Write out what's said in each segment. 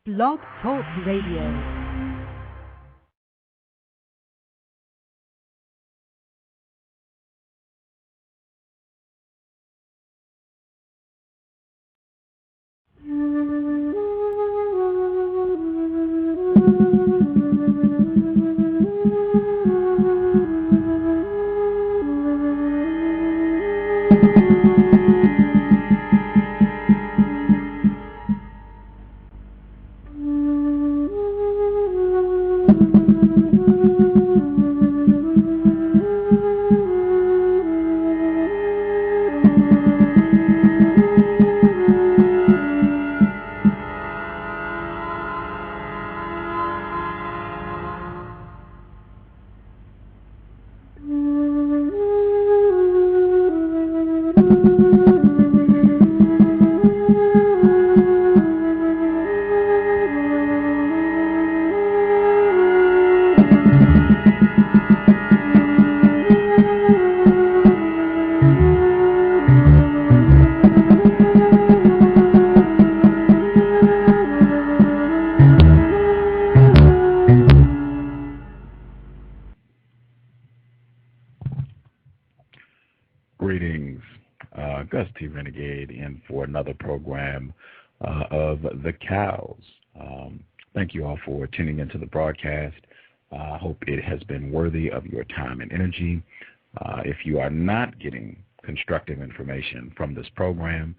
Blog Talk Radio. Renegade in for another program of the C.O.W.S. Thank you all for tuning into the broadcast. I hope it has been worthy of your time and energy. If you are not getting constructive information from this program,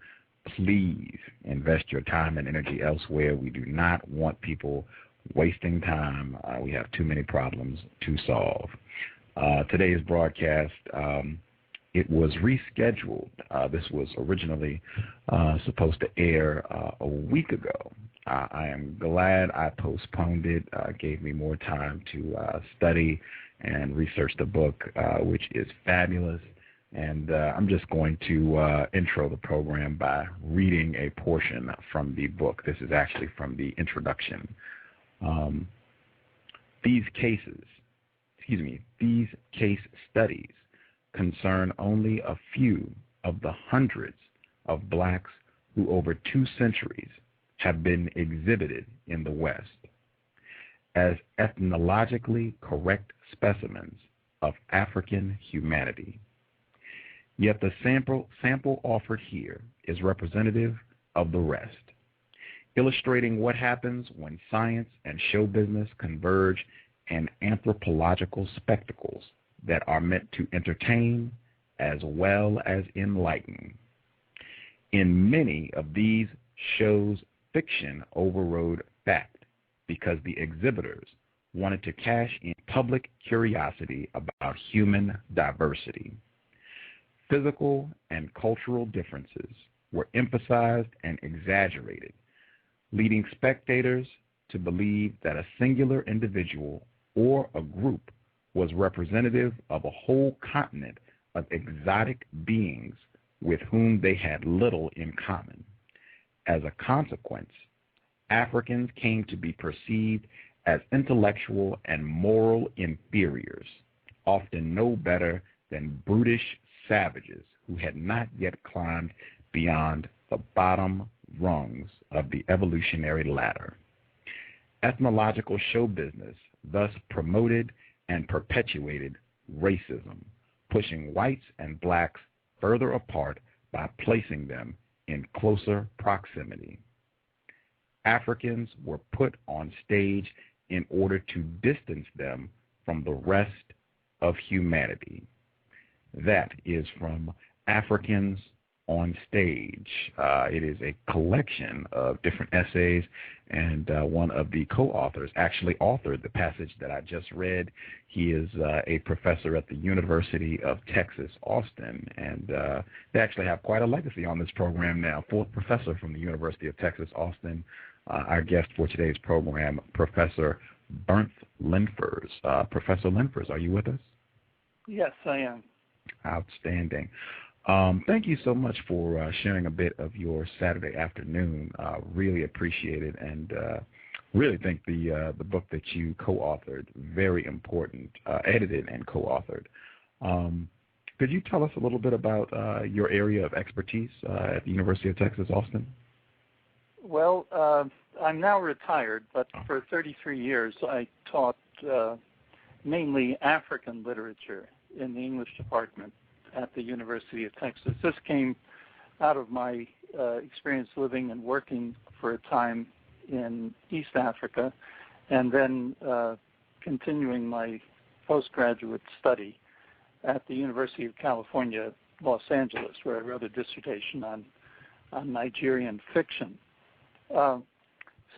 please invest your time and energy elsewhere. We do not want people wasting time. We have too many problems to solve. Today's broadcast, it was rescheduled. This was originally supposed to air a week ago. I am glad I postponed it. It gave me more time to study and research the book, which is fabulous. And I'm just going to intro the program by reading a portion from the book. This is actually from the introduction. These case studies concern only a few of the hundreds of blacks who over 2 centuries have been exhibited in the West as ethnologically correct specimens of African humanity. Yet the sample offered here is representative of the rest, illustrating what happens when science and show business converge in anthropological spectacles that are meant to entertain as well as enlighten. In many of these shows, fiction overrode fact because the exhibitors wanted to cash in public curiosity about human diversity. Physical and cultural differences were emphasized and exaggerated, leading spectators to believe that a singular individual or a group was representative of a whole continent of exotic beings with whom they had little in common. As a consequence, Africans came to be perceived as intellectual and moral inferiors, often no better than brutish savages who had not yet climbed beyond the bottom rungs of the evolutionary ladder. Ethnological show business thus promoted and perpetuated racism, pushing whites and blacks further apart by placing them in closer proximity. Africans were put on stage in order to distance them from the rest of humanity. That is from Africans on Stage. It is a collection of different essays, and one of the co-authors actually authored the passage that I just read. He is a professor at the University of Texas, Austin, and they actually have quite a legacy on this program now. 4th professor from the University of Texas, Austin. Our guest for today's program, Professor Bernth Lindfors. Professor Lindfors, are you with us? Yes, I am. Outstanding. Thank you so much for sharing a bit of your Saturday afternoon. Really appreciate it, and really think the book that you co-authored, very important, edited and co-authored. Could you tell us a little bit about your area of expertise at the University of Texas, Austin? Well, I'm now retired, but for 33 years I taught mainly African literature in the English department at the University of Texas. This came out of my experience living and working for a time in East Africa, and then continuing my postgraduate study at the University of California, Los Angeles, where I wrote a dissertation on Nigerian fiction.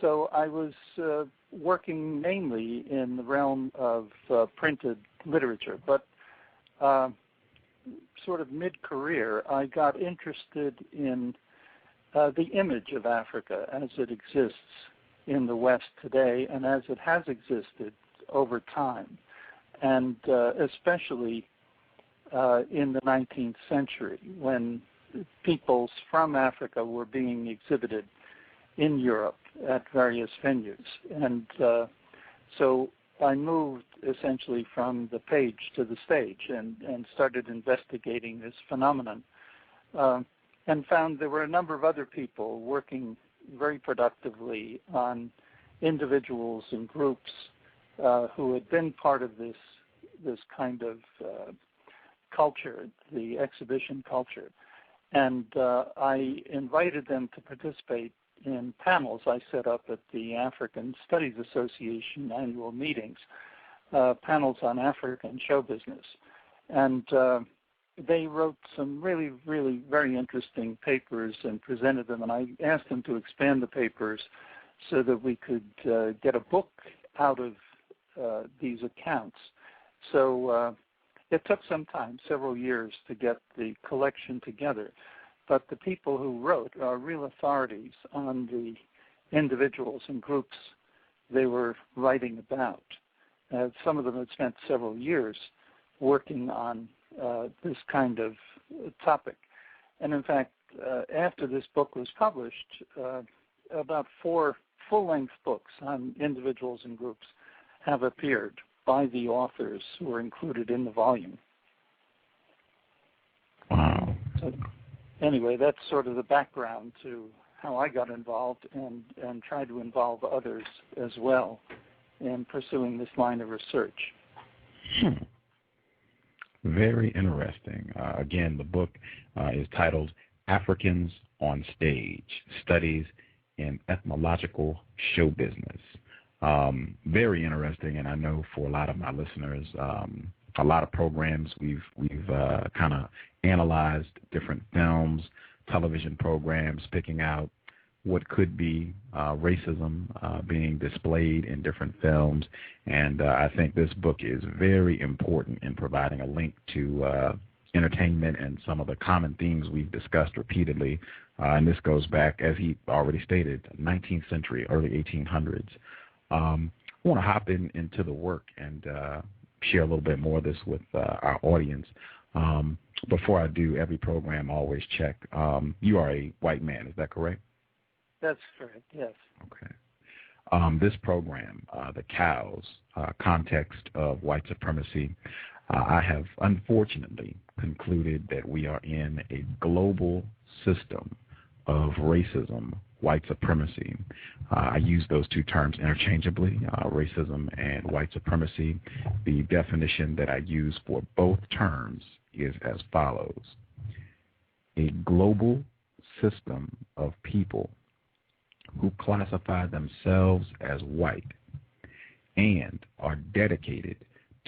So I was working mainly in the realm of printed literature, but sort of mid-career, I got interested in the image of Africa as it exists in the West today and as it has existed over time, and especially in the 19th century when peoples from Africa were being exhibited in Europe at various venues. And so I moved essentially from the page to the stage and started investigating this phenomenon, and found there were a number of other people working very productively on individuals and groups who had been part of this kind of culture, the exhibition culture. And I invited them to participate in panels I set up at the African Studies Association annual meetings, panels on African show business. And they wrote some really, really very interesting papers and presented them, and I asked them to expand the papers so that we could get a book out of these accounts. So it took some time, several years, to get the collection together. But the people who wrote are real authorities on the individuals and groups they were writing about. Some of them had spent several years working on this kind of topic. And in fact, after this book was published, about 4 full-length books on individuals and groups have appeared by the authors who are included in the volume. Wow. So, anyway, that's sort of the background to how I got involved and try to involve others as well in pursuing this line of research. Very interesting. Again, the book is titled Africans on Stage, Studies in Ethnological Show Business. Very interesting, and I know for a lot of my listeners, a lot of programs we've kind of analyzed different films, television programs, picking out what could be racism being displayed in different films, and I think this book is very important in providing a link to entertainment and some of the common themes we've discussed repeatedly, and this goes back, as he already stated, 19th century, early 1800s. I want to hop into the work and share a little bit more of this with our audience. Before I do, every program I always check. You are a white man, is that correct? That's correct, yes. Okay. This program, the C.O.W.S, Context of White Supremacy, I have unfortunately concluded that we are in a global system of racism, white supremacy. I use those two terms interchangeably, racism and white supremacy. The definition that I use for both terms is as follows: a global system of people who classify themselves as white and are dedicated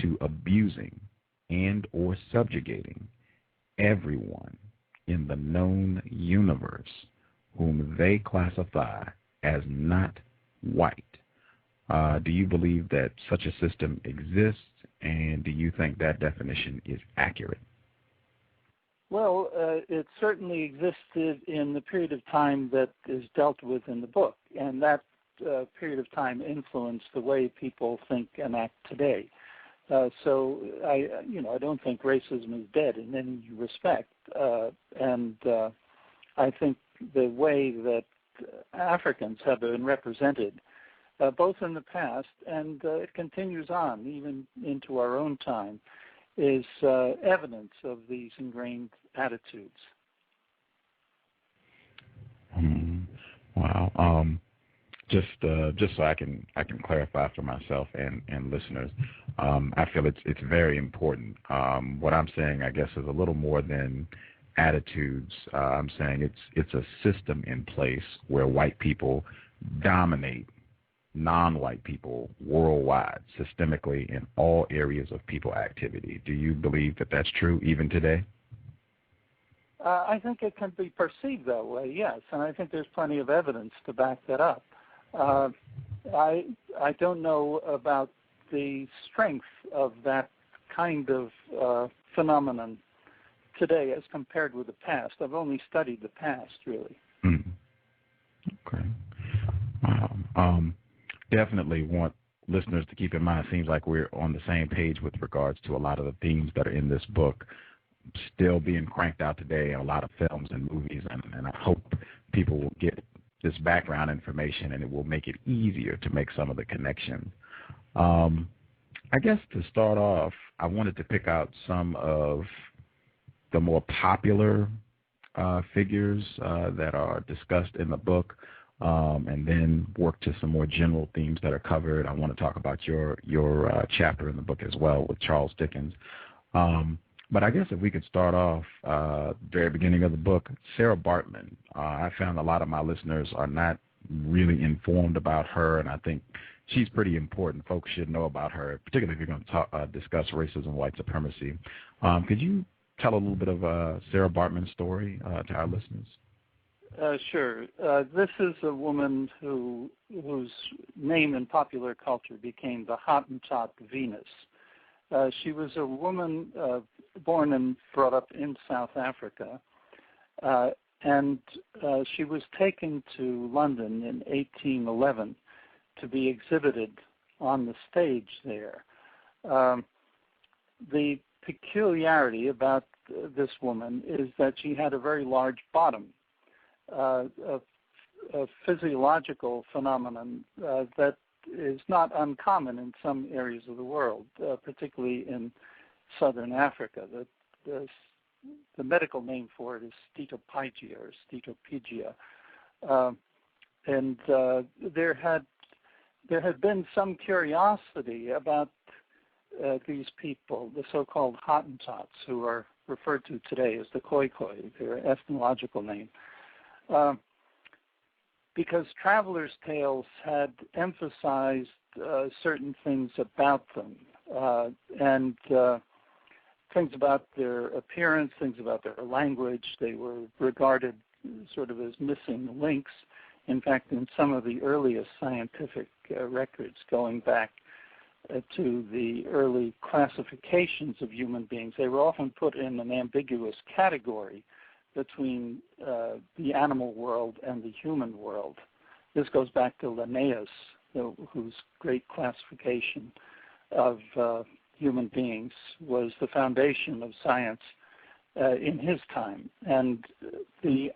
to abusing and or subjugating everyone in the known universe whom they classify as not white. Do you believe that such a system exists, and do you think that definition is accurate? Well, it certainly existed in the period of time that is dealt with in the book, and that period of time influenced the way people think and act today. So I don't think racism is dead in any respect, and I think the way that Africans have been represented, both in the past and it continues on even into our own time, is evidence of these ingrained attitudes. Wow. just so I can clarify for myself and listeners, I feel it's very important. What I'm saying, I guess, is a little more than attitudes. I'm saying it's a system in place where white people dominate non-white people worldwide, systemically in all areas of people activity. Do you believe that that's true even today? I think it can be perceived that way, yes, and I think there's plenty of evidence to back that up. I don't know about the strength of that kind of phenomenon today as compared with the past. I've only studied the past, really. Okay. Wow. Definitely want listeners to keep in mind, it seems like we're on the same page with regards to a lot of the themes that are in this book still being cranked out today in a lot of films and movies, and I hope people will get this background information and it will make it easier to make some of the connections. I guess to start off, I wanted to pick out some of the more popular figures that are discussed in the book, and then work to some more general themes that are covered. I want to talk about your chapter in the book as well with Charles Dickens. But I guess if we could start off very beginning of the book, Sarah Bartman. I found a lot of my listeners are not really informed about her, and I think she's pretty important. Folks should know about her, particularly if you're going to discuss racism, white supremacy. Could you tell a little bit of Sarah Bartman's story to our listeners? Sure. This is a woman whose name in popular culture became the Hottentot Venus. She was a woman born and brought up in South Africa, and she was taken to London in 1811 to be exhibited on the stage there. The peculiarity about this woman is that she had a very large bottom, a physiological phenomenon that is not uncommon in some areas of the world, particularly in southern Africa. The medical name for it is steatopygia or steatopygia, and there had been some curiosity about these people, the so-called Hottentots, who are referred to today as the Khoi, their ethnological name. Because travelers' tales had emphasized certain things about them, and things about their appearance, things about their language. They were regarded sort of as missing links. In fact, in some of the earliest scientific records going back to the early classifications of human beings, they were often put in an ambiguous category between the animal world and the human world. This goes back to Linnaeus, whose great classification of human beings was the foundation of science in his time. And the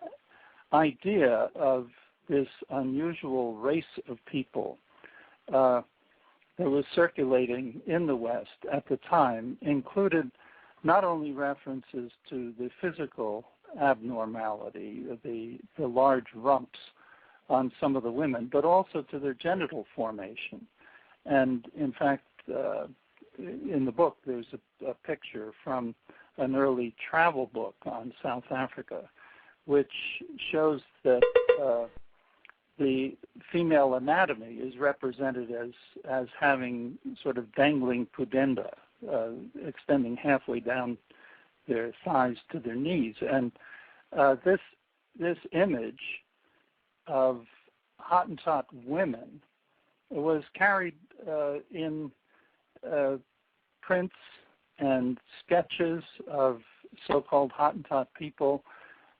idea of this unusual race of people that was circulating in the West at the time included not only references to the physical abnormality, the large rumps on some of the women, but also to their genital formation. And in fact, in the book, there's a picture from an early travel book on South Africa, which shows that the female anatomy is represented as having sort of dangling pudenda, extending halfway down their thighs to their knees. And this image of Hottentot women was carried in prints and sketches of so-called Hottentot people,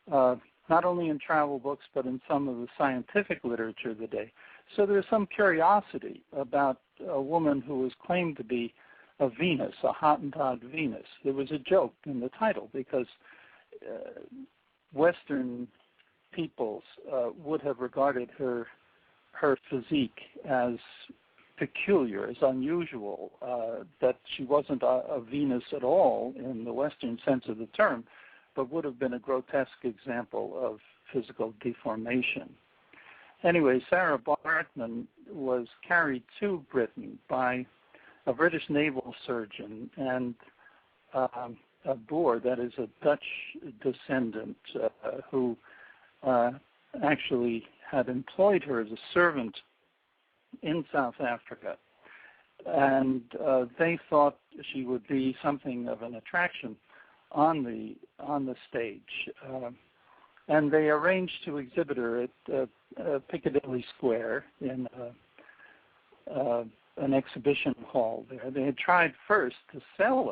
not only in travel books, but in some of the scientific literature of the day. So there's some curiosity about a woman who was claimed to be a Venus, a Hottentot Venus. There was a joke in the title because Western peoples would have regarded her physique as peculiar, as unusual, that she wasn't a Venus at all in the Western sense of the term, but would have been a grotesque example of physical deformation. Anyway, Sarah Bartman was carried to Britain by a British naval surgeon and a Boer, that is a Dutch descendant, who actually had employed her as a servant in South Africa. And they thought she would be something of an attraction on the stage. And they arranged to exhibit her at Piccadilly Square in an exhibition hall there. They had tried first to sell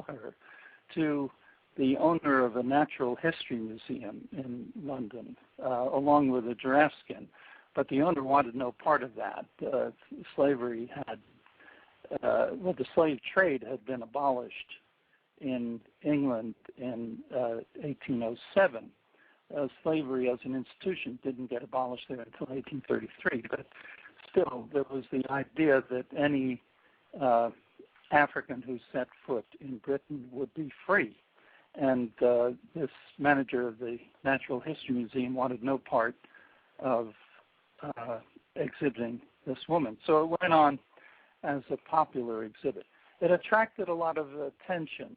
her to the owner of a natural history museum in London, along with a giraffe skin. But the owner wanted no part of that. Slavery had, the slave trade had been abolished in England in 1807. Slavery as an institution didn't get abolished there until 1833, but still there was the idea that any African who set foot in Britain would be free. And this manager of the Natural History Museum wanted no part of exhibiting this woman. So it went on as a popular exhibit. It attracted a lot of attention,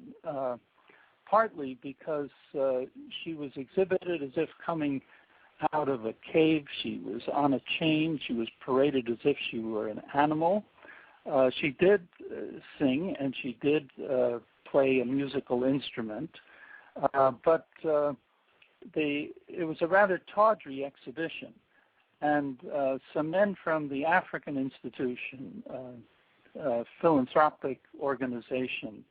partly because she was exhibited as if coming out of a cave. She was on a chain. She was paraded as if she were an animal. She did sing, and she did play a musical instrument, but it was a rather tawdry exhibition. And some men from the African Institution, philanthropic organization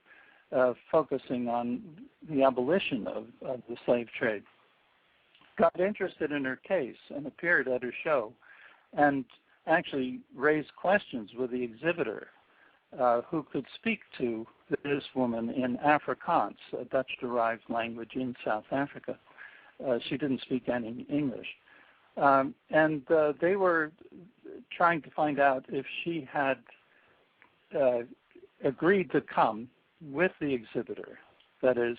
focusing on the abolition of the slave trade, got interested in her case and appeared at her show and actually raised questions with the exhibitor, who could speak to this woman in Afrikaans, a Dutch-derived language in South Africa. She didn't speak any English. And they were trying to find out if she had agreed to come with the exhibitor. That is,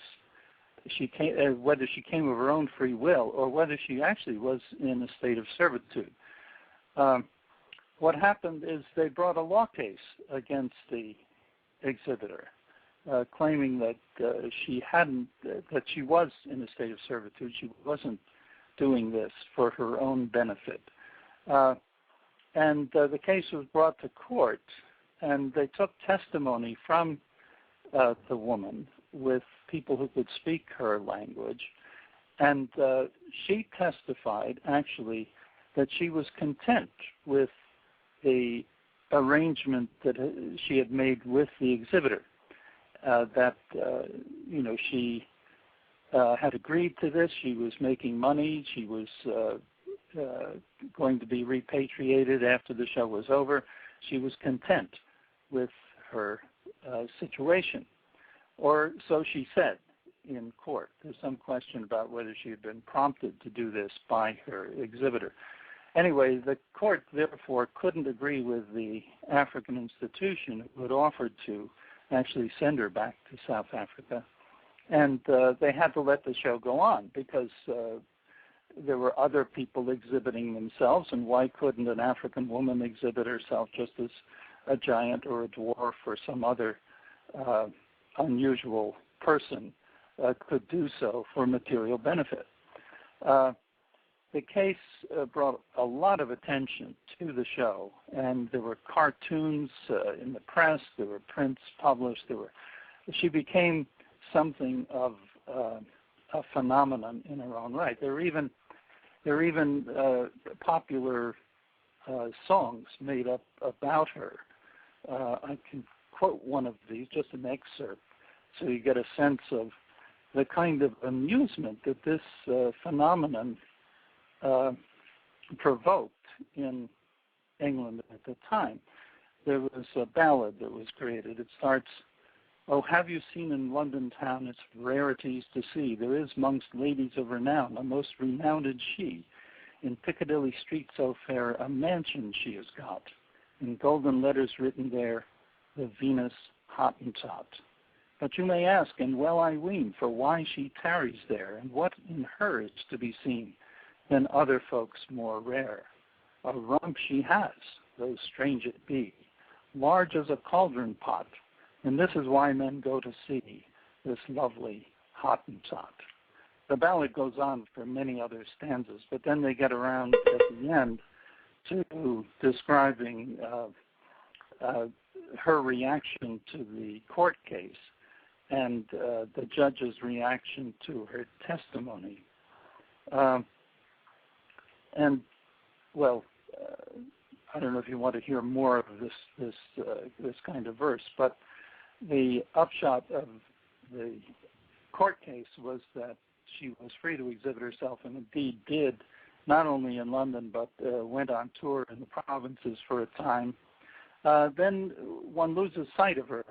whether she came of her own free will or whether she actually was in a state of servitude. What happened is they brought a law case against the exhibitor, claiming that that she was in a state of servitude. She wasn't doing this for her own benefit. And the case was brought to court, and they took testimony from the woman with people who could speak her language. And she testified, actually, that she was content with the arrangement that she had made with the exhibitor, that she had agreed to this. She was making money. She was going to be repatriated after the show was over. She was content with her situation, or so she said in court. There's some question about whether she had been prompted to do this by her exhibitor. Anyway, the court therefore couldn't agree with the African institution who had offered to actually send her back to South Africa. And they had to let the show go on because there were other people exhibiting themselves, and why couldn't an African woman exhibit herself just as a giant or a dwarf or some other unusual person could do so for material benefit? The case brought a lot of attention to the show, and there were cartoons in the press, there were prints published, she became something of a phenomenon in her own right. There are even popular songs made up about her. I can quote one of these, just an excerpt, so you get a sense of the kind of amusement that this phenomenon provoked in England at the time. There was a ballad that was created. It starts, "Oh, have you seen in London town its rarities to see? There is 'mongst ladies of renown a most renowned she. In Piccadilly Street so fair a mansion she has got. In golden letters written there, the Venus Hottentot. But you may ask, and well I ween, for why she tarries there, and what in her is to be seen. than other folks more rare. A rump she has, though strange it be, large as a cauldron pot, and this is why men go to see this lovely Hottentot. The ballad goes on for many other stanzas, but then they get around at the end to describing her reaction to the court case and the judge's reaction to her testimony. I don't know if you want to hear more of this kind of verse, but the upshot of the court case was that she was free to exhibit herself, and indeed did, not only in London, but went on tour in the provinces for a time. Then one loses sight of her,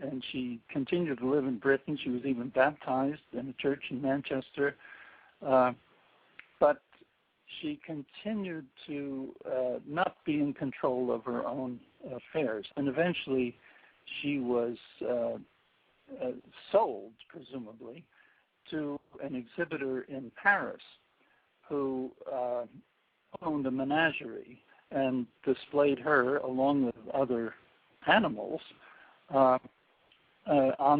and she continued to live in Britain. She was even baptized in a church in Manchester. But she continued to not be in control of her own affairs. And eventually she was sold, presumably, to an exhibitor in Paris who owned a menagerie and displayed her along with other animals on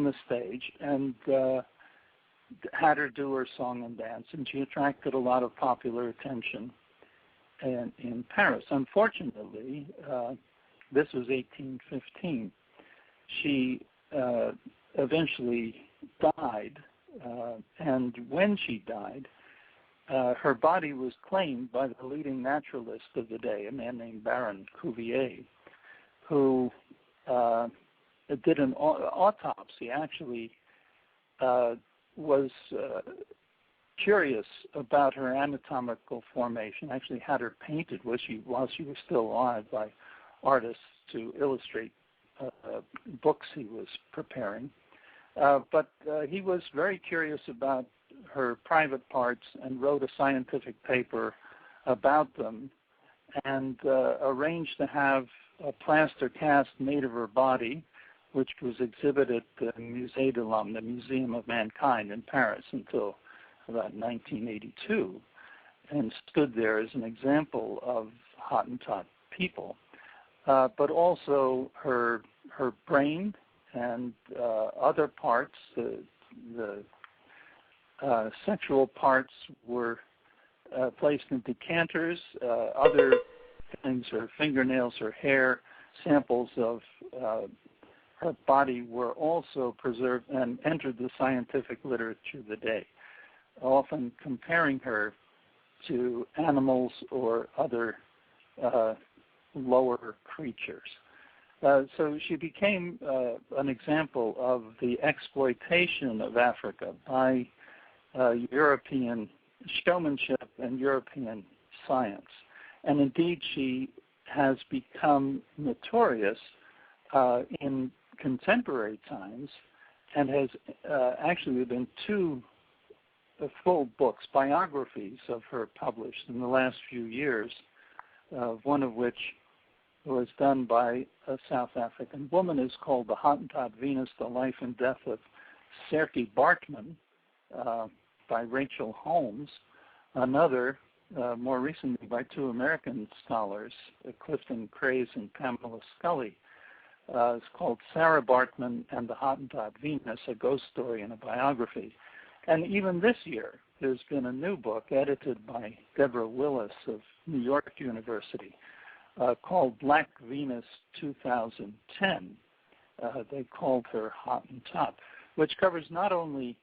the stage, and had her do her song and dance, and she attracted a lot of popular attention in Paris. Unfortunately, this was 1815. She eventually died, and when she died, her body was claimed by the leading naturalist of the day, a man named Baron Cuvier, who did an autopsy, actually was curious about her anatomical formation, actually had her painted while she was still alive by artists to illustrate books he was preparing. But he was very curious about her private parts and wrote a scientific paper about them, and arranged to have a plaster cast made of her body, which was exhibited at the Musée de l'Homme, the Museum of Mankind in Paris, until about 1982, and stood there as an example of Hottentot people. But also her brain and other parts, the sexual parts were placed in decanters. Other things, her fingernails, her hair, samples of her body were also preserved and entered the scientific literature of the day, often comparing her to animals or other lower creatures. So she became an example of the exploitation of Africa by European showmanship and European science. And indeed, she has become notorious in contemporary times, and has actually been two full books, biographies of her, published in the last few years, one of which was done by a South African woman, is called The Hottentot Venus, The Life and Death of Serki Bartman, by Rachel Holmes. Another, more recently by two American scholars, Clifton Craze and Pamela Scully. It's called Sarah Bartman and the Hottentot Venus, a ghost story and a biography. And even this year, there's been a new book edited by Deborah Willis of New York University, called Black Venus 2010. They called her Hottentot, which covers not only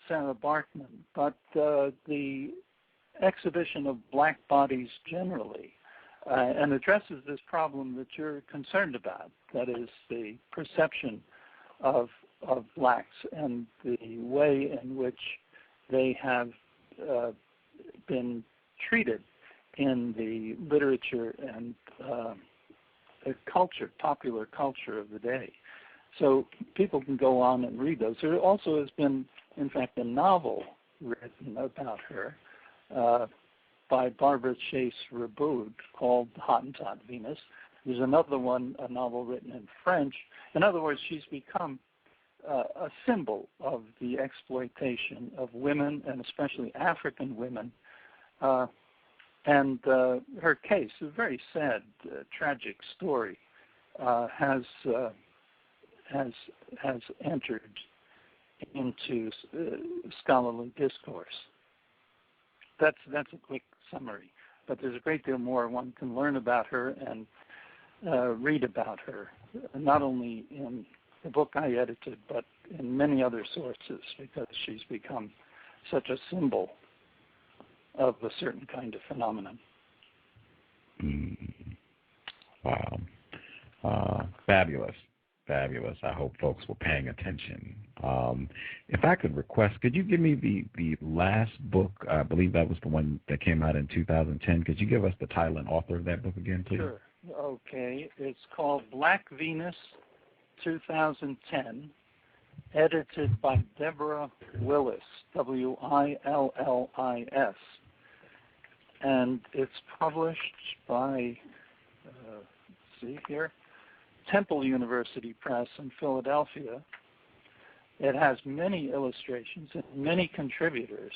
Sarah Bartman, but the exhibition of black bodies generally, and addresses this problem that you're concerned about, that is the perception of blacks and the way in which they have been treated in the literature and the culture, popular culture of the day. So people can go on and read those. There also has been, in fact, a novel written about her by Barbara Chase Raboud called Hottentot Venus. There's another one, a novel written in French. In other words, she's become a symbol of the exploitation of women, and especially African women, And her case, a very sad, tragic story, has entered into scholarly discourse. That's a quick summary, but there's a great deal more one can learn about her and read about her, not only in the book I edited, but in many other sources, because she's become such a symbol of a certain kind of phenomenon. Wow. Fabulous. I hope folks were paying attention. If I could request, could you give me the last book? I believe that was the one that came out in 2010. Could you give us the title and author of that book again, please? Sure. Okay. It's called Black Venus, 2010, edited by Deborah Willis, Willis, and it's published by, let's see here, Temple University Press in Philadelphia. It has many illustrations and many contributors,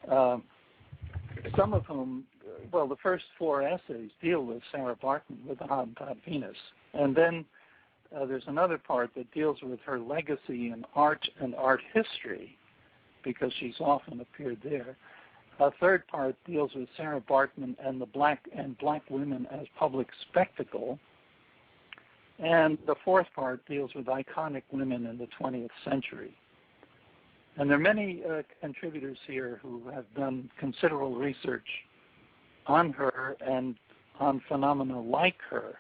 some of whom, the first 4 essays deal with Sarah Bartman, with the Hottentot Venus. And then there's another part that deals with her legacy in art and art history, because she's often appeared there. A third part deals with Sarah Bartman and black women as public spectacle. And the fourth part deals with iconic women in the 20th century. And there are many contributors here who have done considerable research on her and on phenomena like her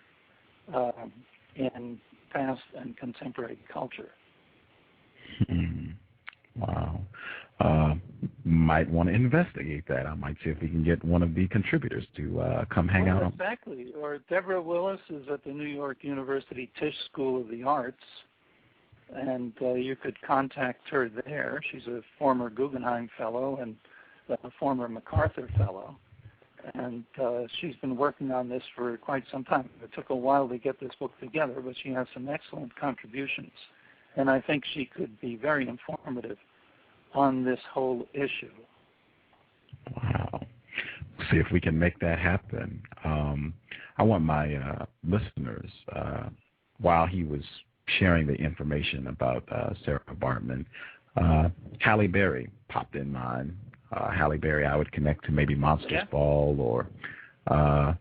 in past and contemporary culture. Wow. Might want to investigate that. I might see if we can get one of the contributors to come hang out. Exactly. Or Deborah Willis is at the New York University Tisch School of the Arts, and you could contact her there. She's a former Guggenheim Fellow and a former MacArthur Fellow, and she's been working on this for quite some time. It took a while to get this book together, but she has some excellent contributions, and I think she could be very informative on this whole issue. Wow. See if we can make that happen. I want my listeners, while he was sharing the information about Sarah Bartman, Halle Berry popped in mind. Halle Berry I would connect to maybe Monsters Ball or Die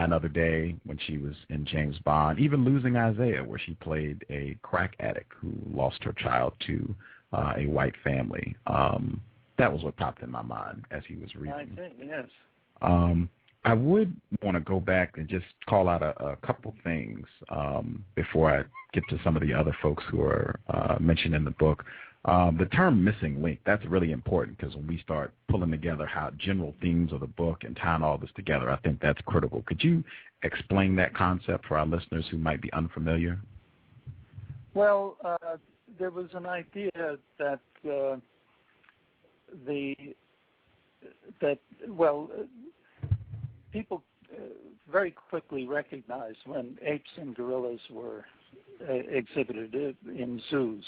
Another Day when she was in James Bond, even Losing Isaiah, where she played a crack addict who lost her child to a white family. That was what popped in my mind as he was reading. I think, yes. I would want to go back and just call out a couple things before I get to some of the other folks who are mentioned in the book. The term missing link, that's really important, because when we start pulling together how general themes of the book and tying all this together, I think that's critical. Could you explain that concept for our listeners who might be unfamiliar? Well, there was an idea that people very quickly recognized when apes and gorillas were exhibited in zoos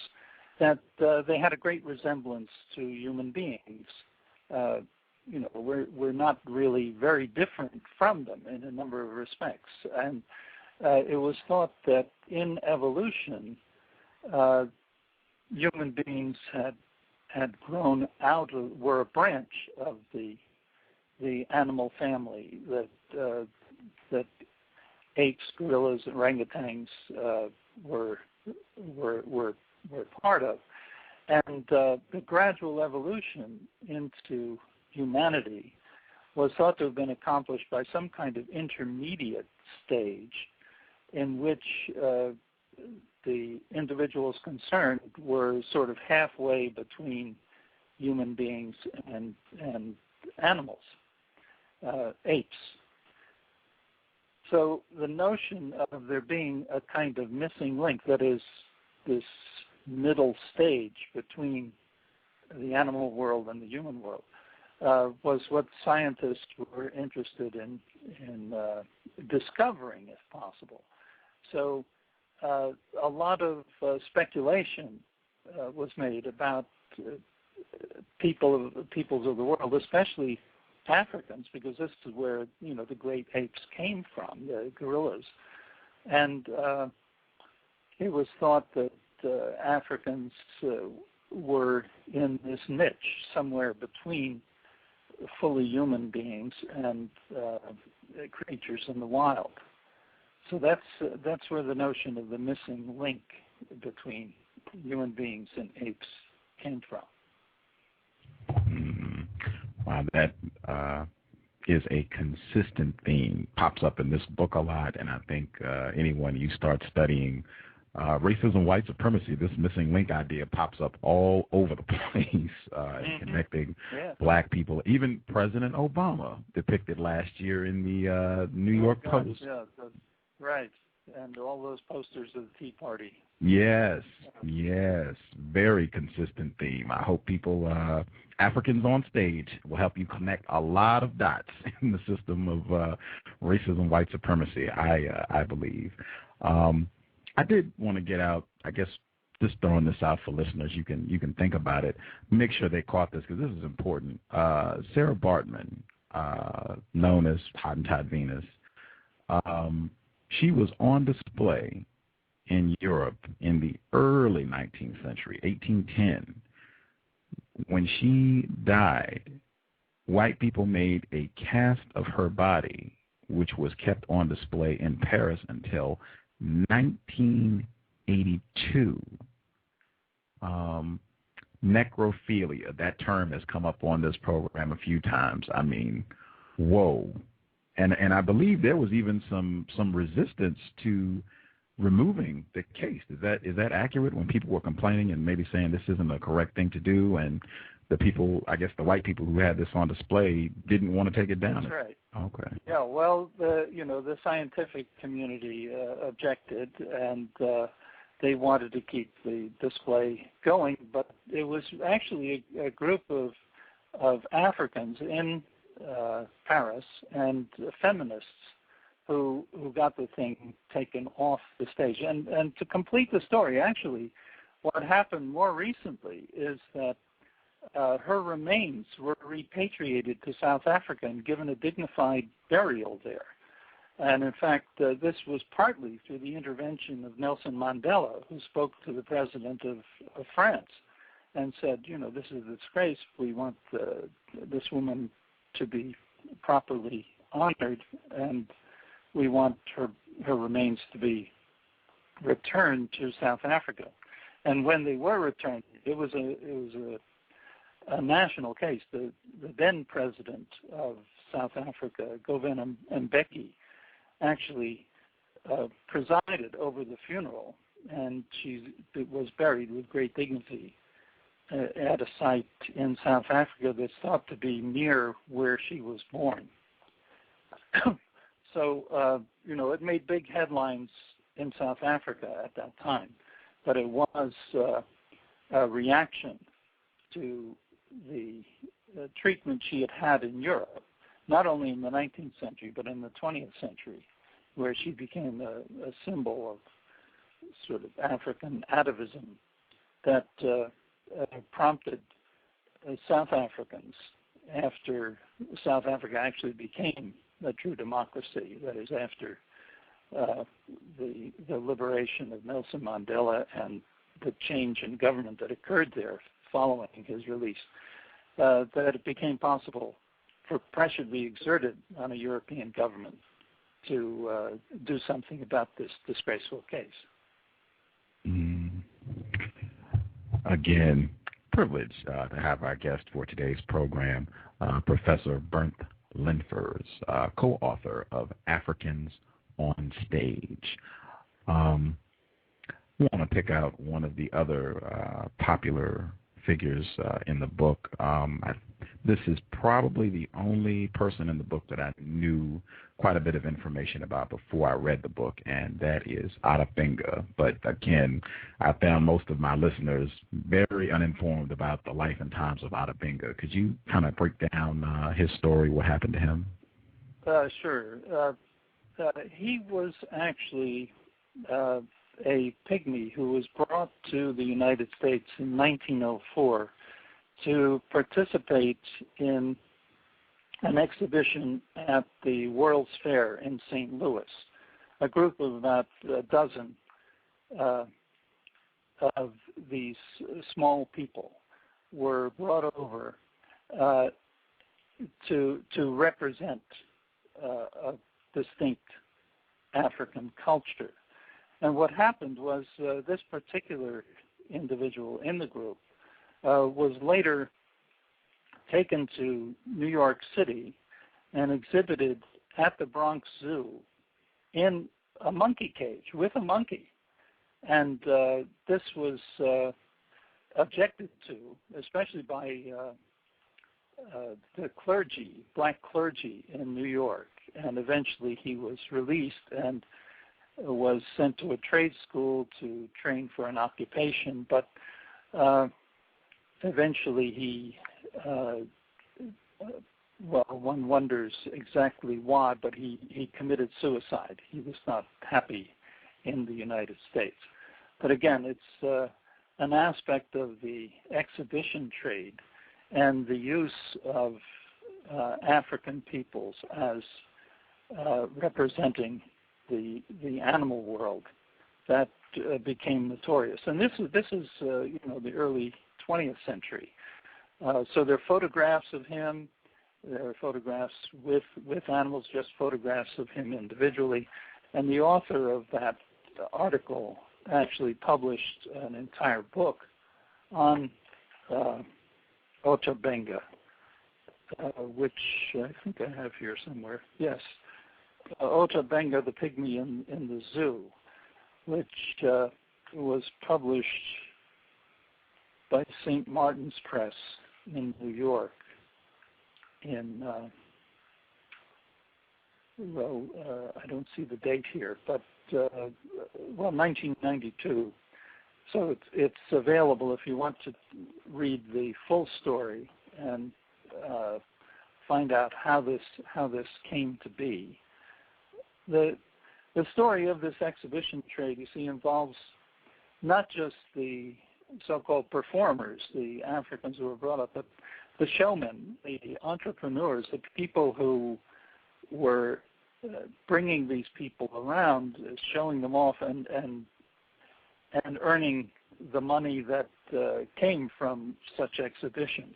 that they had a great resemblance to human beings. We're not really very different from them in a number of respects, and it was thought that in evolution, human beings had grown out of, were a branch of the animal family that apes, gorillas, and orangutans were part of, and the gradual evolution into humanity was thought to have been accomplished by some kind of intermediate stage in which the individuals concerned were sort of halfway between human beings and animals, apes. So the notion of there being a kind of missing link, that is, this middle stage between the animal world and the human world, was what scientists were interested in discovering, if possible. So a lot of speculation was made about peoples of the world, especially Africans, because this is where the great apes came from, the gorillas, and it was thought that Africans were in this niche somewhere between fully human beings and creatures in the wild. So that's where the notion of the missing link between human beings and apes came from. Wow, that is a consistent theme. Pops up in this book a lot, and I think anyone you start studying racism, white supremacy, this missing link idea pops up all over the place in connecting black people. Even President Obama depicted last year in the New York Post. Yeah, right, and all those posters of the Tea Party. Yes, very consistent theme. I hope people, Africans on stage, will help you connect a lot of dots in the system of racism, white supremacy, I believe. I did want to get out, I guess, just throwing this out for listeners. You can think about it. Make sure they caught this because this is important. Sarah Bartman, known as Hottentot Venus, she was on display in Europe in the early 19th century, 1810. When she died, white people made a cast of her body, which was kept on display in Paris until 1982. Necrophilia, that term has come up on this program a few times. I mean, whoa. And I believe there was even some resistance to removing the case. Is that accurate, when people were complaining and maybe saying this isn't a correct thing to do, and the people, I guess the white people who had this on display, didn't want to take it down? That's right. Okay. Yeah, well, the scientific community objected, and they wanted to keep the display going, but it was actually a group of Africans in Paris and feminists who got the thing taken off the stage. And to complete the story, actually, what happened more recently is that her remains were repatriated to South Africa and given a dignified burial there. And in fact, this was partly through the intervention of Nelson Mandela, who spoke to the president of France and said, this is a disgrace. We want this woman to be properly honored, and we want her remains to be returned to South Africa. And when they were returned, it was a national case. The then president of South Africa, Govan Mbeki, actually presided over the funeral, and she was buried with great dignity at a site in South Africa that's thought to be near where she was born. So, it made big headlines in South Africa at that time, but it was a reaction to the treatment she had had in Europe, not only in the 19th century, but in the 20th century, where she became a symbol of sort of African atavism that prompted South Africans, after South Africa actually became a true democracy, that is, after the liberation of Nelson Mandela and the change in government that occurred there following his release, that it became possible for pressure to be exerted on a European government to do something about this disgraceful case. Again, privilege to have our guest for today's program, Professor Bernth Lindfors, co-author of Africans on Stage. We want to pick out one of the other popular figures in the book. This is probably the only person in the book that I knew quite a bit of information about before I read the book, and that is Adefingwa. But again, I found most of my listeners very uninformed about the life and times of Adefingwa. Could you kind of break down his story, what happened to him? Sure. He was actually a pygmy who was brought to the United States in 1904 to participate in an exhibition at the World's Fair in St. Louis. A group of about a dozen of these small people were brought over to represent a distinct African culture. And what happened was this particular individual in the group was later taken to New York City and exhibited at the Bronx Zoo in a monkey cage with a monkey. And this was objected to, especially by the clergy, black clergy in New York. And eventually he was released and was sent to a trade school to train for an occupation. But eventually he, well, one wonders exactly why, but he committed suicide. He was not happy in the United States. But again, it's an aspect of the exhibition trade and the use of African peoples as representing the animal world that became notorious. And this is the early 20th century. So there are photographs of him. There are photographs with animals, just photographs of him individually. And the author of that article actually published an entire book on Otabenga, which I think I have here somewhere. Yes, Otabenga, the pygmy in the zoo, which was published by St. Martin's Press in New York in, I don't see the date here, but 1992. So it's available if you want to read the full story and find out how this came to be. The story of this exhibition trade, you see, involves not just the so-called performers, the Africans who were brought up, but the showmen, the entrepreneurs, the people who were bringing these people around, showing them off, and earning the money that came from such exhibitions.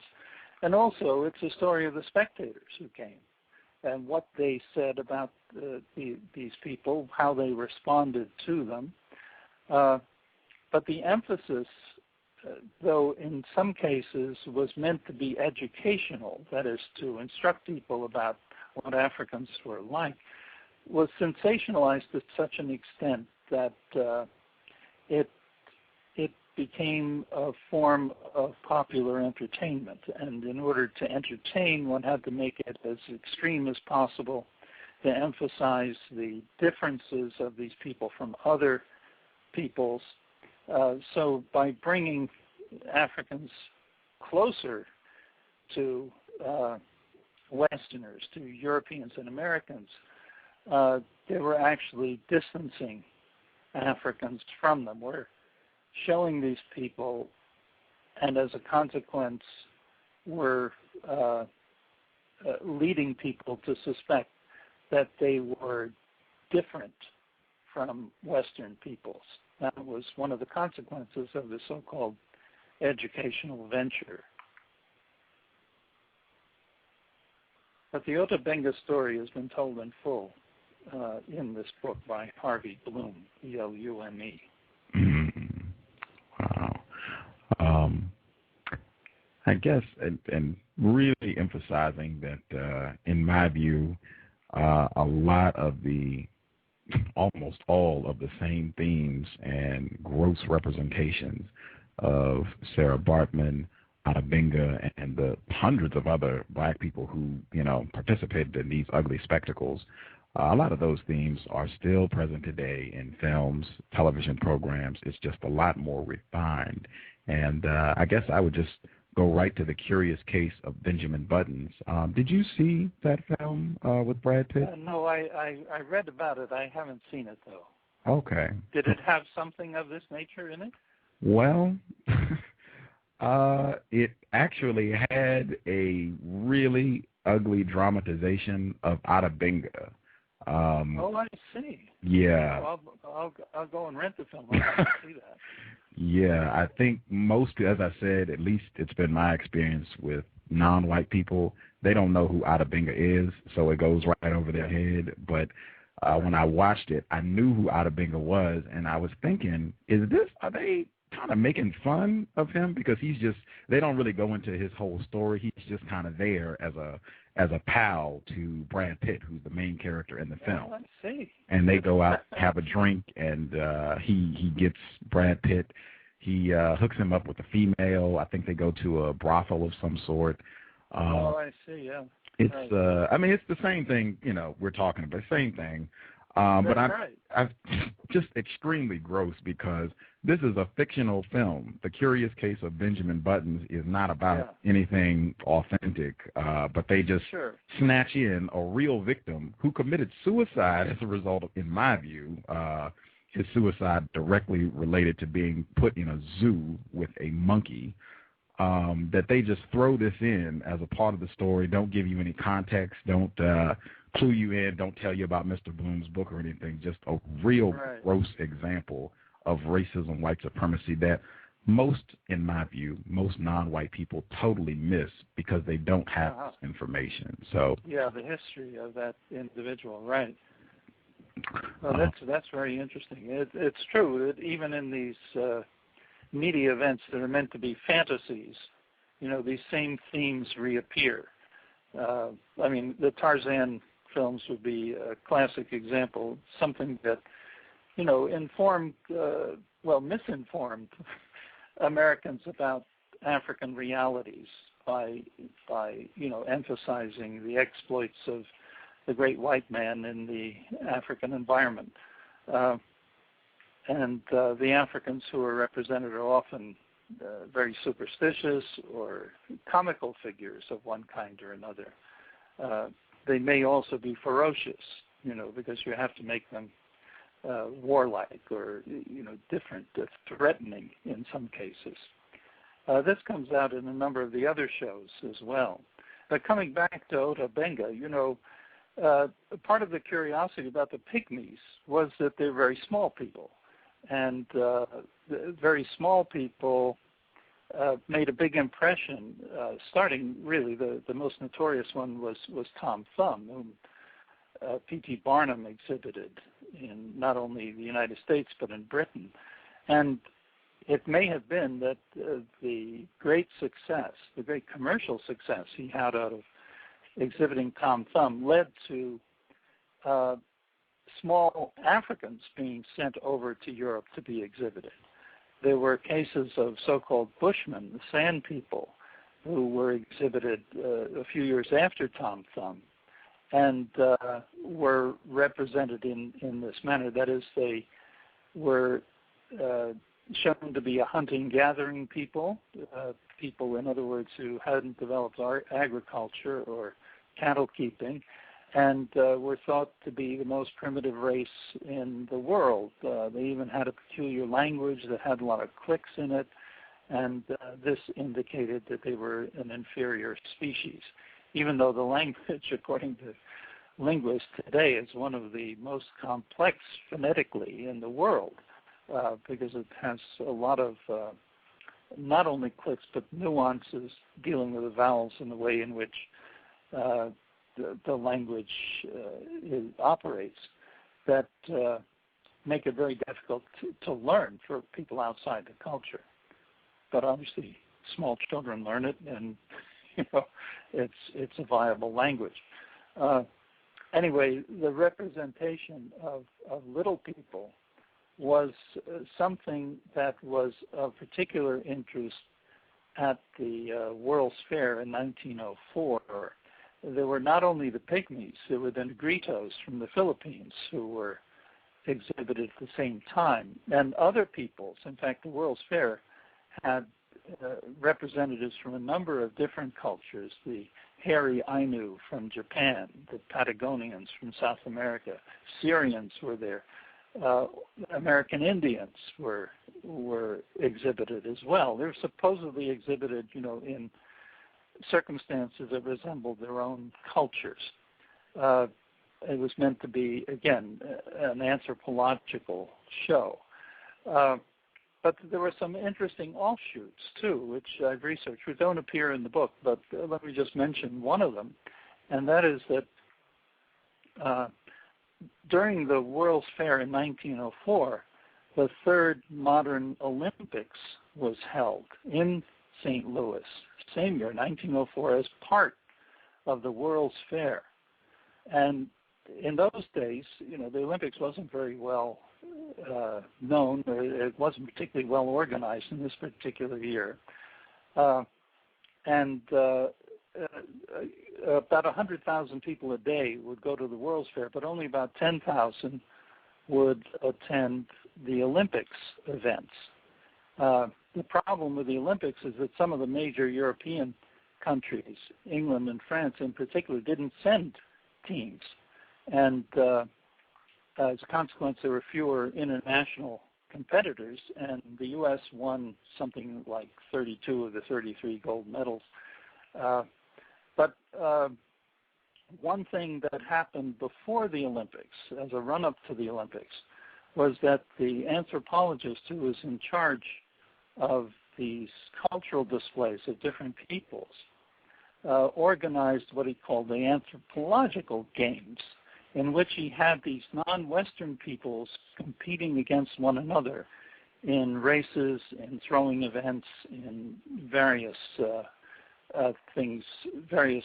And also, it's a story of the spectators who came and what they said about these people, how they responded to them. But the emphasis, though in some cases was meant to be educational, that is, to instruct people about what Africans were like, was sensationalized to such an extent that it became a form of popular entertainment. And in order to entertain, one had to make it as extreme as possible to emphasize the differences of these people from other peoples. So by bringing Africans closer to Westerners, to Europeans and Americans, they were actually distancing Africans from them. We're showing these people, and as a consequence, we're leading people to suspect that they were different from Western peoples. That was one of the consequences of the so-called educational venture. But the Otabenga story has been told in full in this book by Harvey Blume, B-L-U-M-E. Wow. I guess, and really emphasizing that, in my view, a lot of almost all of the same themes and gross representations of Sarah Bartman, Otabenga, and the hundreds of other black people who, participated in these ugly spectacles. A lot of those themes are still present today in films, television programs. It's just a lot more refined. And I guess I would just go right to the curious case of Benjamin Buttons. Did you see that film with Brad Pitt? No, I read about it. I haven't seen it, though. Okay. Did it have something of this nature in it? Well, it actually had a really ugly dramatization of Adabenga. Oh, I see. Yeah. I'll go and rent the film. I want to see that. Yeah, I think most, as I said, at least it's been my experience with non-white people, they don't know who Adabenga is, so it goes right over their head. But when I watched it, I knew who Adabenga was, and I was thinking, are they kind of making fun of him? Because they don't really go into his whole story. He's just kind of there as a pal to Brad Pitt, who's the main character in the film. Oh, I see. And they go out, have a drink, and he gets Brad Pitt. He hooks him up with a female. I think they go to a brothel of some sort. Oh, I see. Yeah. It's right. I mean, it's the same thing. We're talking about the same thing. But I'm just extremely gross because this is a fictional film. The Curious Case of Benjamin Buttons is not about anything authentic, but they just snatch in a real victim who committed suicide as a result of, in my view, his suicide directly related to being put in a zoo with a monkey. That they just throw this in as a part of the story, don't give you any context, don't clue you in, don't tell you about Mr. Bloom's book or anything, just a real gross example of racism, white supremacy that in my view, most non-white people totally miss because they don't have this information. So yeah, the history of that individual, right. Well, that's very interesting. It's true that even in these media events that are meant to be fantasies, these same themes reappear. I mean, the Tarzan films would be a classic example, something that, misinformed Americans about African realities by emphasizing the exploits of the great white man in the African environment. And the Africans who are represented are often very superstitious or comical figures of one kind or another. They may also be ferocious, because you have to make them warlike or, different, threatening in some cases. This comes out in a number of the other shows as well. But coming back to Adabenga, part of the curiosity about the Pygmies was that they're very small people. And very small people made a big impression, starting really the most notorious one was Tom Thumb, whom P.T. Barnum exhibited in not only the United States but in Britain. And it may have been that the great success, the great commercial success he had out of exhibiting Tom Thumb led to small Africans being sent over to Europe to be exhibited. There were cases of so-called Bushmen, the Sand People, who were exhibited a few years after Tom Thumb and were represented in this manner. That is, they were shown to be a hunting-gathering people, people, in other words, who hadn't developed agriculture or cattle keeping, and were thought to be the most primitive race in the world. They even had a peculiar language that had a lot of clicks in it, and this indicated that they were an inferior species, even though the language, according to linguists today, is one of the most complex phonetically in the world, because it has a lot of not only clicks but nuances dealing with the vowels and the way in which the language operates that make it very difficult to learn for people outside the culture. But obviously, small children learn it, and it's a viable language. Anyway, the representation of little people was something that was of particular interest at the World's Fair in 1904. There were not only the Pygmies, there were the Negritos from the Philippines who were exhibited at the same time, and other peoples. In fact, the World's Fair had representatives from a number of different cultures, the hairy Ainu from Japan, the Patagonians from South America, Syrians were there, American Indians were exhibited as well. They were supposedly exhibited, in circumstances that resembled their own cultures. It was meant to be, again, an anthropological show. But there were some interesting offshoots, too, which I've researched, which don't appear in the book, but let me just mention one of them, and that is that during the World's Fair in 1904, the third modern Olympics was held in St. Louis, same year, 1904, as part of the World's Fair. And in those days, the Olympics wasn't very well known, or it wasn't particularly well organized in this particular year. And about 100,000 people a day would go to the World's Fair, but only about 10,000 would attend the Olympics events. The problem with the Olympics is that some of the major European countries, England and France in particular, didn't send teams. And as a consequence, there were fewer international competitors, and the U.S. won something like 32 of the 33 gold medals. But one thing that happened before the Olympics, as a run-up to the Olympics, was that the anthropologist who was in charge of these cultural displays of different peoples organized what he called the anthropological games, in which he had these non-Western peoples competing against one another in races, in throwing events, in various things, various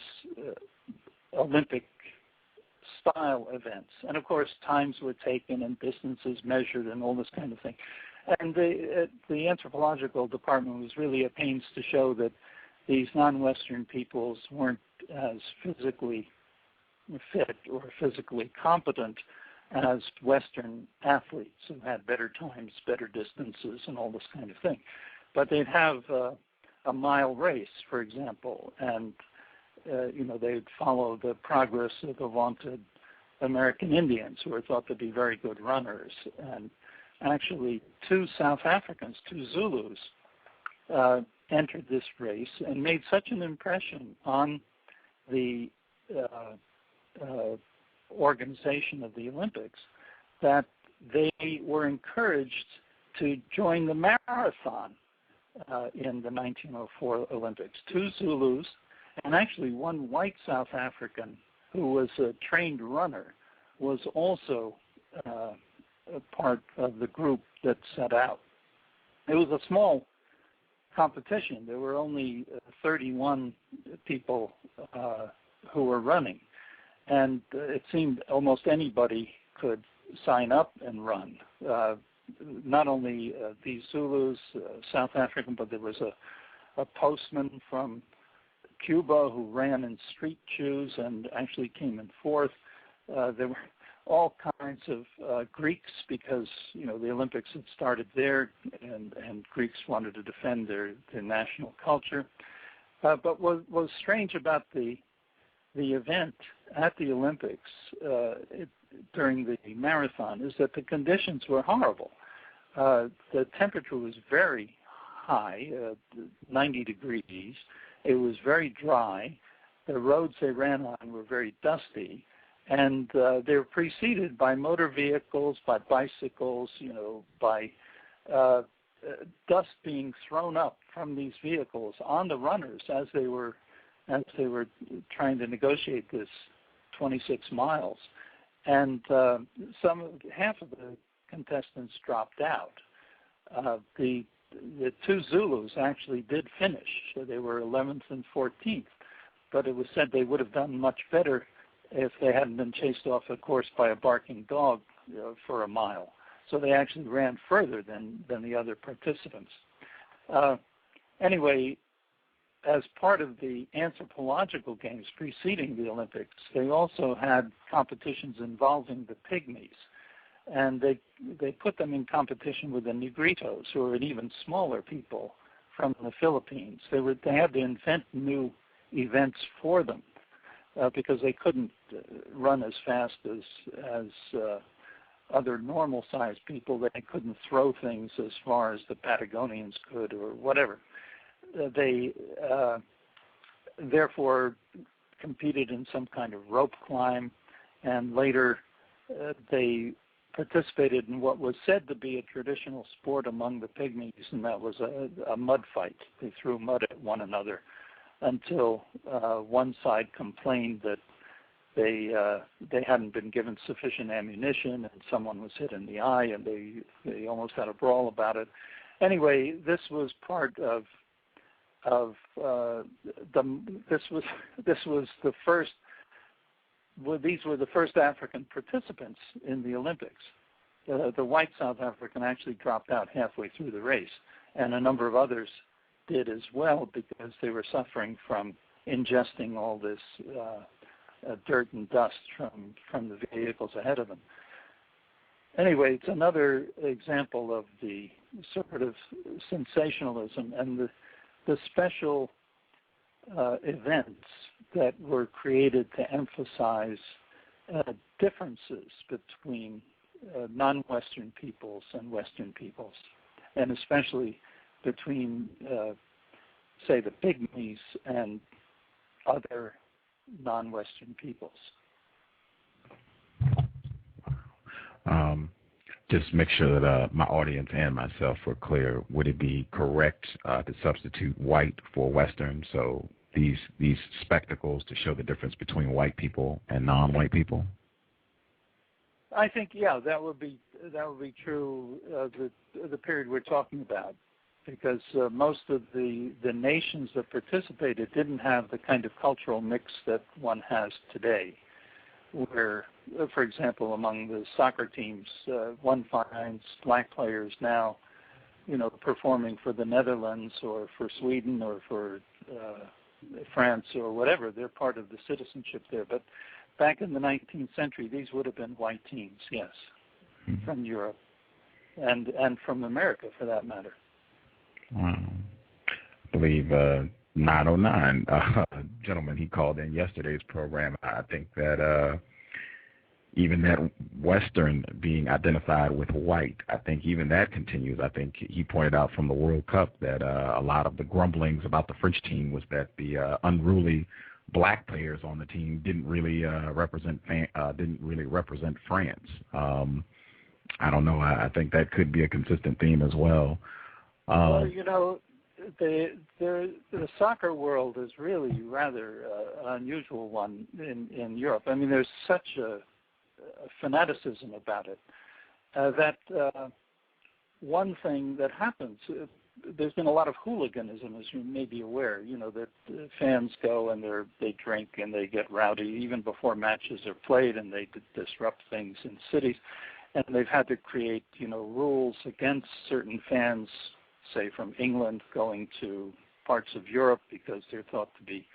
Olympic-style events. And, of course, times were taken and distances measured and all this kind of thing. And the anthropological department was really at pains to show that these non-Western peoples weren't as physically fit or physically competent as Western athletes who had better times, better distances, and all this kind of thing. But they'd have a mile race, for example, and they'd follow the progress of the vaunted American Indians, who were thought to be very good runners. And actually, two South Africans, two Zulus, entered this race and made such an impression on the organization of the Olympics that they were encouraged to join the marathon in the 1904 Olympics. Two Zulus and actually one white South African who was a trained runner was also a part of the group that set out. It was a small competition. There were only 31 people who were running, and it seemed almost anybody could sign up and run. Not only these Zulus, South African, but there was a postman from Cuba who ran in street shoes and actually came in fourth. There were all kinds of Greeks, because the Olympics had started there, and Greeks wanted to defend their national culture. But what was strange about the event at the Olympics during the marathon is that the conditions were horrible. The temperature was very high, 90 degrees. It was very dry. The roads they ran on were very dusty. And they were preceded by motor vehicles, by bicycles, by dust being thrown up from these vehicles on the runners as they were trying to negotiate this 26 miles. And half of the contestants dropped out. The two Zulus actually did finish. So they were 11th and 14th. But it was said they would have done much better if they hadn't been chased off the course by a barking dog for a mile. So they actually ran further than the other participants. Anyway, as part of the anthropological games preceding the Olympics, they also had competitions involving the pygmies. And they put them in competition with the Negritos, who are an even smaller people from the Philippines. They had to invent new events for them because they couldn't run as fast as other normal-sized people. They couldn't throw things as far as the Patagonians could or whatever. They therefore competed in some kind of rope climb, and later they participated in what was said to be a traditional sport among the pygmies, and that was a mud fight. They threw mud at one another until one side complained that they hadn't been given sufficient ammunition, and someone was hit in the eye, and they almost had a brawl about it. Anyway, this was part of these were the first African participants in the Olympics. The white South African actually dropped out halfway through the race, and a number of others did as well because they were suffering from ingesting all this dirt and dust from the vehicles ahead of them. Anyway, it's another example of the sort of sensationalism and the special events that were created to emphasize differences between non-Western peoples and Western peoples, and especially between, say, the Pygmies and other non-Western peoples. Just make sure that my audience and myself were clear. Would it be correct to substitute white for Western? So these spectacles to show the difference between white people and non-white people? I think, yeah, that would be true the period we're talking about, because most of the nations that participated didn't have the kind of cultural mix that one has today, where, for example, among the soccer teams, one finds black players now, performing for the Netherlands or for Sweden or for France or whatever. They're part of the citizenship there. But back in the 19th century, these would have been white teams, yes, from Europe and from America, for that matter. Wow. I believe 909, gentleman, he called in yesterday's program. I think that even that Western being identified with white, I think even that continues. I think he pointed out from the World Cup that a lot of the grumblings about the French team was that the unruly black players on the team didn't really represent France. I don't know. I think that could be a consistent theme as well. Well, the soccer world is really rather an unusual one in Europe. I mean, there's such a fanaticism about it that one thing that happens, there's been a lot of hooliganism, as you may be aware, that fans go and they drink and they get rowdy even before matches are played, and they disrupt things in cities. And they've had to create, rules against certain fans, say from England, going to parts of Europe because they're thought to be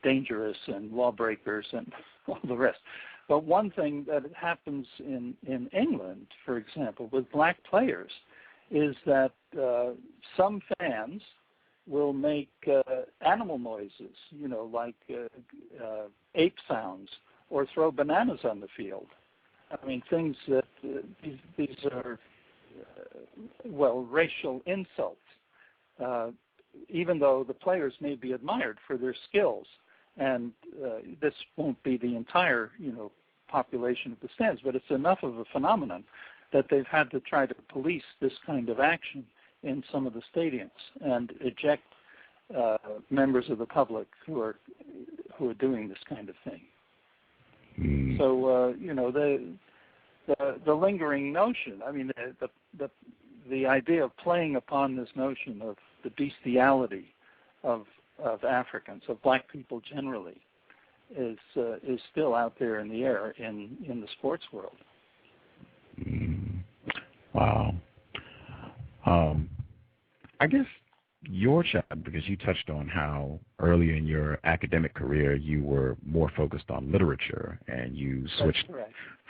dangerous and lawbreakers and all the rest. But one thing that happens in England, for example, with black players, is that some fans will make animal noises, like ape sounds, or throw bananas on the field. I mean, things that these are, racial insults, even though the players may be admired for their skills. And this won't be the entire, population of the stands, but it's enough of a phenomenon that they've had to try to police this kind of action in some of the stadiums and eject members of the public who are doing this kind of thing. Mm. So the lingering notion. I mean, the idea of playing upon this notion of the bestiality of Africans, of black people generally, is still out there in the air in the sports world. Wow. I guess your chapter, because you touched on how early in your academic career you were more focused on literature and you switched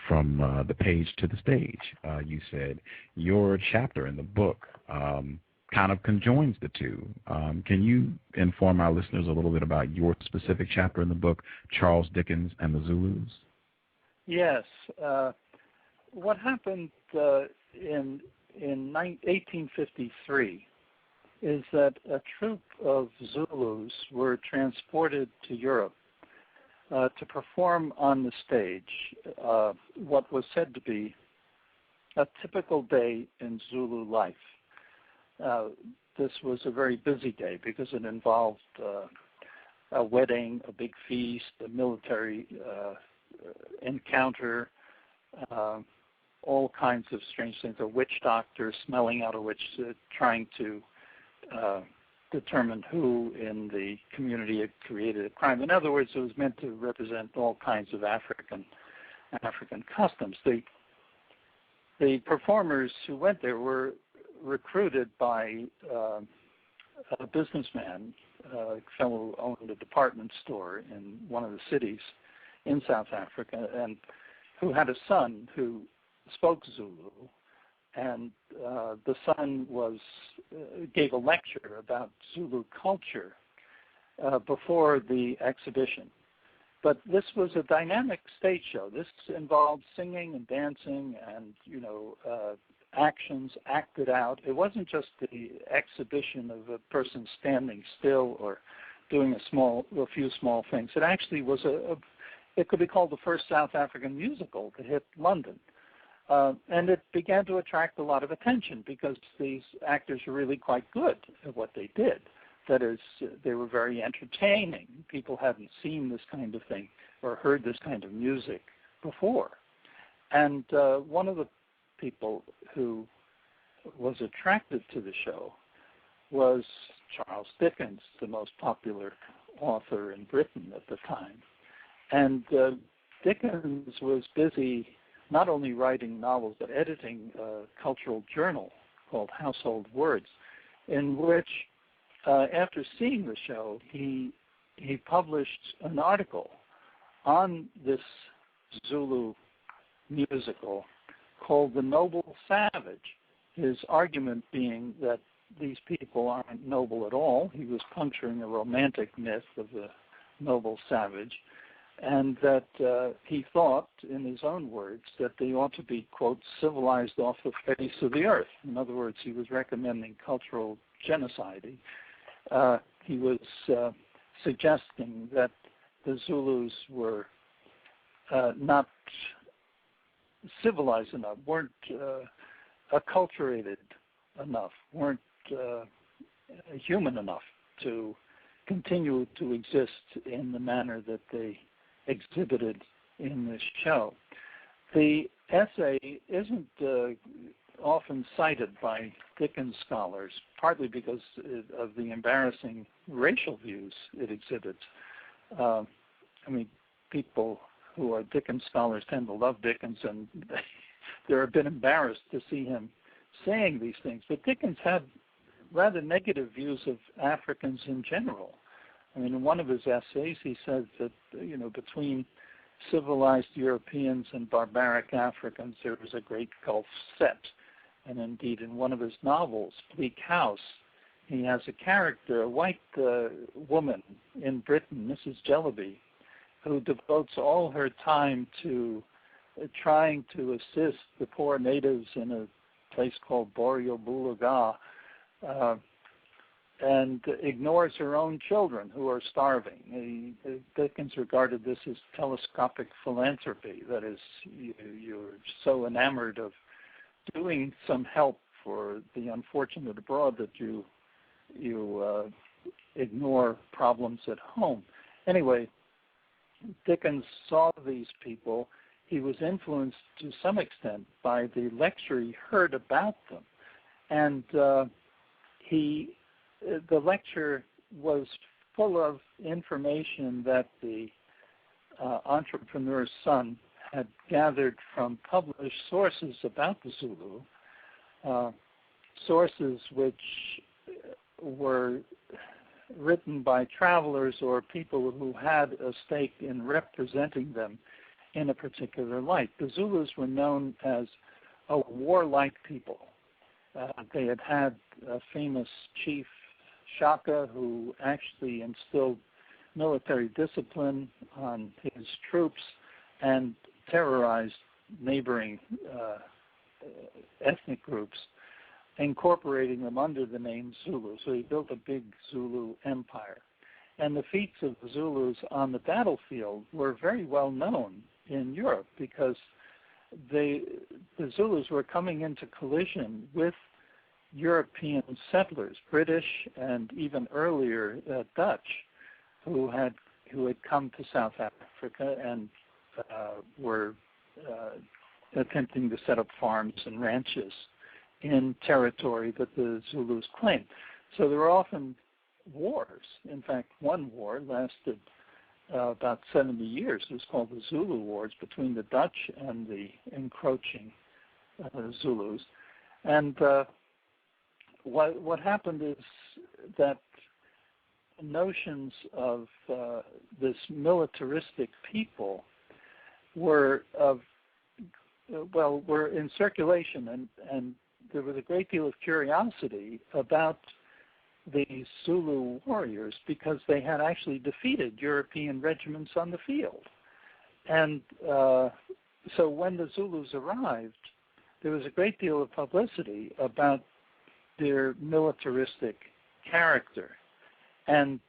from the page to the stage. You said your chapter in the book kind of conjoins the two. Can you inform our listeners a little bit about your specific chapter in the book, Charles Dickens and the Zulus? Yes. What happened in 1853 is that a troop of Zulus were transported to Europe to perform on the stage what was said to be a typical day in Zulu life. This was a very busy day because it involved a wedding, a big feast, a military encounter, all kinds of strange things. A witch doctor smelling out a witch, trying to determine who in the community had created a crime. In other words, it was meant to represent all kinds of African customs. The performers who went there were recruited by a businessman, a fellow who owned a department store in one of the cities in South Africa, and who had a son who spoke Zulu, and the son gave a lecture about Zulu culture before the exhibition. But this was a dynamic stage show. This involved singing and dancing and, actions acted out. It wasn't just the exhibition of a person standing still or doing a few small things. It actually was it could be called the first South African musical to hit London. And it began to attract a lot of attention because these actors were really quite good at what they did. That is, they were very entertaining. People hadn't seen this kind of thing or heard this kind of music before. And one of the people who was attracted to the show was Charles Dickens, the most popular author in Britain at the time. And Dickens was busy not only writing novels, but editing a cultural journal called Household Words, in which, after seeing the show, he published an article on this Zulu musical called The Noble Savage, his argument being that these people aren't noble at all. He was puncturing a romantic myth of the noble savage, and that he thought, in his own words, that they ought to be, quote, civilized off the face of the earth. In other words, he was recommending cultural genocide. He was suggesting that the Zulus were not civilized enough, weren't acculturated enough, weren't human enough to continue to exist in the manner that they exhibited in this show. The essay isn't often cited by Dickens scholars, partly because of the embarrassing racial views it exhibits. People who are Dickens scholars tend to love Dickens, and they're a bit embarrassed to see him saying these things. But Dickens had rather negative views of Africans in general. In one of his essays, he says that, between civilized Europeans and barbaric Africans, there was a great gulf set. And indeed, in one of his novels, Bleak House, he has a character, a white woman in Britain, Mrs. Jellyby, who devotes all her time to trying to assist the poor natives in a place called Borio Bulaga, and ignores her own children who are starving. Dickens regarded this as telescopic philanthropy. That is, you're so enamored of doing some help for the unfortunate abroad that you ignore problems at home. Anyway, Dickens saw these people. He was influenced to some extent by the lecture he heard about them. And the lecture was full of information that the entrepreneur's son had gathered from published sources about the Zulu, sources which were written by travelers or people who had a stake in representing them in a particular light. The Zulus were known as a warlike people. They had a famous chief, Shaka, who actually instilled military discipline on his troops and terrorized neighboring ethnic groups. incorporating them under the name Zulu. So he built a big Zulu empire. And the feats of the Zulus on the battlefield were very well known in Europe because the Zulus were coming into collision with European settlers, British and even earlier Dutch, who had come to South Africa and were attempting to set up farms and ranches in territory that the Zulus claimed. So there were often wars. In fact, one war lasted about 70 years. It was called the Zulu Wars between the Dutch and the encroaching Zulus. And what happened is that notions of this militaristic people were in circulation, and there was a great deal of curiosity about these Zulu warriors because they had actually defeated European regiments on the field. And so when the Zulus arrived, there was a great deal of publicity about their militaristic character. And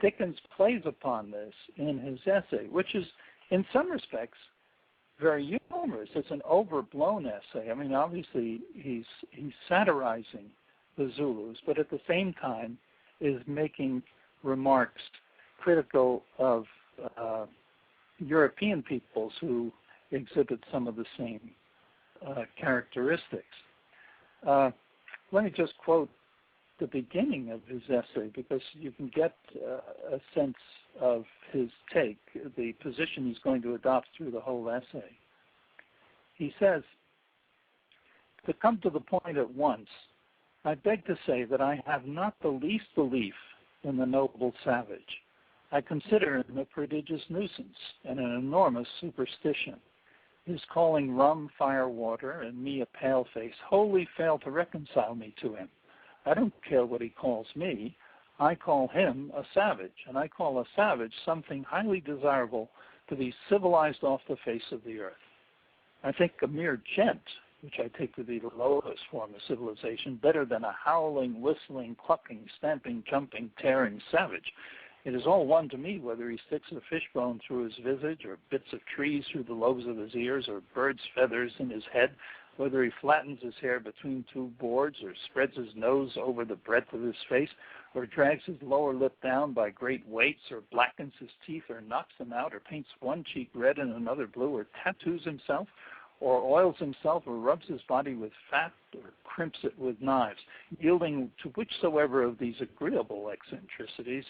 Dickens plays upon this in his essay, which is, in some respects, very humorous. It's an overblown essay. I mean, obviously, he's satirizing the Zulus, but at the same time is making remarks critical of European peoples who exhibit some of the same characteristics. Let me just quote the beginning of his essay because you can get a sense of his take, the position he's going to adopt through the whole essay. He says, "To come to the point at once, I beg to say that I have not the least belief in the noble savage. I consider him a prodigious nuisance and an enormous superstition. His calling rum firewater and me a paleface wholly fail to reconcile me to him. I don't care what he calls me. I call him a savage, and I call a savage something highly desirable to be civilized off the face of the earth. I think a mere gent, which I take to be the lowest form of civilization, better than a howling, whistling, clucking, stamping, jumping, tearing savage. It is all one to me whether he sticks a fishbone through his visage, or bits of trees through the lobes of his ears, or birds' feathers in his head, whether he flattens his hair between two boards, or spreads his nose over the breadth of his face, or drags his lower lip down by great weights, or blackens his teeth, or knocks them out, or paints one cheek red and another blue, or tattoos himself, or oils himself, or rubs his body with fat, or crimps it with knives, yielding to whichsoever of these agreeable eccentricities,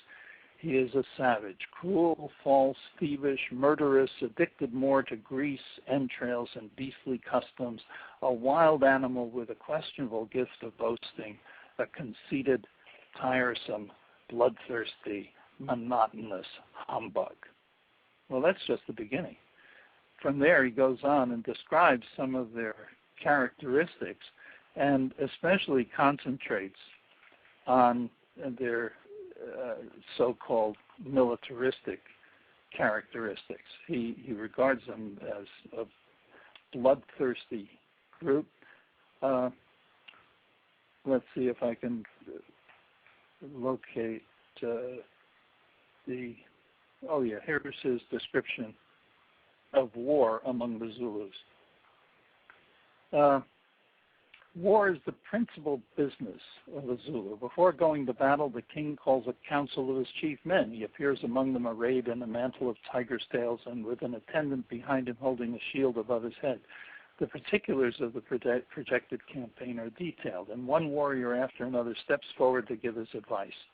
he is a savage, cruel, false, thievish, murderous, addicted more to grease, entrails, and beastly customs, a wild animal with a questionable gift of boasting, a conceited, tiresome, bloodthirsty, monotonous humbug." Well, that's just the beginning. From there, he goes on and describes some of their characteristics and especially concentrates on their so-called militaristic characteristics. He regards them as a bloodthirsty group. Let's see if I can locate here's his description of war among the Zulus. War is the principal business of a Zulu. Before going to battle, the king calls a council of his chief men. He appears among them arrayed in a mantle of tiger's tails and with an attendant behind him holding a shield above his head. The particulars of the projected campaign are detailed, and one warrior after another steps forward to give his advice.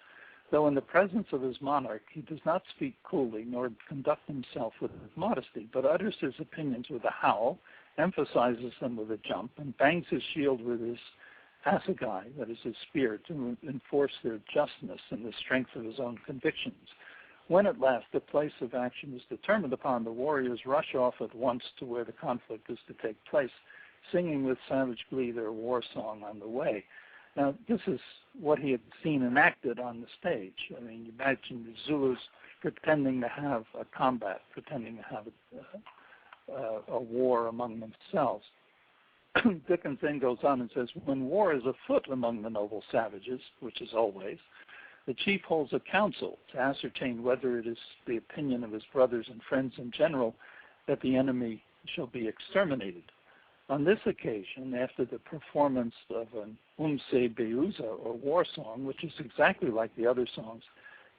Though in the presence of his monarch, he does not speak coolly nor conduct himself with modesty, but utters his opinions with a howl, emphasizes them with a jump, and bangs his shield with his assegai, that is his spear, to enforce their justness and the strength of his own convictions. When at last the place of action is determined upon, the warriors rush off at once to where the conflict is to take place, singing with savage glee their war song on the way. Now, this is what he had seen enacted on the stage. I mean, imagine the Zulus pretending to have a combat, pretending to have a war among themselves. Dickens then goes on and says, when war is afoot among the noble savages, which is always, the chief holds a council to ascertain whether it is the opinion of his brothers and friends in general that the enemy shall be exterminated. On this occasion, after the performance of an Beuza, or war song, which is exactly like the other songs,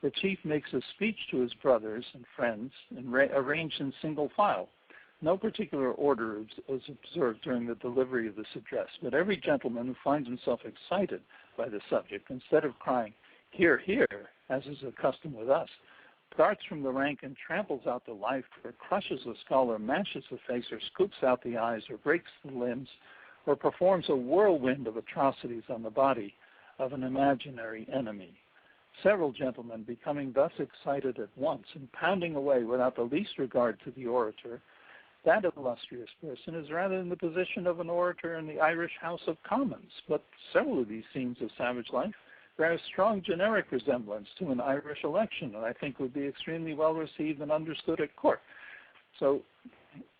the chief makes a speech to his brothers and friends and arranged in single file. No particular order is observed during the delivery of this address, but every gentleman who finds himself excited by the subject, instead of crying, "Hear, hear," as is the custom with us, darts from the rank and tramples out the life, or crushes the skull, or mashes the face, or scoops out the eyes, or breaks the limbs, or performs a whirlwind of atrocities on the body of an imaginary enemy. Several gentlemen, becoming thus excited at once, and pounding away without the least regard to the orator, that illustrious person is rather in the position of an orator in the Irish House of Commons, but several of these scenes of savage life bear a strong generic resemblance to an Irish election, and I think would be extremely well received and understood at court. So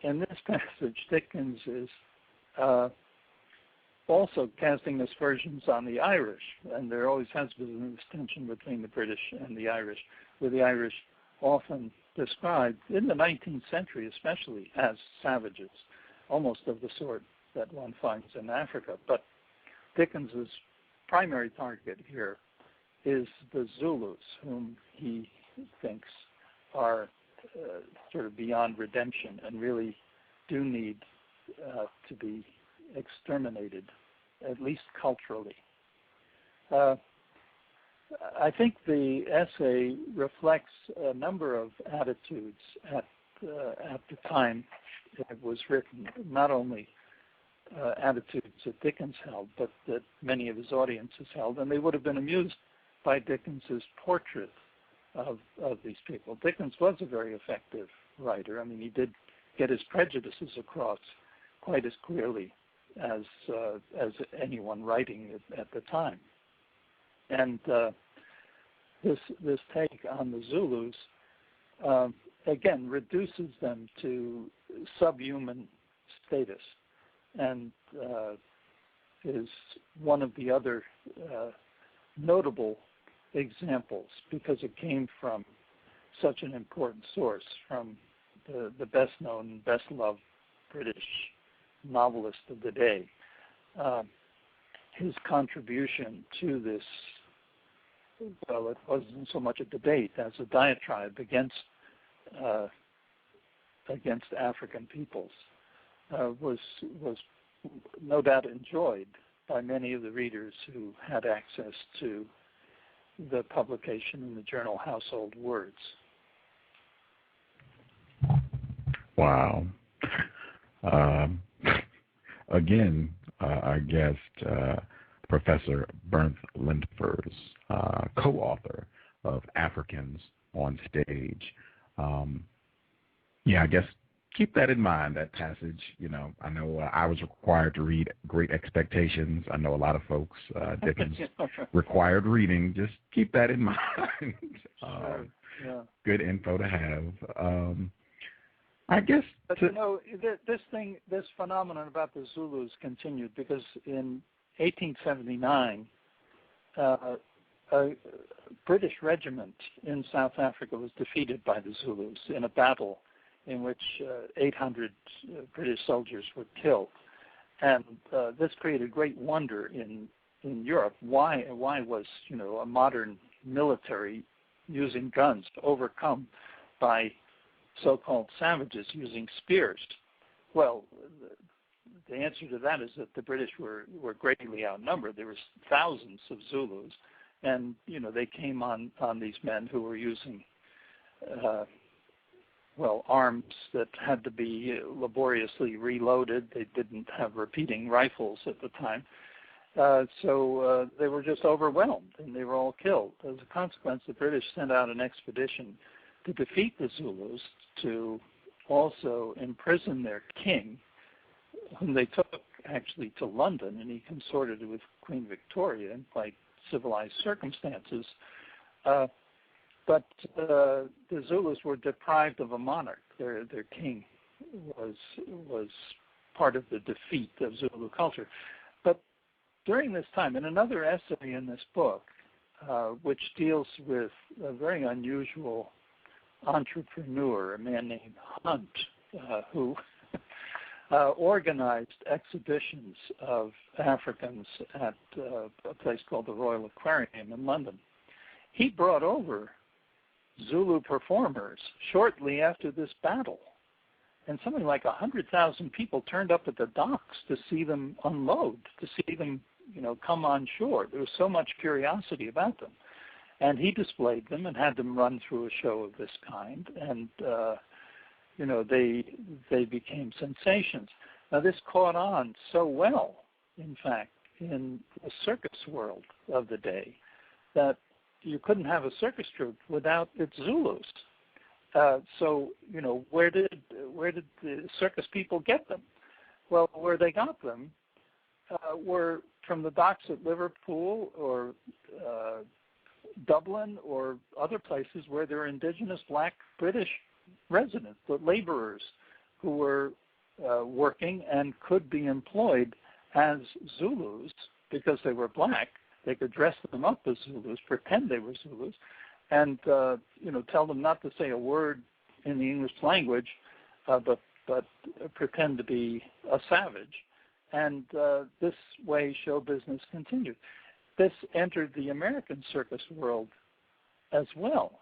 in this passage, Dickens is also casting aspersions on the Irish, and there always has been this tension between the British and the Irish, with the Irish often described in the 19th century especially as savages, almost of the sort that one finds in Africa. But Dickens's primary target here is the Zulus, whom he thinks are sort of beyond redemption and really do need to be exterminated, at least culturally. I think the essay reflects a number of attitudes at the time it was written, not only attitudes that Dickens held, but that many of his audiences held, and they would have been amused by Dickens's portrait of these people. Dickens was a very effective writer. I mean, he did get his prejudices across quite as clearly as anyone writing at the time. And this take on the Zulus, again, reduces them to subhuman status, and is one of the other notable examples, because it came from such an important source, from the best-known, best-loved British novelist of the day. His contribution to this, well, it wasn't so much a debate as a diatribe against African peoples, was no doubt enjoyed by many of the readers who had access to the publication in the journal Household Words. Wow. Again, our guest, Professor Bernth Lindfors, co-author of Africans on Stage. Yeah, I guess keep that in mind, that passage. You know, I know I was required to read Great Expectations. I know a lot of folks, Dickens required reading. Just keep that in mind. Sure. Yeah. Good info to have. I guess. But this phenomenon about the Zulus continued, because in 1879, a British regiment in South Africa was defeated by the Zulus in a battle in which 800 British soldiers were killed, and this created great wonder in Europe. Why was a modern military using guns overcome by so-called savages using spears? Well, the answer to that is that the British were greatly outnumbered. There were thousands of Zulus, and they came on these men who were using arms that had to be laboriously reloaded. They didn't have repeating rifles at the time. So they were just overwhelmed, and they were all killed. As a consequence, the British sent out an expedition to defeat the Zulus, to also imprison their king, whom they took actually to London, and he consorted with Queen Victoria in quite civilized circumstances. But the Zulus were deprived of a monarch. Their king was part of the defeat of Zulu culture. But during this time, in another essay in this book, which deals with a very unusual entrepreneur, a man named Hunt, who organized exhibitions of Africans at a place called the Royal Aquarium in London. He brought over Zulu performers shortly after this battle, and something like 100,000 people turned up at the docks to see them unload, to see them, come on shore. There was so much curiosity about them, and he displayed them and had them run through a show of this kind, and they became sensations. Now, this caught on so well, in fact, in the circus world of the day, that you couldn't have a circus troupe without its Zulus. So, where did the circus people get them? Well, where they got them were from the docks at Liverpool or Dublin or other places where there are indigenous black British residents, the laborers who were working and could be employed as Zulus because they were black. They could dress them up as Zulus, pretend they were Zulus, and tell them not to say a word in the English language, but pretend to be a savage. And this way, show business continued. This entered the American circus world as well,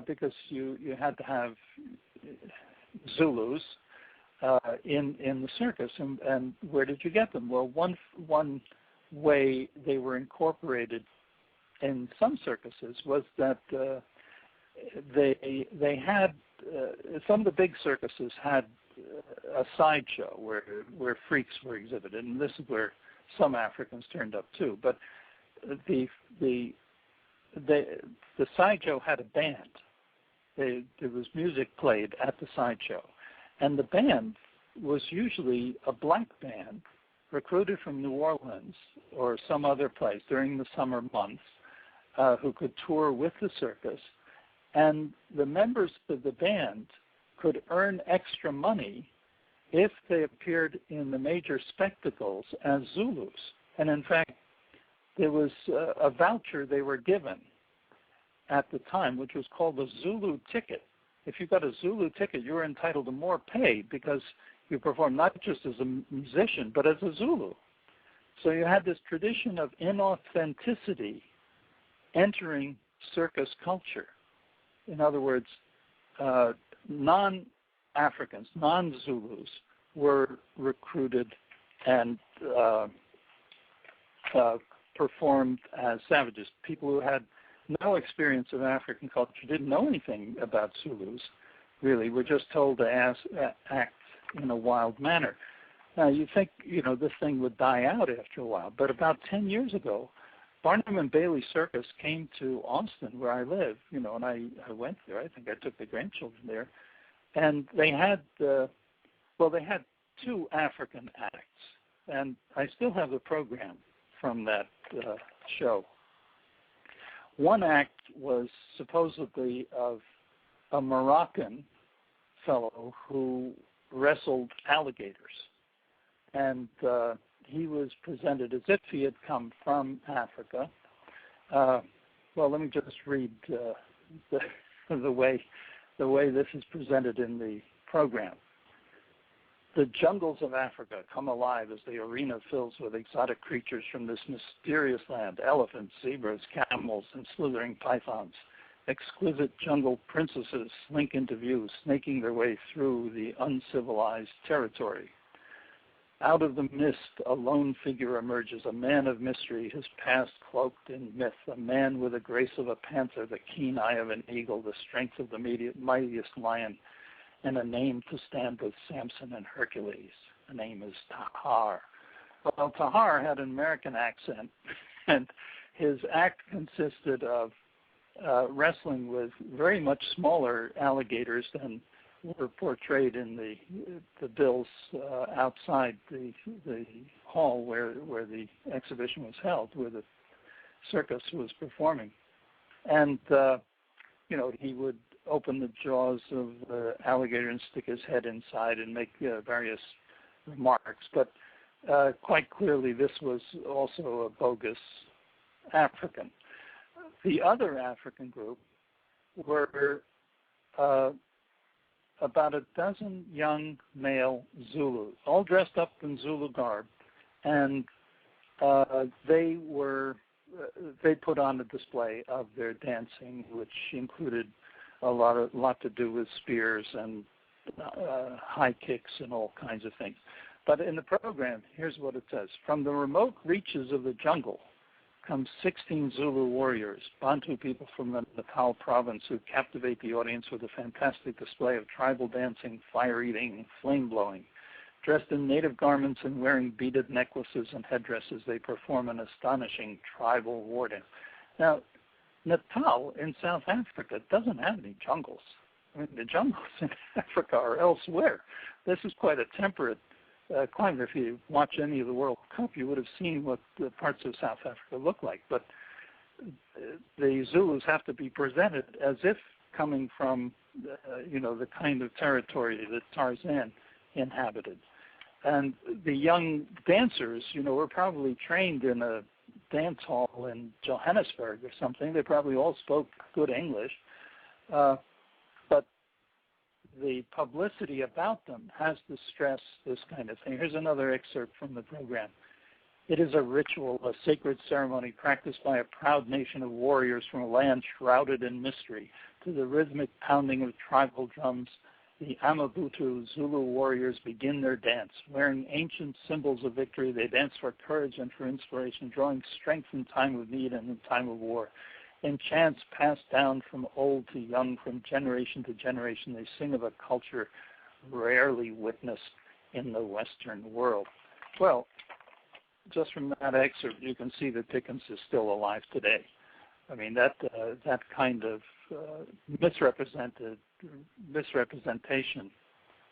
because you had to have Zulus in the circus, and where did you get them? Well, one way they were incorporated in some circuses was that they had some of the big circuses had a sideshow where freaks were exhibited, and this is where some Africans turned up too. But the sideshow had a band. There was music played at the sideshow, and the band was usually a black band recruited from New Orleans or some other place during the summer months, who could tour with the circus, and the members of the band could earn extra money if they appeared in the major spectacles as Zulus. And in fact, there was a voucher they were given at the time, which was called the Zulu ticket. If you got a Zulu ticket, you were entitled to more pay because you performed not just as a musician, but as a Zulu. So you had this tradition of inauthenticity entering circus culture. In other words, non-Africans, non-Zulus were recruited and performed as savages. People who had no experience of African culture, didn't know anything about Zulus, really, were just told to act in a wild manner. Now, you think, this thing would die out after a while, but about 10 years ago, Barnum and Bailey Circus came to Austin, where I live, and I went there. I think I took the grandchildren there. And they had, they had two African acts. And I still have the program from that show. One act was supposedly of a Moroccan fellow who wrestled alligators. And he was presented as if he had come from Africa. Let me just read the way this is presented in the program. The jungles of Africa come alive as the arena fills with exotic creatures from this mysterious land: elephants, zebras, camels, and slithering pythons. Exquisite jungle princesses slink into view, snaking their way through the uncivilized territory. Out of the mist, a lone figure emerges, a man of mystery, his past cloaked in myth, a man with the grace of a panther, the keen eye of an eagle, the strength of the mightiest lion, and a name to stand with Samson and Hercules. The name is Tahar. Well, Tahar had an American accent, and his act consisted of wrestling with very much smaller alligators than were portrayed in the bills outside the hall where the exhibition was held, where the circus was performing. And, he would open the jaws of the alligator and stick his head inside and make various remarks, but quite clearly this was also a bogus African. The other African group were about a dozen young male Zulus, all dressed up in Zulu garb, and they put on a display of their dancing, which included a lot to do with spears and high kicks and all kinds of things. But in the program, here's what it says: from the remote reaches of the jungle come 16 Zulu warriors, Bantu people from the Natal province, who captivate the audience with a fantastic display of tribal dancing, fire-eating, flame-blowing. Dressed in native garments and wearing beaded necklaces and headdresses, they perform an astonishing tribal war dance. Now, Natal in South Africa doesn't have any jungles. I mean, the jungles in Africa are elsewhere. This is quite a temperate climate. If you watch any of the World Cup, you would have seen what the parts of South Africa look like. But the Zulus have to be presented as if coming from, the kind of territory that Tarzan inhabited. And the young dancers, were probably trained in a dance hall in Johannesburg or something. They probably all spoke good English. But the publicity about them has to stress this kind of thing. Here's another excerpt from the program. It is a ritual, a sacred ceremony practiced by a proud nation of warriors from a land shrouded in mystery. To the rhythmic pounding of tribal drums, the Amabutu Zulu warriors begin their dance. Wearing ancient symbols of victory, they dance for courage and for inspiration, drawing strength in time of need and in time of war. In chants passed down from old to young, from generation to generation, they sing of a culture rarely witnessed in the Western world. Well, just from that excerpt, you can see that Dickens is still alive today. I mean, that kind of misrepresentation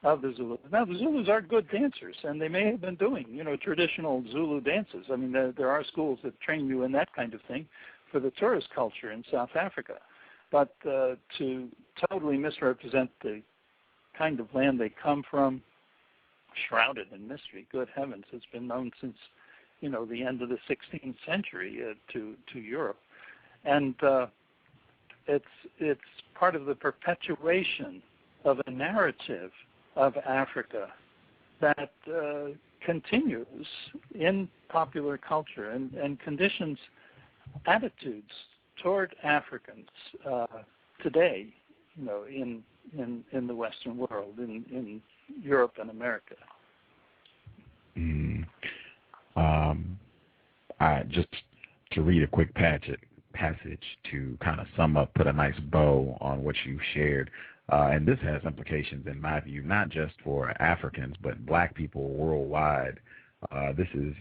of the Zulus. Now, the Zulus are good dancers, and they may have been doing, traditional Zulu dances. I mean, there are schools that train you in that kind of thing for the tourist culture in South Africa. But to totally misrepresent the kind of land they come from, shrouded in mystery, good heavens, it's been known since, the end of the 16th century to Europe. And it's part of the perpetuation of a narrative of Africa that continues in popular culture and conditions attitudes toward Africans today, in the Western world, in Europe and America. Just to read a quick passage to kind of sum up, put a nice bow on what you shared. And this has implications, in my view, not just for Africans, but black people worldwide. This is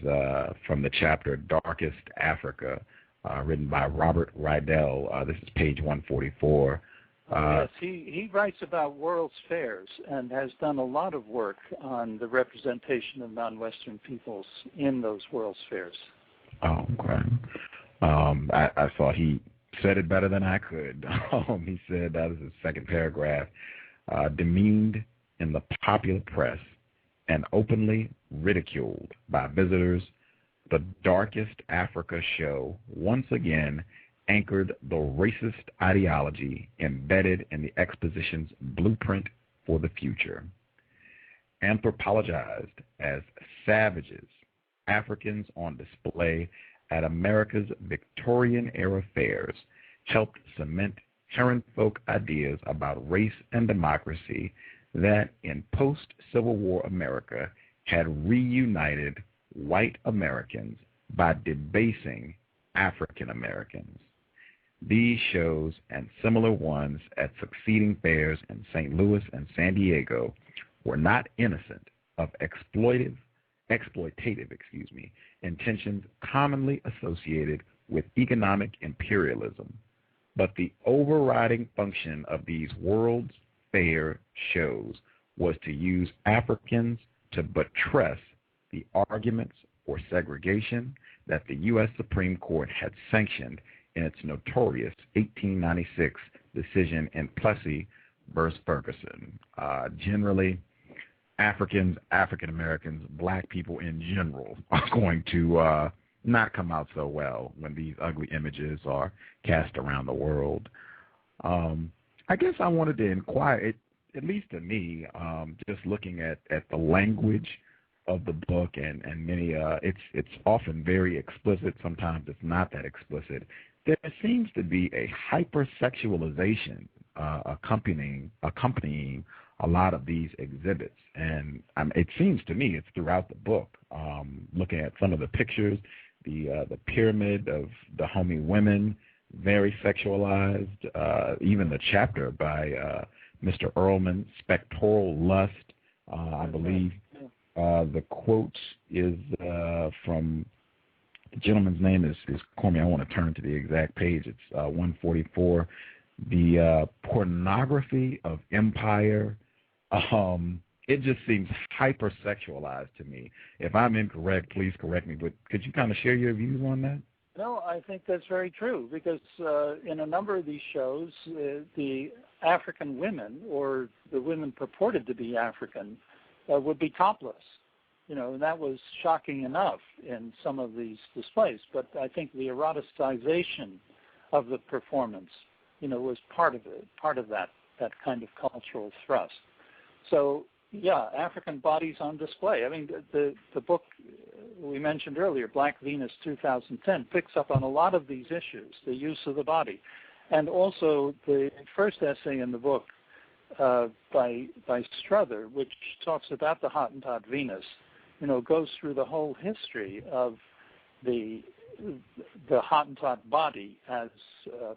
from the chapter Darkest Africa, written by Robert Rydell. This is page 144. Yes, he writes about World's Fairs and has done a lot of work on the representation of non-Western peoples in those World's Fairs. Oh, okay. I thought he said it better than I could. He said, that is his second paragraph, demeaned in the popular press and openly ridiculed by visitors, the Darkest Africa show once again anchored the racist ideology embedded in the exposition's blueprint for the future. Anthropologized as savages, Africans on display at America's Victorian-era fairs helped cement Herrenfolk ideas about race and democracy that in post-Civil War America had reunited white Americans by debasing African Americans. These shows and similar ones at succeeding fairs in St. Louis and San Diego were not innocent of exploitative intentions commonly associated with economic imperialism. But the overriding function of these World's Fair shows was to use Africans to buttress the arguments for segregation that the U.S. Supreme Court had sanctioned in its notorious 1896 decision in Plessy v. Ferguson. Generally, Africans, African Americans, black people in general are going to not come out so well when these ugly images are cast around the world. I guess I wanted to inquire, at least to me, just looking at the language of the book and many, it's often very explicit. Sometimes it's not that explicit. There seems to be a hypersexualization accompanying a lot of these exhibits, and it seems to me it's throughout the book. Looking at some of the pictures, the pyramid of the homie women, very sexualized. Even the chapter by Mr. Earlman, Spectral Lust, I believe. The quote is from the gentleman's name is Cormier. I want to turn to the exact page. It's 144. The pornography of empire. It just seems hypersexualized to me. If I'm incorrect, please correct me. But could you kind of share your views on that? No, I think that's very true because in a number of these shows, the African women or the women purported to be African would be topless. And that was shocking enough in some of these displays. But I think the eroticization of the performance, was part of it, part of that kind of cultural thrust. So, yeah, African bodies on display. I mean, the book we mentioned earlier, Black Venus 2010, picks up on a lot of these issues, the use of the body. And also the first essay in the book by Strother, which talks about the Hottentot Venus, goes through the whole history of the Hottentot body as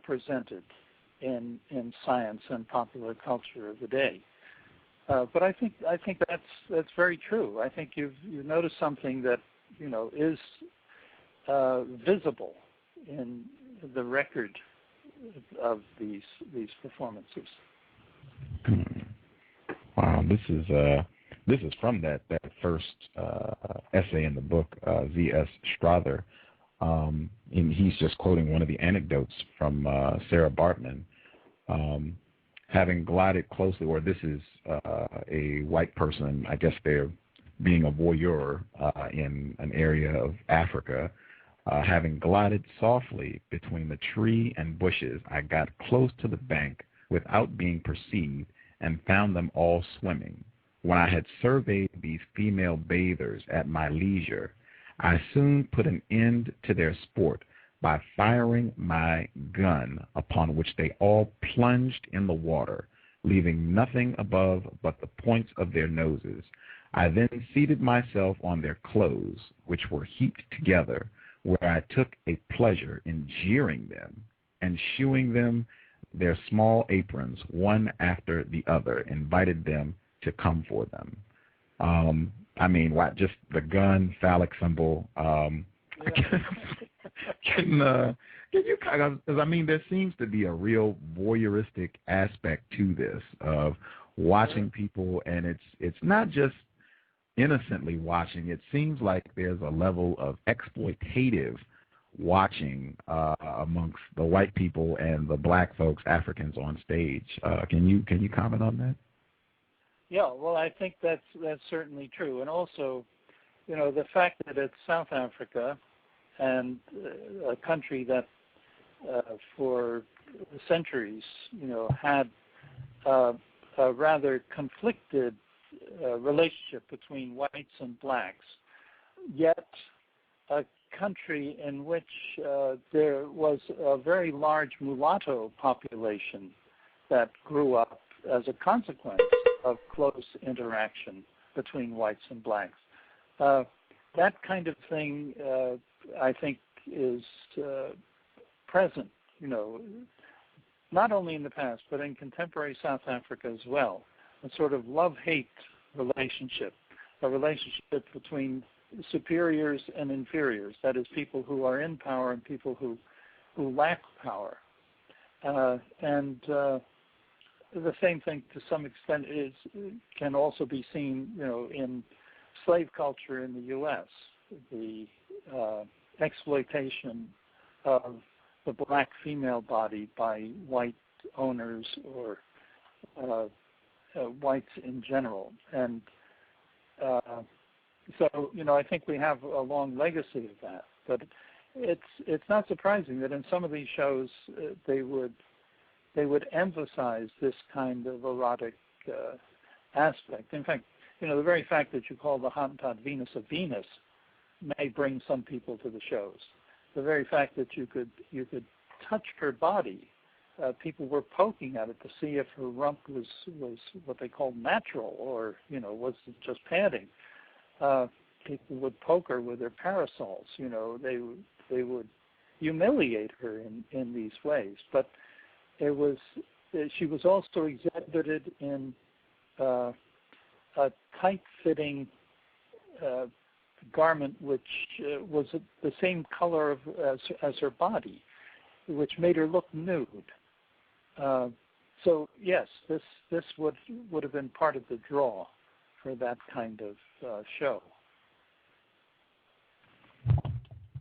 presented in science and popular culture of the day. But I think that's very true. I think you've noticed something that is visible in the record of these performances. Wow, this is from that first essay in the book, Z.S. Strother. And he's just quoting one of the anecdotes from Sarah Bartman. Having glided closely, or this is a white person, I guess they're being a voyeur in an area of Africa. Having glided softly between the tree and bushes, I got close to the bank without being perceived and found them all swimming. When I had surveyed these female bathers at my leisure, I soon put an end to their sport by firing my gun, upon which they all plunged in the water, leaving nothing above but the points of their noses. I then seated myself on their clothes, which were heaped together, where I took a pleasure in jeering them and shewing them their small aprons, one after the other, invited them to come for them. I mean, what? Just the gun, phallic symbol. Can you kind of, because I mean, there seems to be a real voyeuristic aspect to this of watching people, and it's not just innocently watching. It seems like there's a level of exploitative watching amongst the white people and the black folks, Africans on stage. Can you comment on that? Yeah, well, I think that's certainly true, and also, the fact that it's South Africa and a country that for centuries, had a rather conflicted relationship between whites and blacks, yet a country in which there was a very large mulatto population that grew up as a consequence of close interaction between whites and blacks. That kind of thing, I think, is present, not only in the past, but in contemporary South Africa as well. A sort of love-hate relationship, a relationship between superiors and inferiors, that is, people who are in power and people who lack power. And the same thing, to some extent, can also be seen, in slave culture in the U.S., the exploitation of the black female body by white owners or whites in general. And So, I think we have a long legacy of that. But it's not surprising that in some of these shows they would emphasize this kind of erotic aspect. In fact, the very fact that you call the Hottentot Venus a Venus may bring some people to the shows. The very fact that you could touch her body, people were poking at it to see if her rump was what they called natural or was it just padding. People would poke her with their parasols. They would humiliate her in these ways. But she was also exhibited in a tight-fitting garment which was the same color as her body, which made her look nude. So yes, this would have been part of the draw for that kind of show.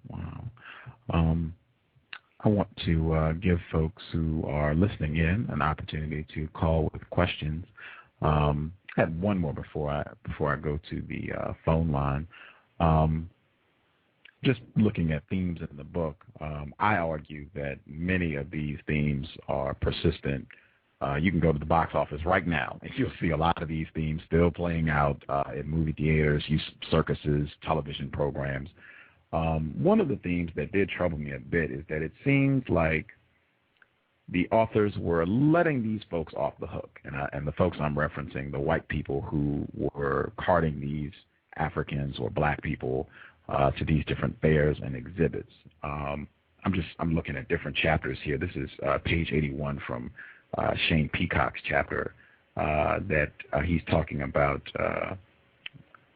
Wow. I want to give folks who are listening in an opportunity to call with questions. I had one more before I go to the phone line. Just looking at themes in the book, I argue that many of these themes are persistent. You can go to the box office right now, and you'll see a lot of these themes still playing out in movie theaters, circuses, television programs. One of the themes that did trouble me a bit is that it seems like the authors were letting these folks off the hook, and the folks I'm referencing, the white people who were carting these Africans or black people to these different fairs and exhibits. I'm looking at different chapters here. This is page 81 from Shane Peacock's chapter that he's talking about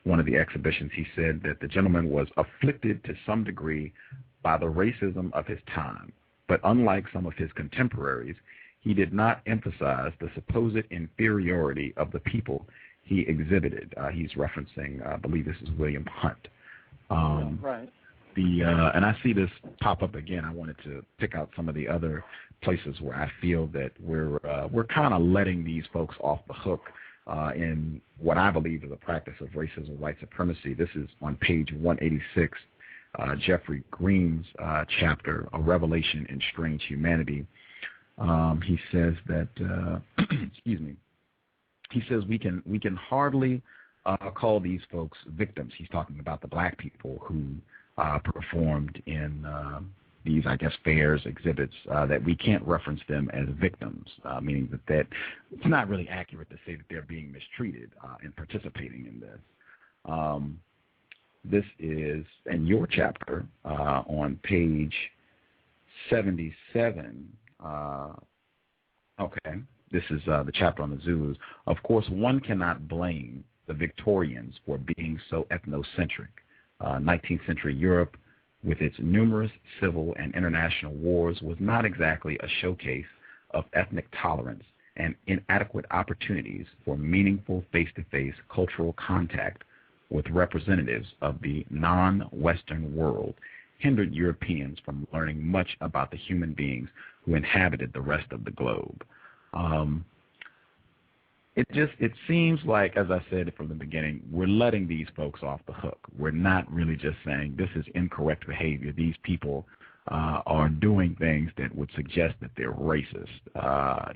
one of the exhibitions. He said that the gentleman was afflicted to some degree by the racism of his time, but unlike some of his contemporaries, he did not emphasize the supposed inferiority of the people he exhibited. He's referencing, I believe this is William Hunt. Right. And I see this pop up again. I wanted to pick out some of the other places where I feel that we're kind of letting these folks off the hook in what I believe is a practice of racism, white supremacy. This is on page 186, Jeffrey Green's chapter, A Revelation in Strange Humanity. He says that, excuse me, he says we can hardly call these folks victims. He's talking about the black people who performed in these, I guess, fairs, exhibits, that we can't reference them as victims, meaning that it's not really accurate to say that they're being mistreated in participating in this. This is in your chapter on page 77. Okay, this is the chapter on the Zulus. Of course, one cannot blame the Victorians for being so ethnocentric. 19th century Europe, with its numerous civil and international wars, was not exactly a showcase of ethnic tolerance, and inadequate opportunities for meaningful face-to-face cultural contact with representatives of the non-Western world hindered Europeans from learning much about the human beings who inhabited the rest of the globe. It seems like, as I said from the beginning, we're letting these folks off the hook. We're not really just saying this is incorrect behavior. These people are doing things that would suggest that they're racist,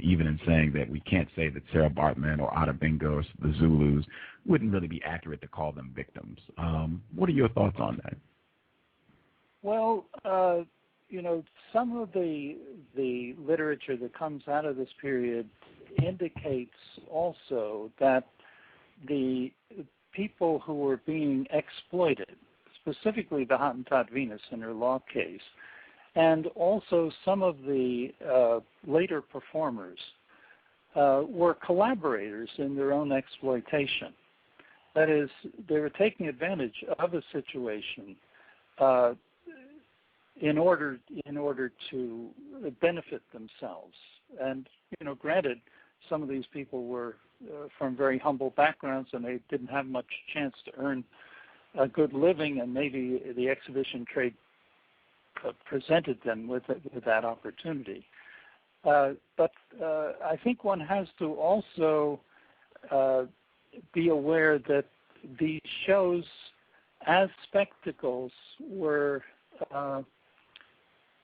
even in saying that we can't say that Sarah Bartman or Ada Bingo or the Zulus wouldn't really be accurate to call them victims. What are your thoughts on that? Well, some of the literature that comes out of this period indicates also that the people who were being exploited, specifically the Hottentot Venus in her law case, and also some of the later performers were collaborators in their own exploitation. That is, they were taking advantage of a situation in order to benefit themselves. And granted, some of these people were from very humble backgrounds, and they didn't have much chance to earn a good living, and maybe the exhibition trade presented them with that opportunity. But I think one has to also be aware that these shows as spectacles were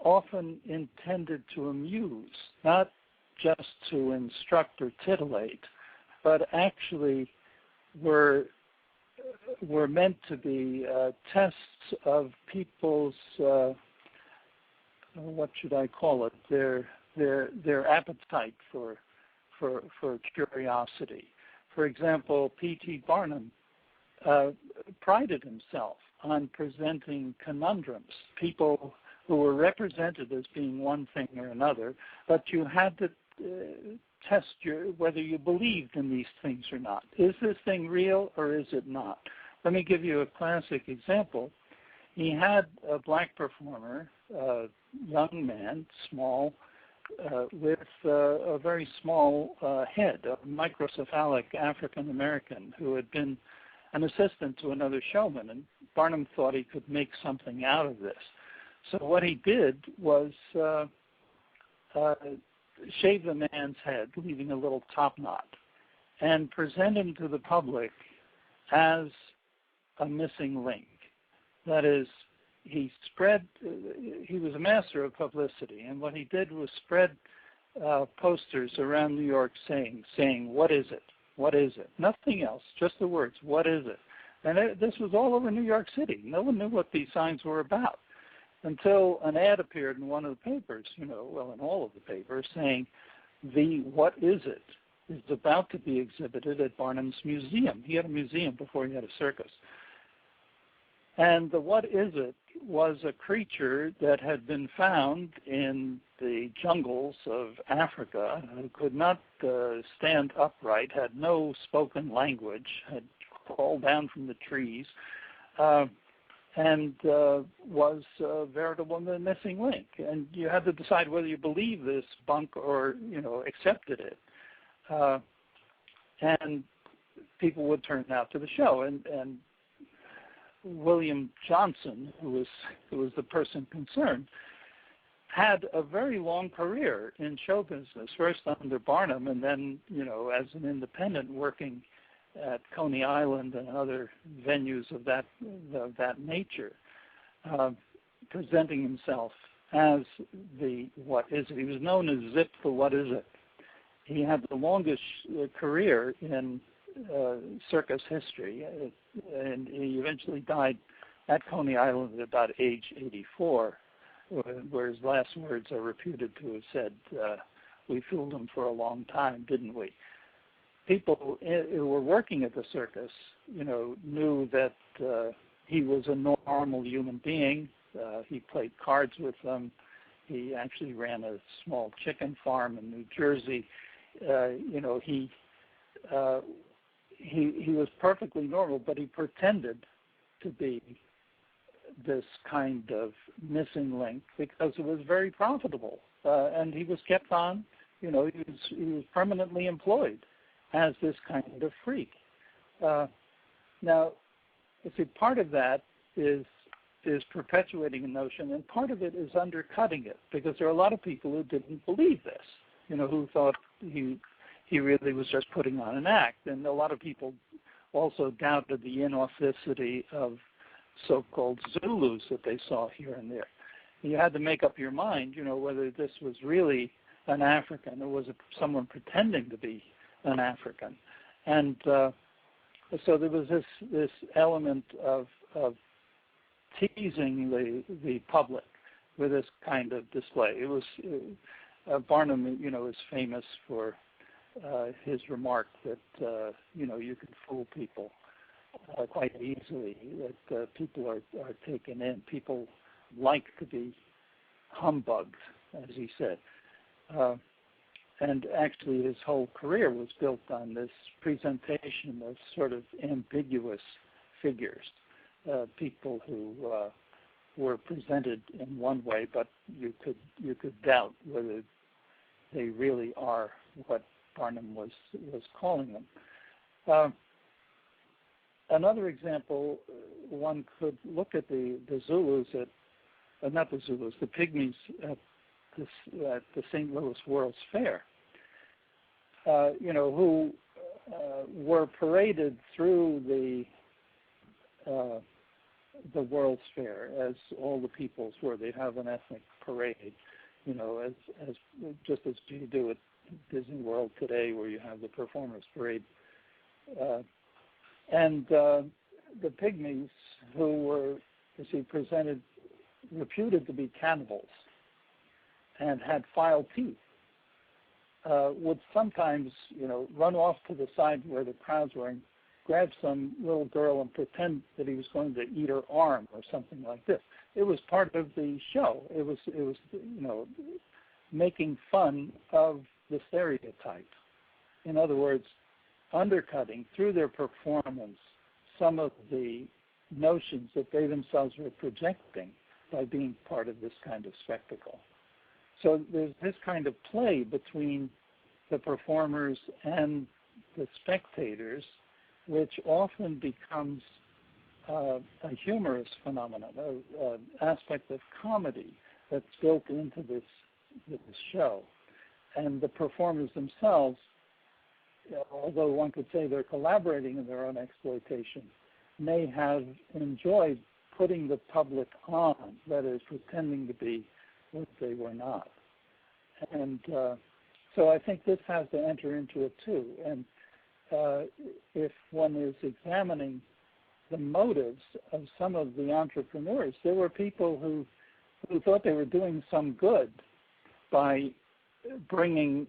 often intended to amuse, not just to instruct or titillate, but actually were meant to be tests of people's what should I call it? Their appetite for curiosity. For example, P.T. Barnum prided himself on presenting conundrums, people who were represented as being one thing or another, but you had to test whether you believed in these things or not. Is this thing real or is it not? Let me give you a classic example. He had a black performer, a young man, small, with a very small head, a microcephalic African American who had been an assistant to another showman, and Barnum thought he could make something out of this. So what he did was shave the man's head, leaving a little top knot, and present him to the public as a missing link. That is, he was a master of publicity, and what he did was spread posters around New York saying, what is it? What is it? Nothing else, just the words, what is it? And this was all over New York City. No one knew what these signs were about until an ad appeared in one of the papers, in all of the papers, saying the what is it is about to be exhibited at Barnum's museum. He had a museum before he had a circus. And the what is it was a creature that had been found in the jungles of Africa, who could not stand upright, had no spoken language, had crawled down from the trees, and was a veritable missing link. And you had to decide whether you believed this bunk or, accepted it. And people would turn out to the show. And William Johnson, who was the person concerned, had a very long career in show business, first under Barnum and then, as an independent working at Coney Island and other venues of that nature, presenting himself as the what is it. He was known as Zip the What Is It. He had the longest career in circus history, and he eventually died at Coney Island at about age 84, where his last words are reputed to have said, "We fooled him for a long time, didn't we?" People who were working at the circus, knew that he was a normal human being. He played cards with them. He actually ran a small chicken farm in New Jersey. He was perfectly normal, but he pretended to be this kind of missing link because it was very profitable, and he was kept on. He was permanently employed as this kind of freak. Now, you see, part of that is perpetuating a notion, and part of it is undercutting it, because there are a lot of people who didn't believe this, who thought he really was just putting on an act, and a lot of people also doubted the inauthenticity of so-called Zulus that they saw here and there. You had to make up your mind, whether this was really an African or was it someone pretending to be an African. And so there was this element of teasing the public with this kind of display. It was Barnum, is famous for his remark that you can fool people quite easily. That people are taken in. People like to be humbugged, as he said. And actually, his whole career was built on this presentation of sort of ambiguous figures, people who were presented in one way, but you could doubt whether they really are what Barnum was calling them. Another example, one could look at the Zulus not the Zulus, the Pygmies at the St. Louis World's Fair, who were paraded through the the World's Fair, as all the peoples were. They'd have an ethnic parade, as just as you do at Disney World today, where you have the performers parade. And the pygmies, who were, as he presented, reputed to be cannibals and had filed teeth, would sometimes, run off to the side where the crowds were and grab some little girl and pretend that he was going to eat her arm or something like this. It was part of the show. It was making fun of the stereotype. In other words, undercutting through their performance some of the notions that they themselves were projecting by being part of this kind of spectacle. So there's this kind of play between the performers and the spectators, which often becomes a humorous phenomenon, an aspect of comedy that's built into this show. And the performers themselves, although one could say they're collaborating in their own exploitation, may have enjoyed putting the public on, that is, pretending to be what they were not. And so I think this has to enter into it too. And if one is examining the motives of some of the entrepreneurs, there were people who thought they were doing some good by bringing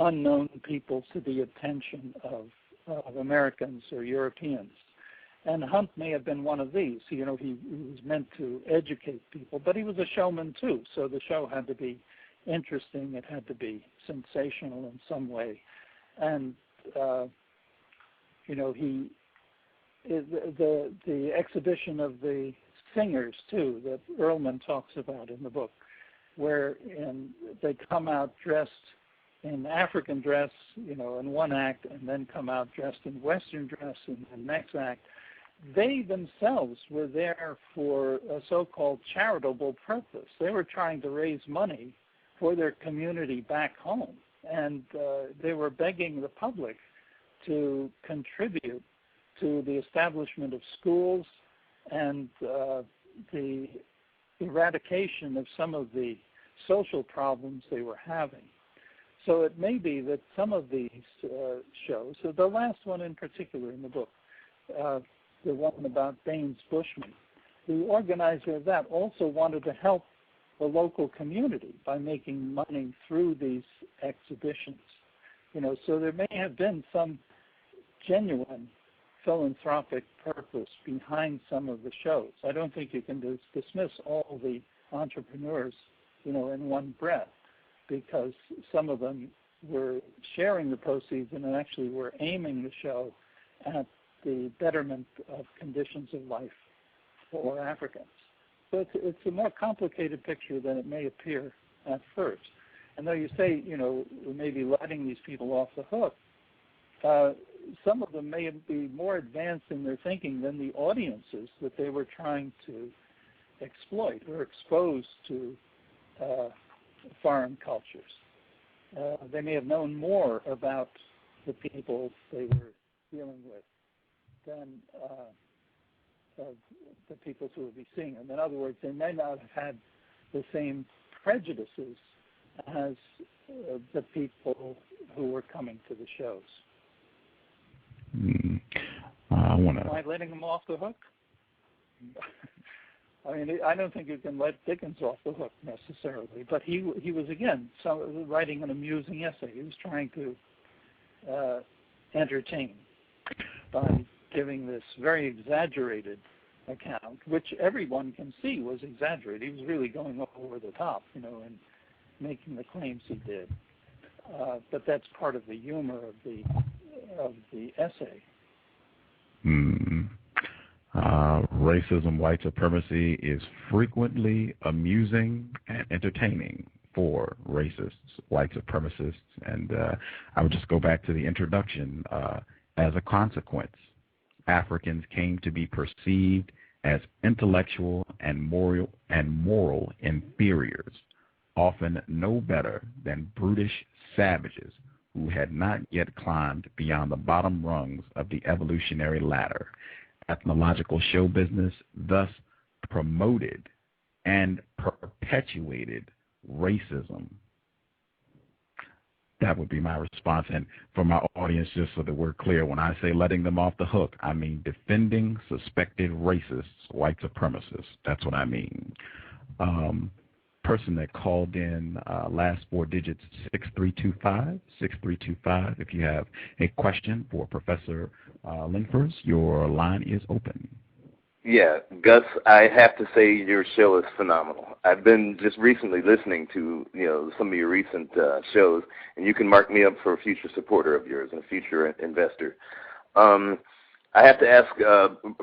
unknown people to the attention of Americans or Europeans. And Hunt may have been one of these. He was meant to educate people, but he was a showman too. So the show had to be interesting. It had to be sensational in some way. And the exhibition of the singers too that Ehrlman talks about in the book, where they come out dressed in African dress, in one act, and then come out dressed in Western dress in the next act. They themselves were there for a so-called charitable purpose. They were trying to raise money for their community back home, and they were begging the public to contribute to the establishment of schools and the eradication of some of the social problems they were having. So it may be that some of these shows, so the last one in particular in the book, the one about Baines Bushman, the organizer of that also wanted to help the local community by making money through these exhibitions. So there may have been some genuine philanthropic purpose behind some of the shows. I don't think you can dismiss all the entrepreneurs, in one breath, because some of them were sharing the proceeds and actually were aiming the show at the betterment of conditions of life for Africans. So it's a more complicated picture than it may appear at first. And though you say, we may be letting these people off the hook, some of them may be more advanced in their thinking than the audiences that they were trying to exploit or expose to foreign cultures. They may have known more about the people they were dealing with than the people who would be seeing them. In other words, they may not have had the same prejudices as the people who were coming to the shows. Am I letting them off the hook? I mean, I don't think you can let Dickens off the hook necessarily, but he was, again, writing an amusing essay. He was trying to entertain by giving this very exaggerated account, which everyone can see was exaggerated. He was really going over the top, and making the claims he did. But that's part of the humor of the essay. Racism, white supremacy is frequently amusing and entertaining for racists, white supremacists, and I would just go back to the introduction. As a consequence, Africans came to be perceived as intellectual and moral inferiors, often no better than brutish savages who had not yet climbed beyond the bottom rungs of the evolutionary ladder. ethnological show business thus promoted and perpetuated racism? That would be my response. And for my audience, just so that we're clear, when I say letting them off the hook, I mean defending suspected racists, white supremacists. That's what I mean. Person that called in, last four digits, 6325, 6325. If you have a question for Professor Lindfors, your line is open. Yeah, Gus, I have to say your show is phenomenal. I've been just recently listening to some of your recent shows, and you can mark me up for a future supporter of yours and a future investor. I have to ask,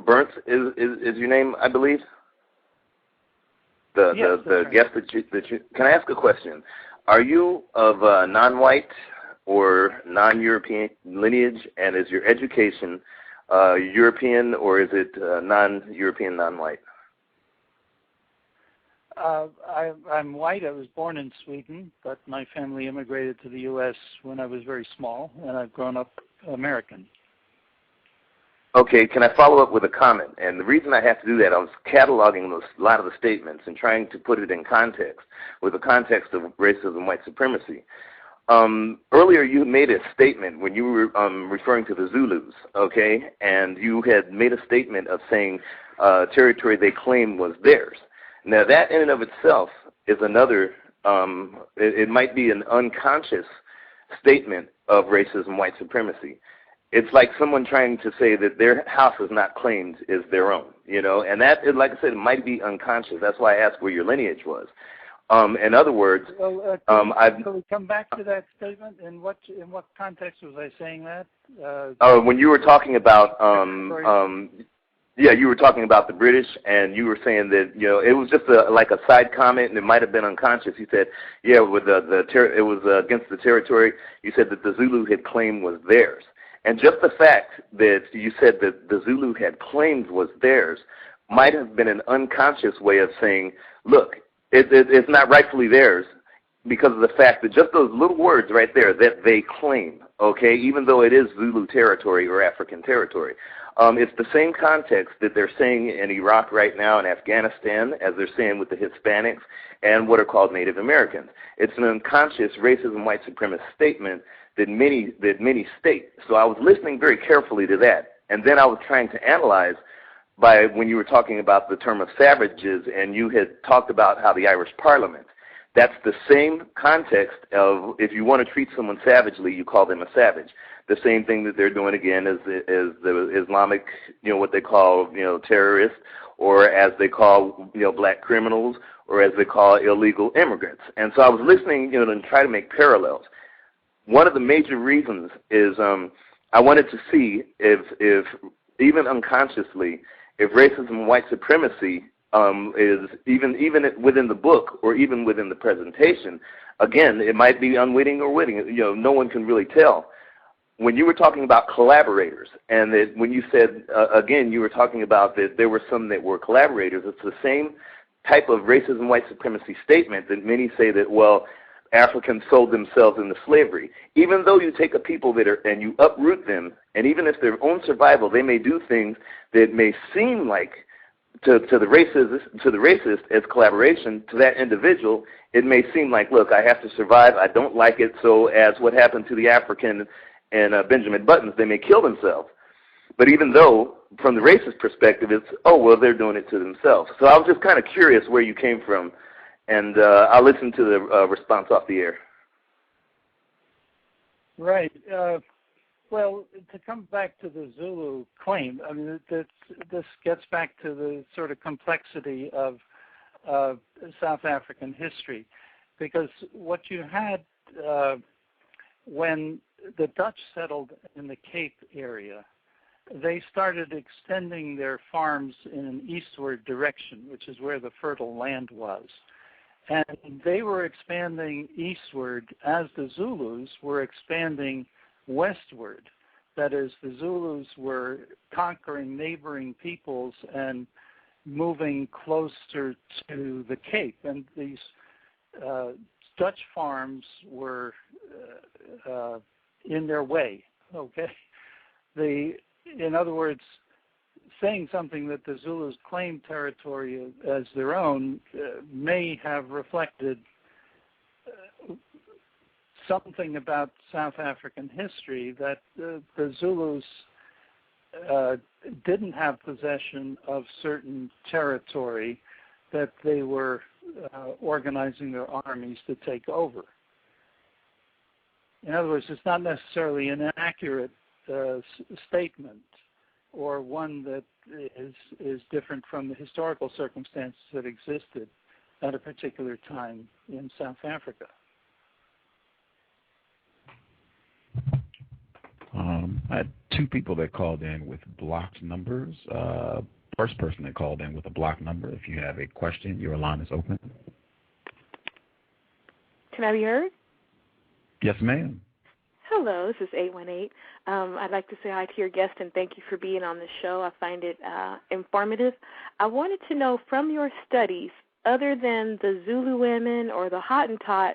Bernth is your name, I believe? Yes, the right. guest that you can I ask a question? Are you of non-white or non-European lineage, and is your education European, or is it non-European, non-white? I'm white. I was born in Sweden, but my family immigrated to the U.S. when I was very small, and I've grown up American. Okay, can I follow up with a comment? And the reason I have to do that, I was cataloging a lot of the statements and trying to put it in context, with the context of racism and white supremacy. Earlier you made a statement when you were referring to the Zulus, okay, and you had made a statement of saying territory they claimed was theirs. Now that in and of itself is another, it might be an unconscious statement of racism, white supremacy. It's like someone trying to say that their house is not claimed is their own, and that, like I said, it might be unconscious. That's why I asked where your lineage was. In other words, can we come back to that statement? In what context was I saying that? When you were talking about, you were talking about the British, and you were saying that it was just like a side comment, and it might have been unconscious. You said, with it was against the territory. You said that the Zulu had claimed was theirs, and just the fact that you said that the Zulu had claimed was theirs might have been an unconscious way of saying, look, it's not rightfully theirs because of the fact that just those little words right there that they claim, okay, even though it is Zulu territory or African territory. It's the same context that they're saying in Iraq right now and Afghanistan, as they're saying with the Hispanics and what are called Native Americans. It's an unconscious racism, white supremacist statement that many state. So I was listening very carefully to that, and then I was trying to analyze by when you were talking about the term of savages, and you had talked about how the Irish Parliament, that's the same context of if you want to treat someone savagely, you call them a savage. The same thing that they're doing again is the Islamic, what they call, terrorists, or as they call, black criminals, or as they call illegal immigrants. And so I was listening, and try to make parallels. One of the major reasons is I wanted to see if even unconsciously, if racism and white supremacy is even within the book or even within the presentation, again, it might be unwitting or witting. No one can really tell. When you were talking about collaborators, and that when you said, again, you were talking about that there were some that were collaborators, it's the same type of racism, white supremacy statement that many say that, well, Africans sold themselves into slavery. Even though you take a people and you uproot them, and even if their own survival, they may do things that may seem like to the racist as collaboration. To that individual, it may seem like, look, I have to survive. I don't like it. So as what happened to the African and Benjamin Buttons, they may kill themselves. But even though, from the racist perspective, it's, oh, well, they're doing it to themselves. So I was just kind of curious where you came from. And I'll listen to the response off the air. Right. Well, to come back to the Zulu claim, I mean, this gets back to the sort of complexity of South African history, because what you had when the Dutch settled in the Cape area, they started extending their farms in an eastward direction, which is where the fertile land was. And they were expanding eastward as the Zulus were expanding westward. That is, the Zulus were conquering neighboring peoples and moving closer to the Cape. And these Dutch farms were in their way, okay? In other words, saying something that the Zulus claimed territory as their own may have reflected something about South African history, that the Zulus didn't have possession of certain territory that they were organizing their armies to take over. In other words, it's not necessarily an accurate statement, or one that is different from the historical circumstances that existed at a particular time in South Africa. I had two people that called in with blocked numbers. First person that called in with a blocked number. If you have a question, your line is open. Can I be heard? Yes, ma'am. Hello, this is 818. I'd like to say hi to your guest and thank you for being on the show. I find it informative. I wanted to know from your studies, other than the Zulu women or the Hottentot,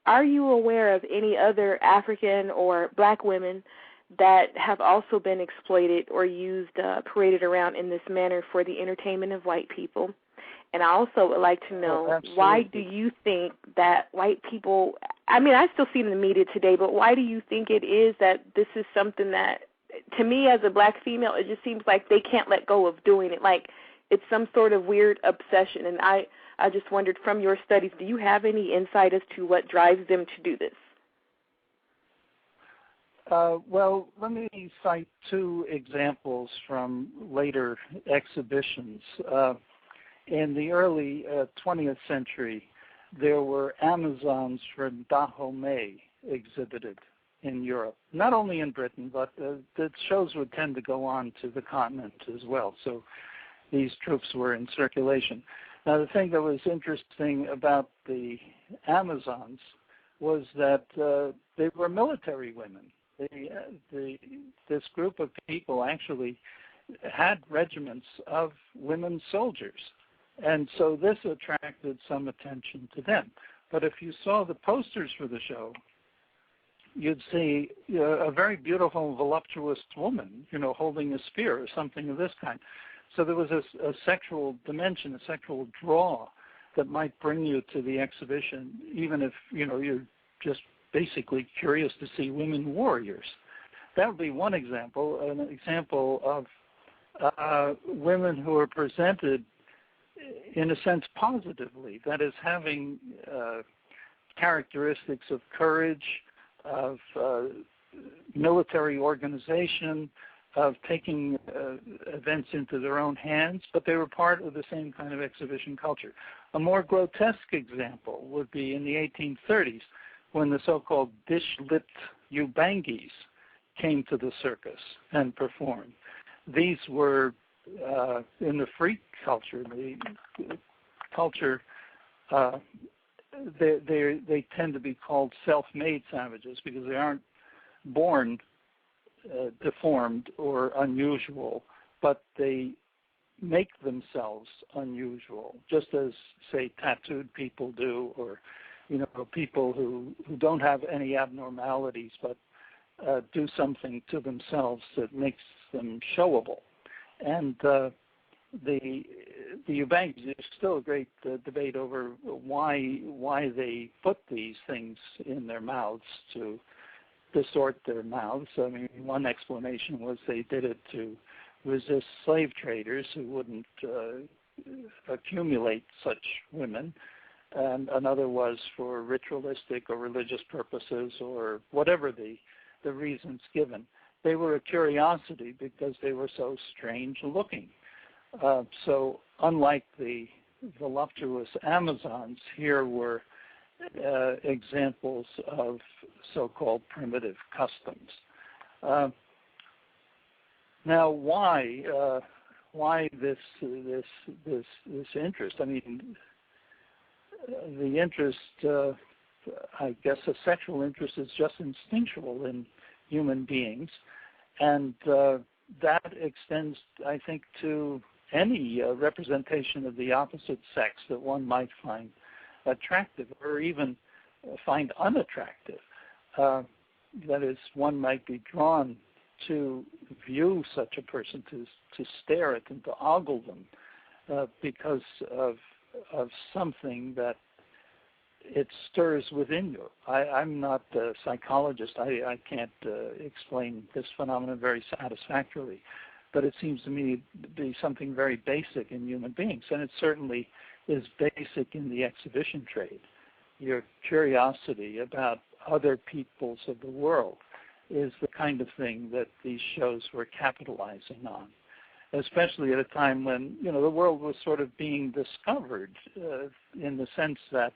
are you aware of any other African or black women that have also been exploited or used, paraded around in this manner for the entertainment of white people? And I also would like to know, why do you think that white people, I mean, I still see it in the media today, but why do you think it is that this is something that, to me as a black female, it just seems like they can't let go of doing it, like it's some sort of weird obsession. And I just wondered, from your studies, do you have any insight as to what drives them to do this? Well, let me cite two examples from later exhibitions. In the early 20th century, there were Amazons from Dahomey exhibited in Europe, not only in Britain, but the shows would tend to go on to the continent as well. So these troops were in circulation. Now, the thing that was interesting about the Amazons was that they were military women. This group of people actually had regiments of women soldiers. And so this attracted some attention to them. But if you saw the posters for the show, you'd see a very beautiful, voluptuous woman, holding a spear or something of this kind. So there was a sexual dimension, a sexual draw that might bring you to the exhibition, even if, you're just basically curious to see women warriors. That would be one example, an example of women who are presented in a sense positively, that is, having characteristics of courage, of military organization, of taking events into their own hands, but they were part of the same kind of exhibition culture. A more grotesque example would be in the 1830s, when the so-called dish-lipped Ubangis came to the circus and performed. These were in the freak culture, the culture, they tend to be called self-made savages because they aren't born deformed or unusual, but they make themselves unusual, just as, say, tattooed people do, or people who don't have any abnormalities but do something to themselves that makes them showable. And the Ubangis, there's still a great debate over why they put these things in their mouths to distort their mouths. I mean, one explanation was they did it to resist slave traders who wouldn't accumulate such women. And another was for ritualistic or religious purposes, or whatever the reasons given. They were a curiosity because they were so strange looking. So unlike the voluptuous Amazons, here were examples of so-called primitive customs. Now, why this interest? I mean, the interest, I guess, a sexual interest is just instinctual in human beings, and that extends, I think, to any representation of the opposite sex that one might find attractive or even find unattractive. That is, one might be drawn to view such a person, to stare at them, to ogle them, because of something that it stirs within you. I'm not a psychologist. I can't explain this phenomenon very satisfactorily, but it seems to me to be something very basic in human beings, and it certainly is basic in the exhibition trade. Your curiosity about other peoples of the world is the kind of thing that these shows were capitalizing on, especially at a time when, you know, the world was sort of being discovered, in the sense that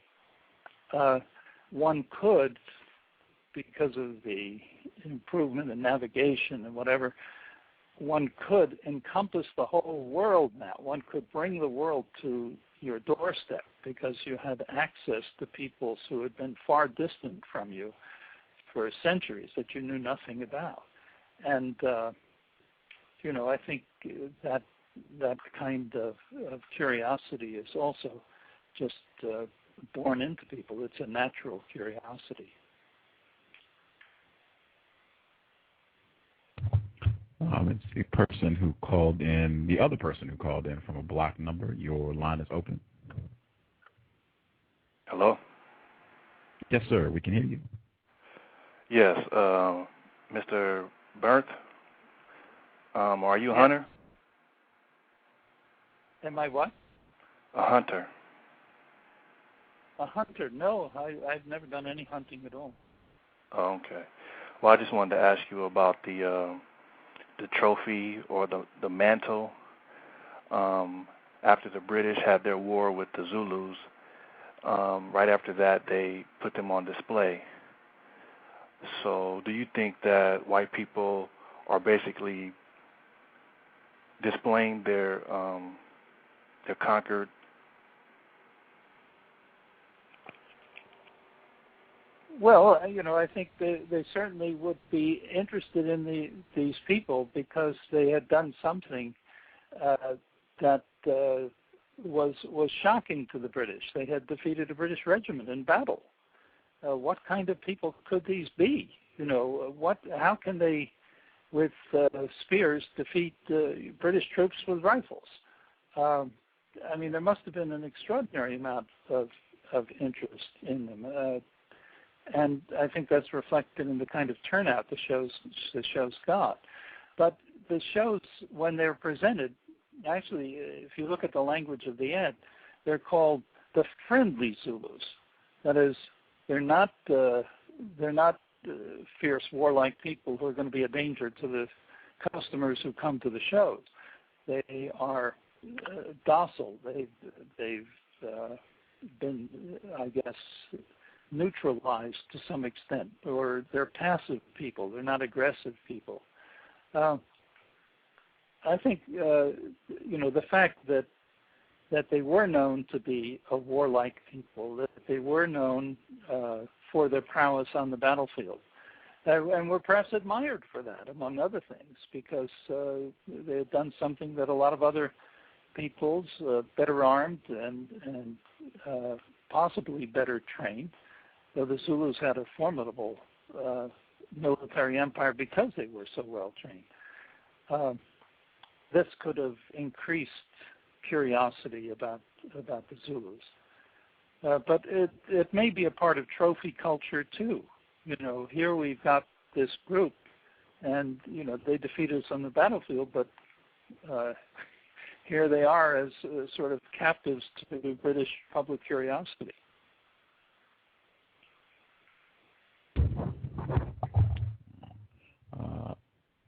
one could, because of the improvement in navigation and whatever, one could encompass the whole world now. One could bring the world to your doorstep because you had access to peoples who had been far distant from you for centuries that you knew nothing about. And, you know, I think that kind of curiosity is also just born into people. It's a natural curiosity. It's the person who called in, the other person who called in from a blocked number. Your line is open. Hello? Yes, sir. We can hear you. Yes, Mr. Bernth. Are you a hunter? Am I what? A hunter. A hunter? No, I've never done any hunting at all. Oh, okay. Well, I just wanted to ask you about the trophy or the mantle. After the British had their war with the Zulus, right after that they put them on display. So do you think that white people are basically displaying their conquered? Well, you know, I think they certainly would be interested in these people because they had done something that was shocking to the British. They had defeated a British regiment in battle. What kind of people could these be? You know, how can they, with spears, defeat British troops with rifles? I mean, there must have been an extraordinary amount of interest in them. And I think that's reflected in the kind of turnout the shows got. But the shows, when they're presented, actually, if you look at the language of the ad, they're called the friendly Zulus. That is, they're not fierce, warlike people who are going to be a danger to the customers who come to the shows. They are docile. They've been, I guess, neutralized to some extent, or they're passive people. They're not aggressive people. I think you know, the fact that they were known to be a warlike people, that they were known for their prowess on the battlefield, and were perhaps admired for that, among other things, because they had done something that a lot of other peoples, better armed and possibly better trained, though the Zulus had a formidable military empire because they were so well trained. This could have increased curiosity about the Zulus. But it may be a part of trophy culture too. You know, here we've got this group, and you know, they defeated us on the battlefield, but here they are as sort of captives to British public curiosity.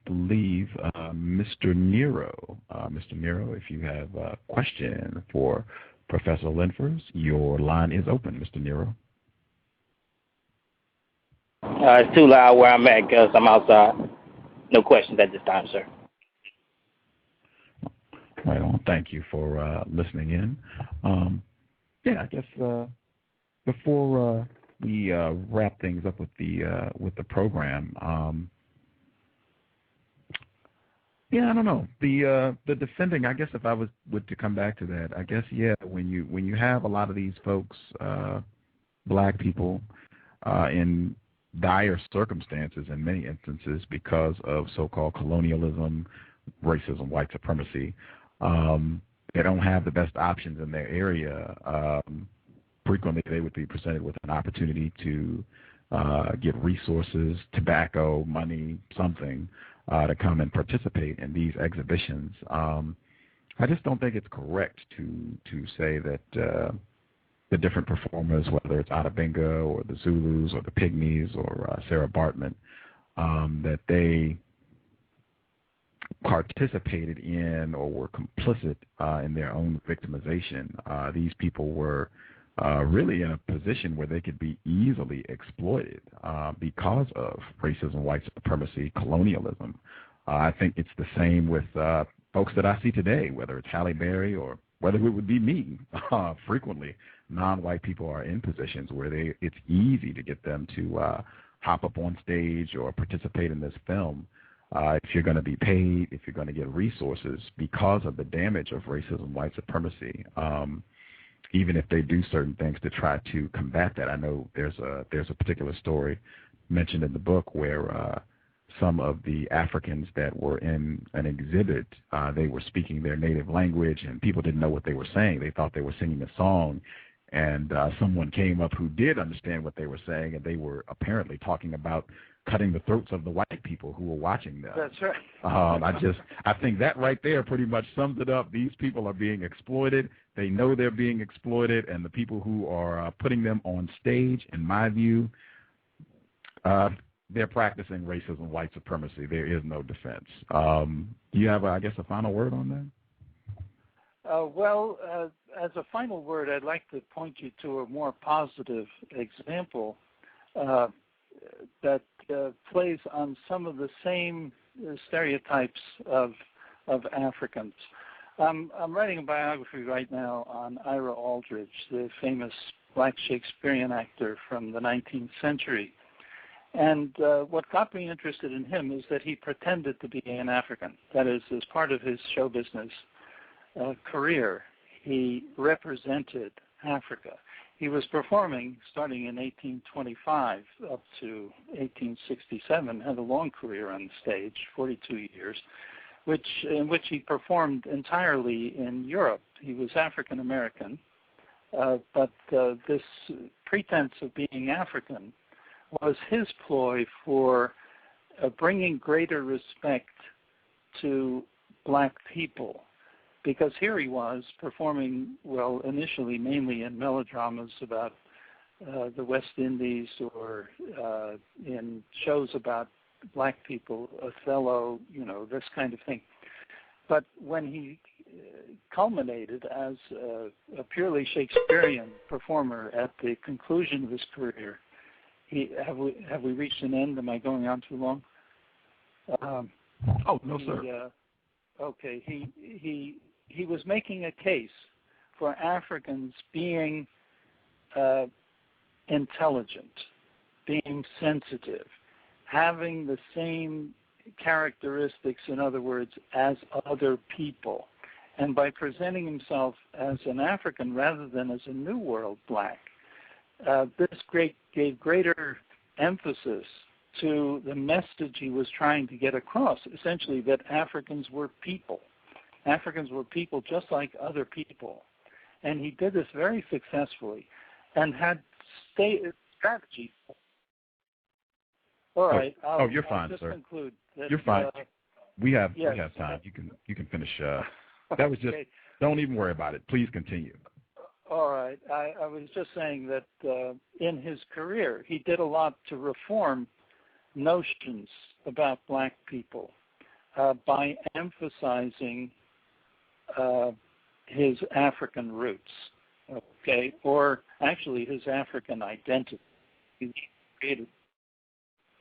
Believe Mr. Nero. Mr. Nero, if you have a question for Professor Lindfors, your line is open, Mr. Nero. It's too loud where I'm at because I'm outside. No questions at this time, sir. Right on. Thank you for listening in. Yeah, I guess before we wrap things up with the program, yeah, I don't know. The defending, I guess if I would to come back to that, I guess, yeah, when you have a lot of these folks, black people, in dire circumstances in many instances because of so-called colonialism, racism, white supremacy. They don't have the best options in their area. Frequently, they would be presented with an opportunity to get resources, tobacco, money, something, to come and participate in these exhibitions. I just don't think it's correct to say that the different performers, whether it's Adabinga or the Zulus or the Pygmies or Sarah Bartman, that they participated in or were complicit in their own victimization. These people were really in a position where they could be easily exploited because of racism, white supremacy, colonialism. I think it's the same with folks that I see today, whether it's Halle Berry or whether it would be me. Frequently, non-white people are in positions where it's easy to get them to hop up on stage or participate in this film if you're going to be paid, if you're going to get resources because of the damage of racism, white supremacy. Even if they do certain things to try to combat that. I know there's a particular story mentioned in the book where some of the Africans that were in an exhibit, they were speaking their native language, and people didn't know what they were saying. They thought they were singing a song, and someone came up who did understand what they were saying, and they were apparently talking about cutting the throats of the white people who were watching them. That's right. I think that right there pretty much sums it up. These people are being exploited. They know they're being exploited, and the people who are putting them on stage, in my view, they're practicing racism, white supremacy. There is no defense. Do you have, I guess, a final word on that? As a final word, I'd like to point you to a more positive example that plays on some of the same stereotypes of Africans. I'm writing a biography right now on Ira Aldridge, the famous black Shakespearean actor from the 19th century. And what got me interested in him is that he pretended to be an African. That is, as part of his show business career, he represented Africa. He was performing starting in 1825 up to 1867, had a long career on the stage, 42 years, in which he performed entirely in Europe. He was African American, but this pretense of being African was his ploy for bringing greater respect to black people. Because here he was performing, well, initially mainly in melodramas about the West Indies or in shows about black people, Othello, this kind of thing. But when he culminated as a purely Shakespearean performer at the conclusion of his career, have we reached an end? Am I going on too long? No, sir. Okay, he was making a case for Africans being intelligent, being sensitive, having the same characteristics, in other words, as other people. And by presenting himself as an African rather than as a New World black, this gave greater emphasis to the message he was trying to get across, essentially that Africans were people. Africans were people just like other people. And he did this very successfully and had strategy. All right. You're fine, just sir. Conclude that, you're fine. We have time. You can finish. That was just, okay. Don't even worry about it. Please continue. All right. I was just saying that in his career, he did a lot to reform notions about black people by emphasizing his African roots, okay, or actually his African identity. He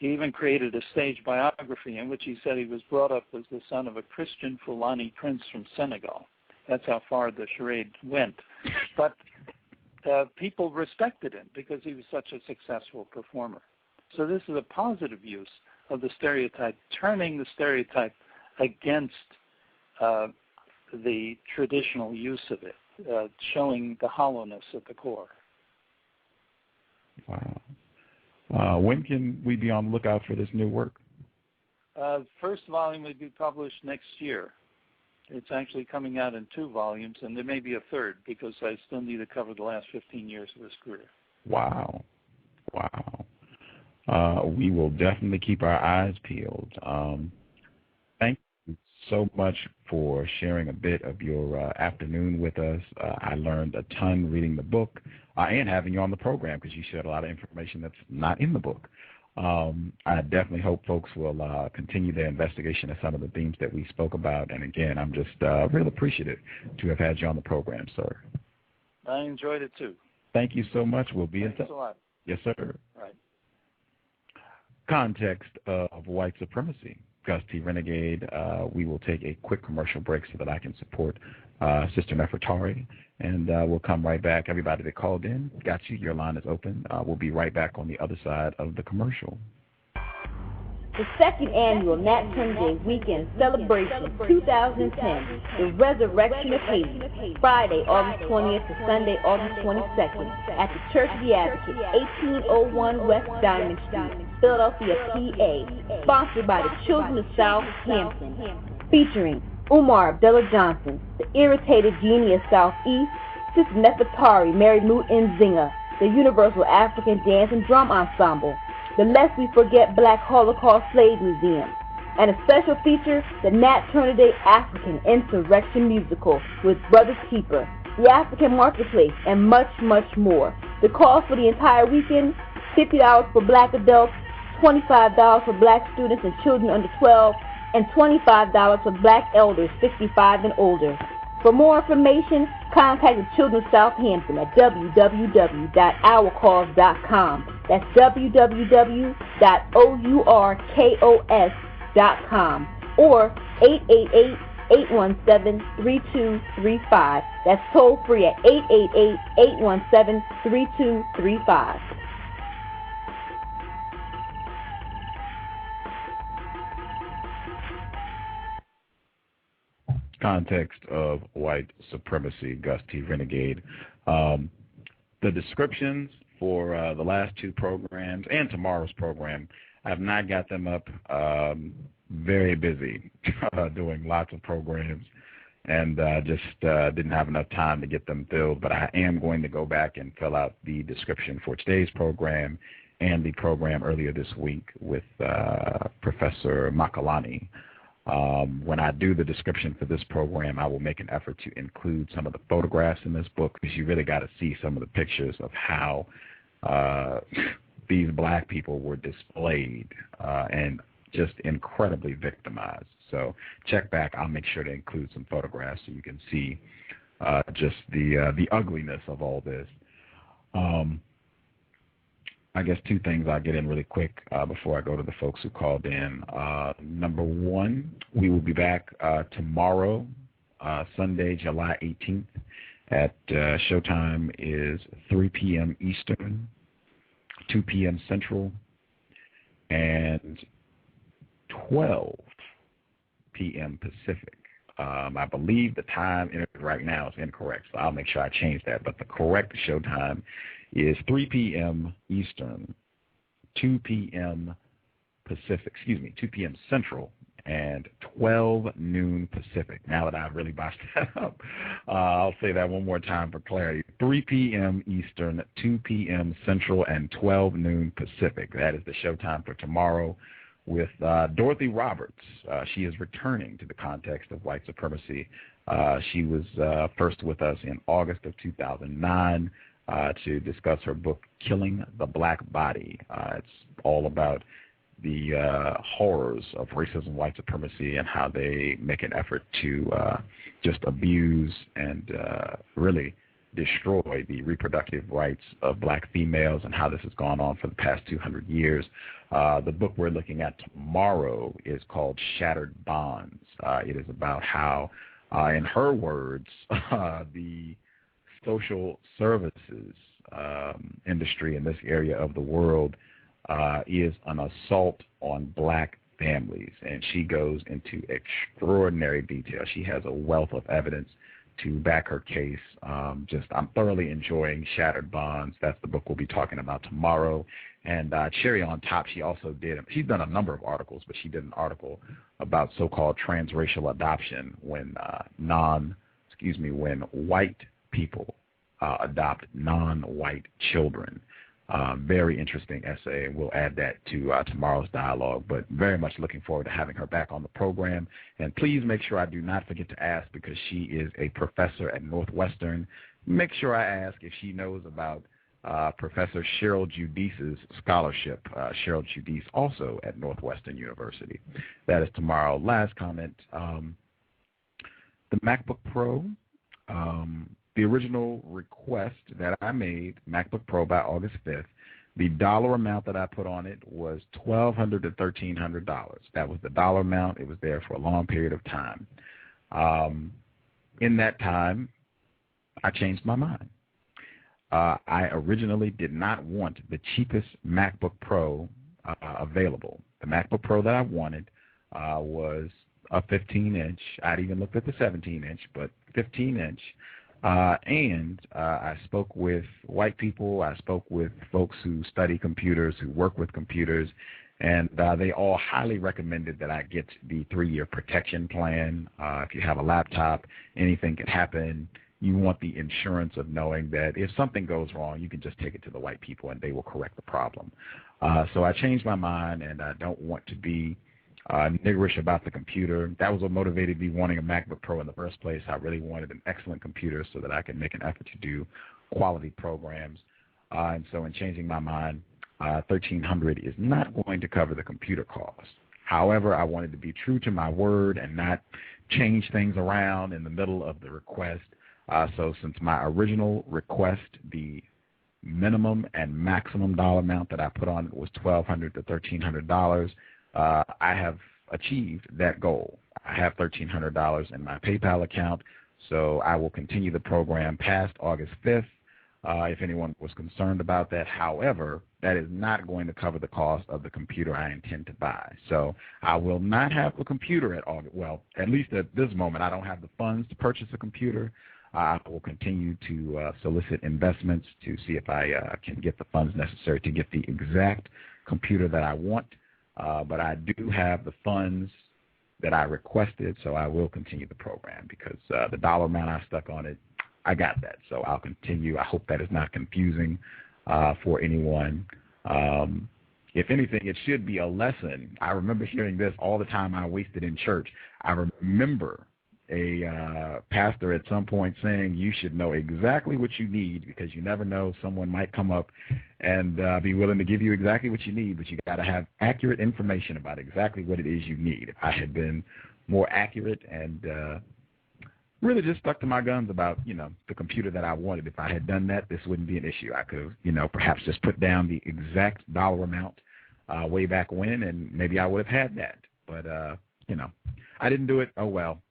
even created a stage biography in which he said he was brought up as the son of a Christian Fulani prince from Senegal. That's how far the charade went. But people respected him because he was such a successful performer. So this is a positive use of the stereotype, turning the stereotype against the traditional use of it, showing the hollowness at the core. Wow. When can we be on the lookout for this new work? First volume will be published next year. It's actually coming out in 2 volumes, and there may be a third because I still need to cover the last 15 years of his career. Wow. We will definitely keep our eyes peeled. Thank you so much for sharing a bit of your afternoon with us. I learned a ton reading the book and having you on the program because you shared a lot of information that's not in the book. I definitely hope folks will continue their investigation of some of the themes that we spoke about. And again, I'm just real appreciative to have had you on the program, sir. I enjoyed it too. Thank you so much. We'll be in touch. Thanks a lot. Yes, sir. Right. Context of white supremacy. Gus T. Renegade. We will take a quick commercial break so that I can support Sister Nefertari, and we'll come right back. Everybody that called in, got you. Your line is open. We'll be right back on the other side of the commercial. The second annual Nat Turner Day Weekend Celebration 2010, The Resurrection of Haiti, Friday, August 20th to Sunday, August 22nd, at the Church of the Advocate, 1801 West Diamond Street, Philadelphia, PA, sponsored by the Children of Southampton, featuring Umar Abdullah Johnson, the Irritated Genie of Southeast, Sister Nefertari, Mary Moot Nzinga, the Universal African Dance and Drum Ensemble, the Lest We Forget Black Holocaust Slave Museum, and a special feature, the Nat Turner Day African Insurrection Musical with Brothers Keeper, the African Marketplace, and much, much more. The cost for the entire weekend, $50 for black adults, $25 for black students and children under 12, and $25 for black elders 65 and older. For more information, contact the Children of Southampton at www.ourcause.com. That's www.ourkos.com or 888-817-3235. That's toll free at 888-817-3235. Context of white supremacy, Gus T. Renegade. The descriptions for the last 2 programs and tomorrow's program, I have not got them up. Very busy doing lots of programs and just didn't have enough time to get them filled. But I am going to go back and fill out the description for today's program and the program earlier this week with Professor Makalani. When I do the description for this program, I will make an effort to include some of the photographs in this book because you really got to see some of the pictures of how these black people were displayed and just incredibly victimized. So check back. I'll make sure to include some photographs so you can see just the ugliness of all this. I guess 2 things I'll get in really quick before I go to the folks who called in. Number 1, we will be back tomorrow, Sunday, July 18th, at showtime is 3 p.m. Eastern, 2 p.m. Central, and 12 p.m. Pacific. I believe the time right now is incorrect, so I'll make sure I change that. But the correct showtime is 3 p.m. Eastern, 2 p.m. Pacific, 2 p.m. Central, and 12 noon Pacific. Now that I've really botched that up, I'll say that one more time for clarity. 3 p.m. Eastern, 2 p.m. Central, and 12 noon Pacific. That is the showtime for tomorrow with Dorothy Roberts. She is returning to the context of white supremacy. She was first with us in August of 2009 to discuss her book, Killing the Black Body. It's all about the horrors of racism, white supremacy, and how they make an effort to just abuse and really destroy the reproductive rights of black females and how this has gone on for the past 200 years. The book we're looking at tomorrow is called Shattered Bonds. It is about how, in her words, the social services industry in this area of the world is an assault on black families, and she goes into extraordinary detail. She has a wealth of evidence to back her case. I'm thoroughly enjoying Shattered Bonds. That's the book we'll be talking about tomorrow. And cherry on top, she's done a number of articles, but she did an article about so-called transracial adoption when white people adopt non-white children. Very interesting essay, and we'll add that to tomorrow's dialogue, but very much looking forward to having her back on the program. And please make sure I do not forget to ask, because she is a professor at Northwestern, make sure I ask if she knows about Professor Cheryl Giudice's scholarship. Cheryl Giudice also at Northwestern University. That is tomorrow. Last comment, the MacBook Pro, the original request that I made, MacBook Pro by August 5th, the dollar amount that I put on it was $1,200 to $1,300. That was the dollar amount. It was there for a long period of time. In that time, I changed my mind. I originally did not want the cheapest MacBook Pro available. The MacBook Pro that I wanted was a 15-inch. I'd even looked at the 17-inch, but 15-inch. And I spoke with white people. I spoke with folks who study computers, who work with computers, and they all highly recommended that I get the 3-year protection plan. If you have a laptop, anything can happen. You want the insurance of knowing that if something goes wrong, you can just take it to the white people and they will correct the problem. So I changed my mind, and I don't want to be niggerish about the computer. That was what motivated me wanting a MacBook Pro in the first place. I really wanted an excellent computer so that I could make an effort to do quality programs. And so in changing my mind, $1,300 is not going to cover the computer cost. However, I wanted to be true to my word and not change things around in the middle of the request. So since my original request, the minimum and maximum dollar amount that I put on it was $1,200 to $1,300, I have achieved that goal. I have $1,300 in my PayPal account, so I will continue the program past August 5th if anyone was concerned about that. However, that is not going to cover the cost of the computer I intend to buy. So I will not have the computer at August. Well, at least at this moment, I don't have the funds to purchase a computer. I will continue to solicit investments to see if I can get the funds necessary to get the exact computer that I want. But I do have the funds that I requested, so I will continue the program because the dollar amount I stuck on it, I got that. So I'll continue. I hope that is not confusing for anyone. If anything, it should be a lesson. I remember hearing this all the time I wasted in church. I remember a pastor at some point saying you should know exactly what you need because you never know, someone might come up and be willing to give you exactly what you need, but you got to have accurate information about exactly what it is you need. If I had been more accurate and really just stuck to my guns about, the computer that I wanted, if I had done that, this wouldn't be an issue. I could have, perhaps just put down the exact dollar amount way back when, and maybe I would have had that. But, I didn't do it. Oh, well.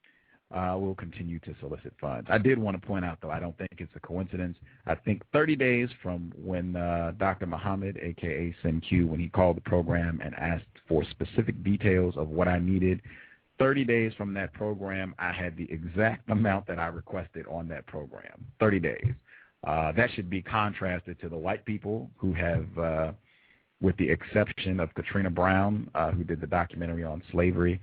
We'll continue to solicit funds. I did want to point out, though, I don't think it's a coincidence. I think 30 days from when Dr. Muhammad, a.k.a. SimQ, when he called the program and asked for specific details of what I needed, 30 days from that program, I had the exact amount that I requested on that program, 30 days. That should be contrasted to the white people who have, with the exception of Katrina Brown, who did the documentary on slavery,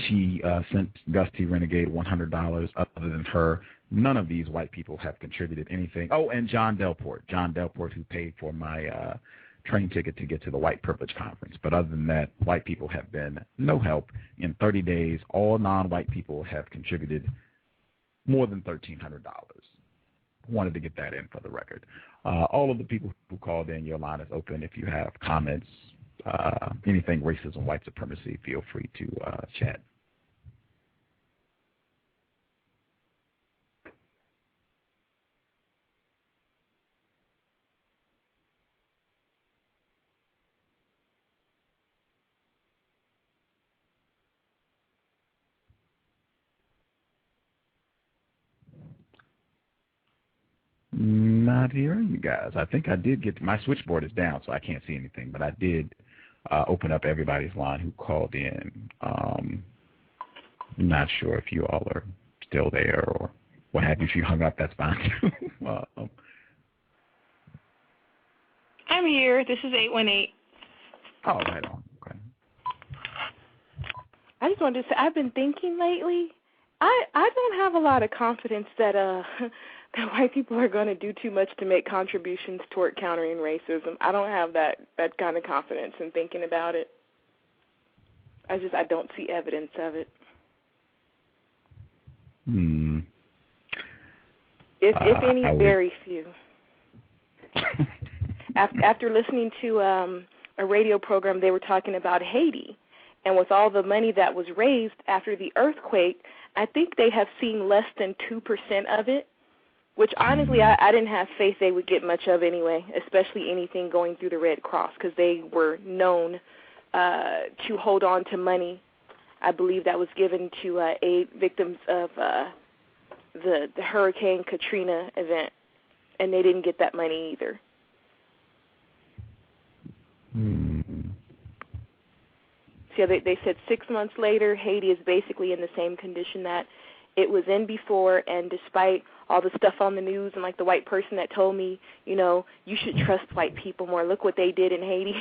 she sent Gus T. Renegade $100. Other than her, none of these white people have contributed anything. Oh, and John Delport, who paid for my train ticket to get to the White Privilege Conference. But other than that, white people have been no help. In 30 days, all non-white people have contributed more than $1,300. Wanted to get that in for the record. All of the people who called in, your line is open. If you have comments, anything racism, white supremacy, feel free to chat. Not hearing you guys. I think I did get my switchboard is down, so I can't see anything, but I did open up everybody's line who called in. Not sure if you all are still there or what have you. If you hung up, that's fine too. I'm here. This is 818. Oh, right on. Okay. I just wanted to say I've been thinking lately. I don't have a lot of confidence that that white people are going to do too much to make contributions toward countering racism. I don't have that kind of confidence in thinking about it. I don't see evidence of it. If any, very few. After listening to a radio program, they were talking about Haiti. And with all the money that was raised after the earthquake, I think they have seen less than 2% of it, which honestly I didn't have faith they would get much of anyway, especially anything going through the Red Cross, because they were known to hold on to money, I believe, that was given to aid victims of the Hurricane Katrina event, and they didn't get that money either. So they said 6 months later, Haiti is basically in the same condition that it was in before, and despite all the stuff on the news and like the white person that told me, you should trust white people more, look what they did in Haiti,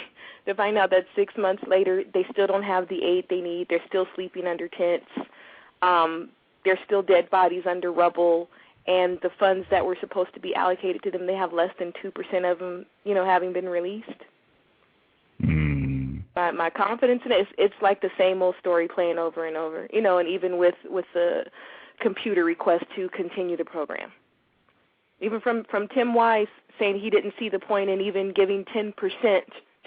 to find out that 6 months later they still don't have the aid they need. They're still sleeping under tents. There's still dead bodies under rubble, and the funds that were supposed to be allocated to them, they have less than 2% of them, having been released. My confidence in it, it's like the same old story playing over and over, and even with the computer request to continue the program. Even from Tim Wise saying he didn't see the point in even giving 10%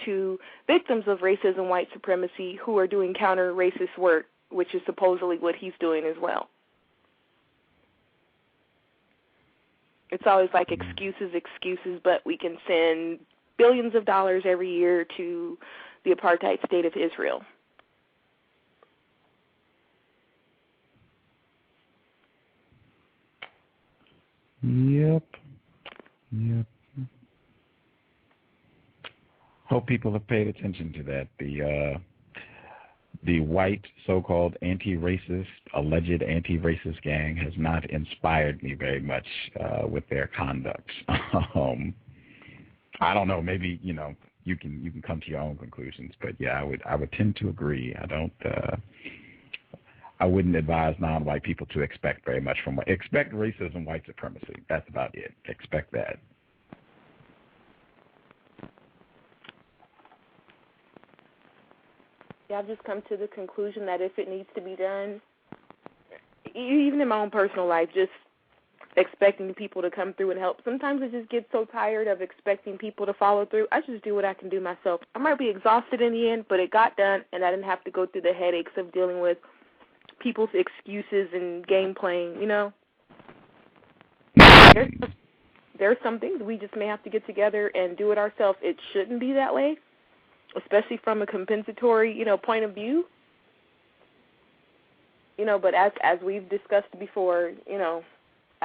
to victims of racism, white supremacy, who are doing counter-racist work, which is supposedly what he's doing as well. It's always like excuses, but we can send billions of dollars every year to the apartheid state of Israel. Yep. Hope people have paid attention to that. The white so-called alleged anti-racist gang has not inspired me very much with their conduct. I don't know. Maybe you can come to your own conclusions, but yeah, I would tend to agree. I wouldn't advise non-white people to expect very much from expect racism, white supremacy. That's about it. Expect that. Yeah, I've just come to the conclusion that if it needs to be done, even in my own personal life, just expecting people to come through and help. Sometimes I just get so tired of expecting people to follow through. I just do what I can do myself. I might be exhausted in the end, but it got done, and I didn't have to go through the headaches of dealing with people's excuses and game playing, There's some things we just may have to get together and do it ourselves. It shouldn't be that way, especially from a compensatory, point of view. But as we've discussed before, I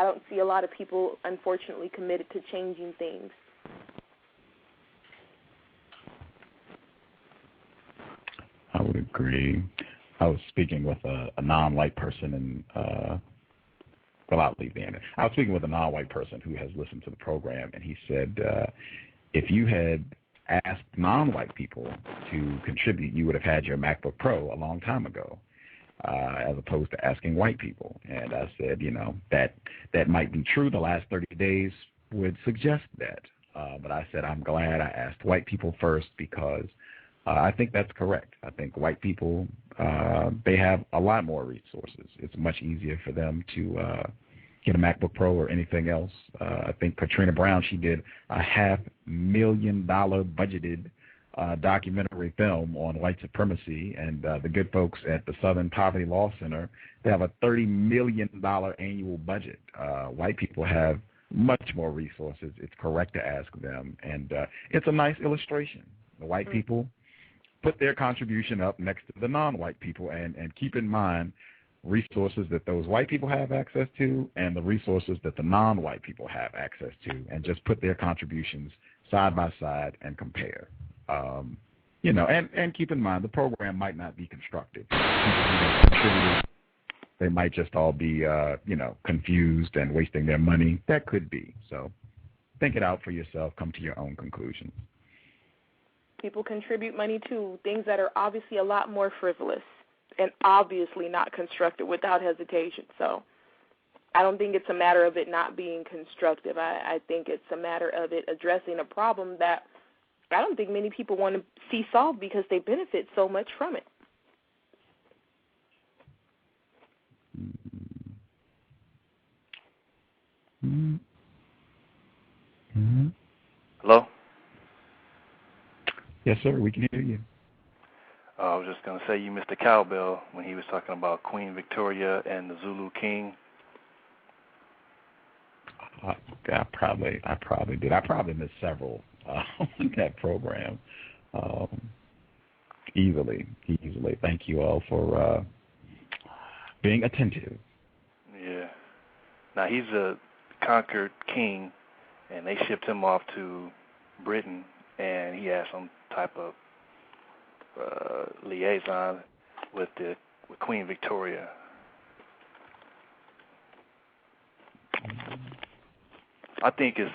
don't see a lot of people, unfortunately, committed to changing things. I would agree. I was speaking with a non-white person, and I'll leave the end. I was speaking with a non-white person who has listened to the program, and he said if you had asked non-white people to contribute, you would have had your MacBook Pro a long time ago. As opposed to asking white people. And I said, that might be true. The last 30 days would suggest that. But I said, I'm glad I asked white people first because I think that's correct. I think white people, they have a lot more resources. It's much easier for them to get a MacBook Pro or anything else. I think Katrina Brown, she did a $500,000 budgeted documentary film on white supremacy, and the good folks at the Southern Poverty Law Center, they have a $30 million annual budget. White people have much more resources. It's correct to ask them, and it's a nice illustration. The white people put their contribution up next to the non-white people, and keep in mind resources that those white people have access to and the resources that the non-white people have access to, and just put their contributions side by side and compare. And keep in mind, the program might not be constructed. They might just all be, confused and wasting their money. That could be. So think it out for yourself. Come to your own conclusions. People contribute money to things that are obviously a lot more frivolous and obviously not constructive without hesitation. So I don't think it's a matter of it not being constructive. I think it's a matter of it addressing a problem that I don't think many people want to see solved because they benefit so much from it. Mm-hmm. Hello? Yes, sir, we can hear you. I was just going to say you missed the cowbell when he was talking about Queen Victoria and the Zulu King. I probably did. I probably missed several in that program. Easily. Thank you all for being attentive. Yeah. Now, he's a conquered king, and they shipped him off to Britain, and he had some type of liaison with Queen Victoria. I think it's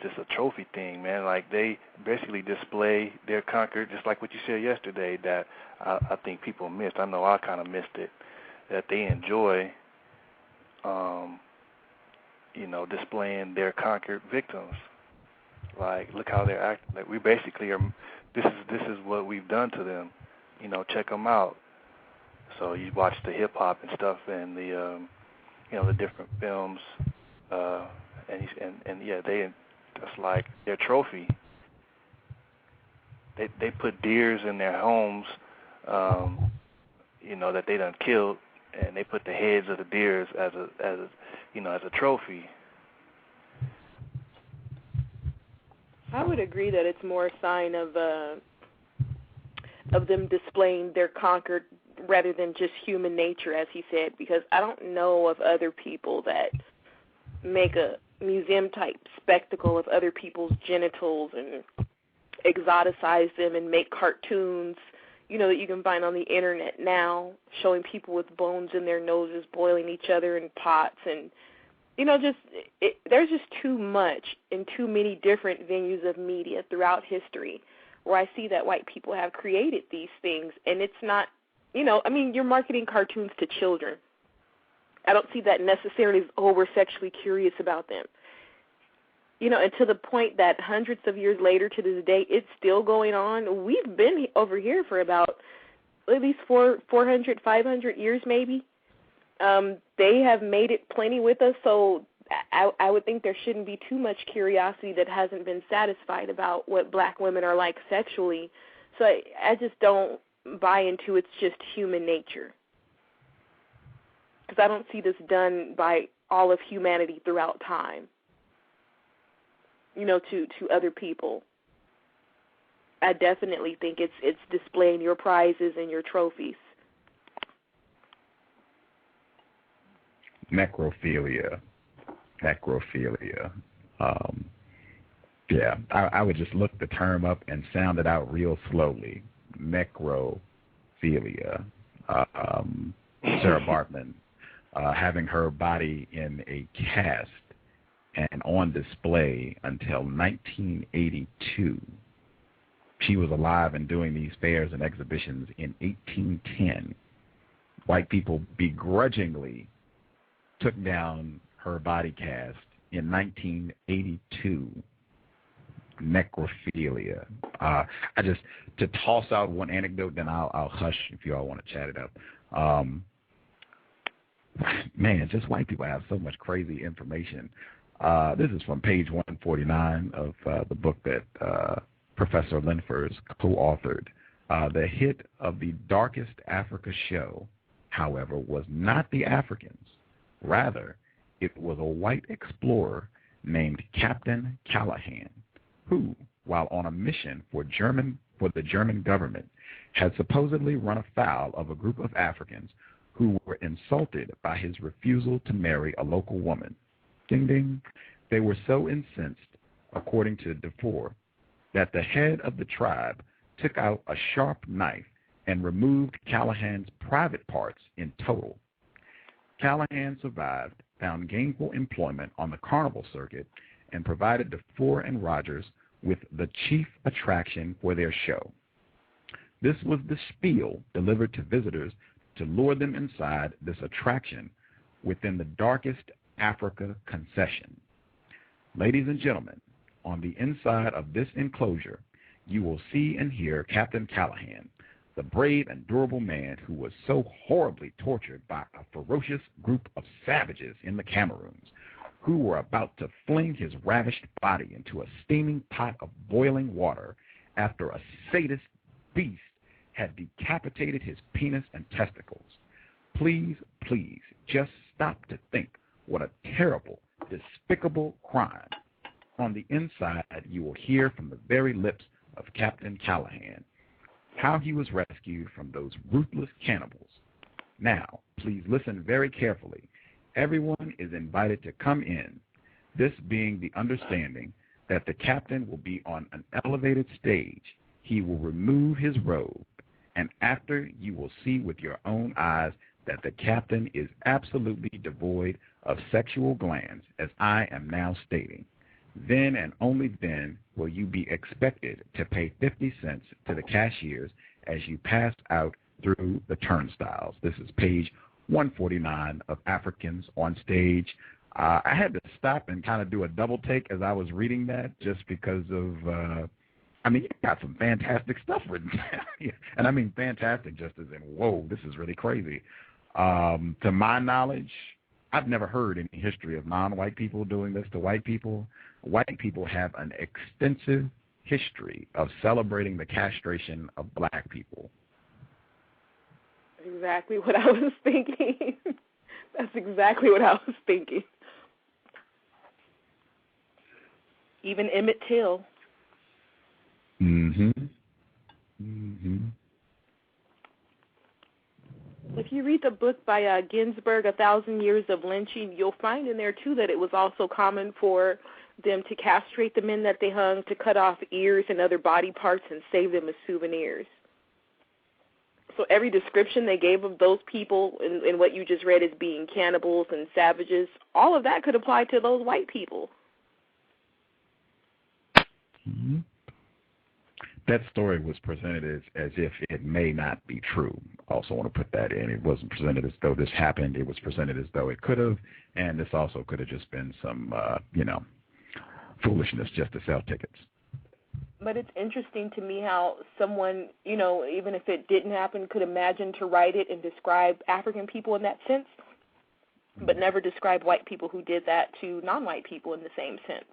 just a trophy thing, man. Like, they basically display their conquered, just like what you said yesterday, that I think people missed. I know I kind of missed it, that they enjoy, displaying their conquered victims. Like, look how they're acting. Like, we basically are. This is what we've done to them. Check them out. So you watch the hip hop and stuff, and the different films. That's like their trophy. They put deers in their homes, that they done killed, and they put the heads of the deers as a trophy. I would agree that it's more a sign of them displaying their conquered rather than just human nature, as he said, because I don't know of other people that make a museum-type spectacle of other people's genitals and exoticize them and make cartoons, that you can find on the internet now, showing people with bones in their noses boiling each other in pots. And, there's just too much in too many different venues of media throughout history where I see that white people have created these things. And it's not, you're marketing cartoons to children. I don't see that necessarily as, we're sexually curious about them. And to the point that hundreds of years later to this day, it's still going on. We've been over here for about at least 400, 500 years maybe. They have made it plenty with us, so I would think there shouldn't be too much curiosity that hasn't been satisfied about what black women are like sexually. So I just don't buy into it's just human nature. Because I don't see this done by all of humanity throughout time, to other people. I definitely think it's displaying your prizes and your trophies. Necrophilia. I would just look the term up and sound it out real slowly. Necrophilia. Sarah Bartman. Having her body in a cast and on display until 1982. She was alive and doing these fairs and exhibitions in 1810. White people begrudgingly took down her body cast in 1982. Necrophilia. To toss out one anecdote, then I'll hush if you all want to chat it up. Man, just white people have so much crazy information. This is from page 149 of the book that Professor Lindfors co-authored. The hit of the Darkest Africa show, however, was not the Africans. Rather, it was a white explorer named Captain Callahan, who, while on a mission for the German government, had supposedly run afoul of a group of Africans who were insulted by his refusal to marry a local woman. Ding, ding. They were so incensed, according to Dufour, that the head of the tribe took out a sharp knife and removed Callahan's private parts in total. Callahan survived, found gainful employment on the carnival circuit, and provided DeFore and Rogers with the chief attraction for their show. This was the spiel delivered to visitors to lure them inside this attraction within the darkest Africa concession. Ladies and gentlemen, on the inside of this enclosure, you will see and hear Captain Callahan, the brave and durable man who was so horribly tortured by a ferocious group of savages in the Cameroons, who were about to fling his ravished body into a steaming pot of boiling water after a sadist beast had decapitated his penis and testicles. Please, please, just stop to think what a terrible, despicable crime. On the inside, you will hear from the very lips of Captain Callahan how he was rescued from those ruthless cannibals. Now, please listen very carefully. Everyone is invited to come in, this being the understanding that the captain will be on an elevated stage. He will remove his robe, and after you will see with your own eyes that the captain is absolutely devoid of sexual glands, as I am now stating. Then and only then will you be expected to pay 50 cents to the cashiers as you pass out through the turnstiles. This is page 149 of Africans on Stage. I had to stop and kind of do a double take as I was reading that, just because of, you got some fantastic stuff written down. And I mean fantastic just as in, whoa, this is really crazy. To my knowledge, I've never heard any history of non-white people doing this to white people. White people have an extensive history of celebrating the castration of black people. Exactly what I was thinking. That's exactly what I was thinking. Even Emmett Till. Mm-hmm. If you read the book by Ginsberg, 1,000 Years of Lynching, you'll find in there, too, that it was also common for them to castrate the men that they hung, to cut off ears and other body parts and save them as souvenirs. So every description they gave of those people in what you just read as being cannibals and savages, all of that could apply to those white people. Mm-hmm. That story was presented as if it may not be true. I also want to put that in. It wasn't presented as though this happened. It was presented as though it could have, and this also could have just been some, foolishness just to sell tickets. But it's interesting to me how someone, even if it didn't happen, could imagine to write it and describe African people in that sense, but never describe white people who did that to non-white people in the same sense.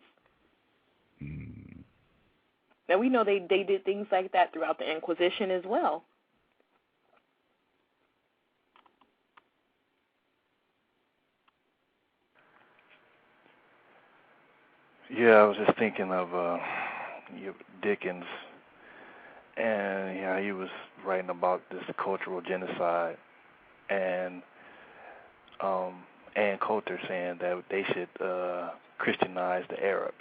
Now, we know they did things like that throughout the Inquisition as well. Yeah, I was just thinking of Dickens, and he was writing about this cultural genocide, and Ann Coulter saying that they should Christianize the Arabs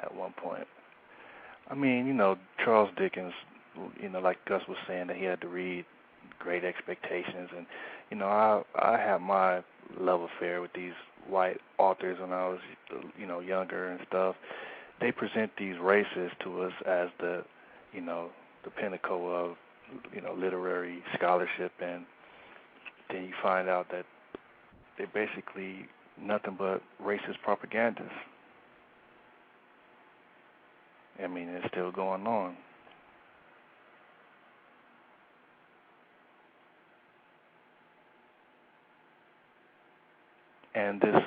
at one point. I mean, Charles Dickens, like Gus was saying, that he had to read Great Expectations, and I had my love affair with these white authors when I was younger and stuff. They present these races to us as the pinnacle of literary scholarship, and then you find out that they're basically nothing but racist propagandists. I mean, it's still going on. And this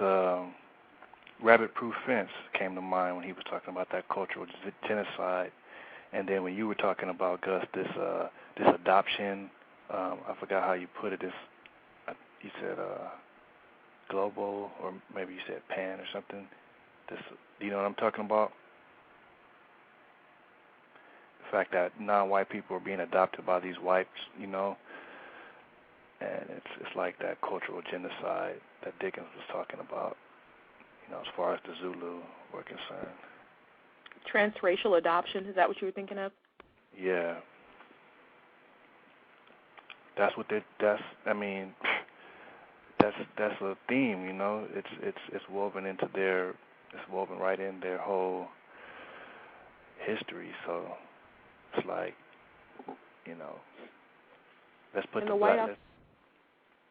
rabbit-proof fence came to mind when he was talking about that cultural genocide. And then when you were talking about, Gus, this adoption, I forgot how you put it. You said global, or maybe you said pan or something. Do you know what I'm talking about? The fact that non-white people are being adopted by these whites, and it's like that cultural genocide that Dickens was talking about, as far as the Zulu were concerned. Transracial adoption, is that what you were thinking of? Yeah. That's that's a theme, you know. It's woven into it's woven right in their whole history. So it's like, you know, let's put the black.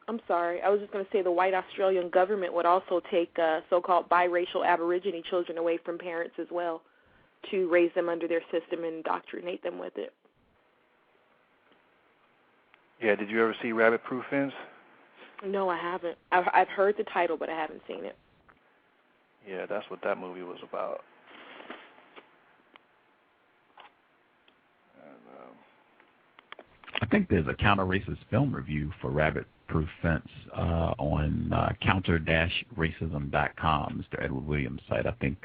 I'm sorry. I was just going to say the white Australian government would also take so-called biracial Aborigine children away from parents as well to raise them under their system and indoctrinate them with it. Yeah, did you ever see Rabbit Proof Fence? No, I haven't. I've heard the title, but I haven't seen it. Yeah, that's what that movie was about. I think there's a counter-racist film review for Rabbit Proof Fence on counter-racism.com, Mr. Edward Williams' site. I think,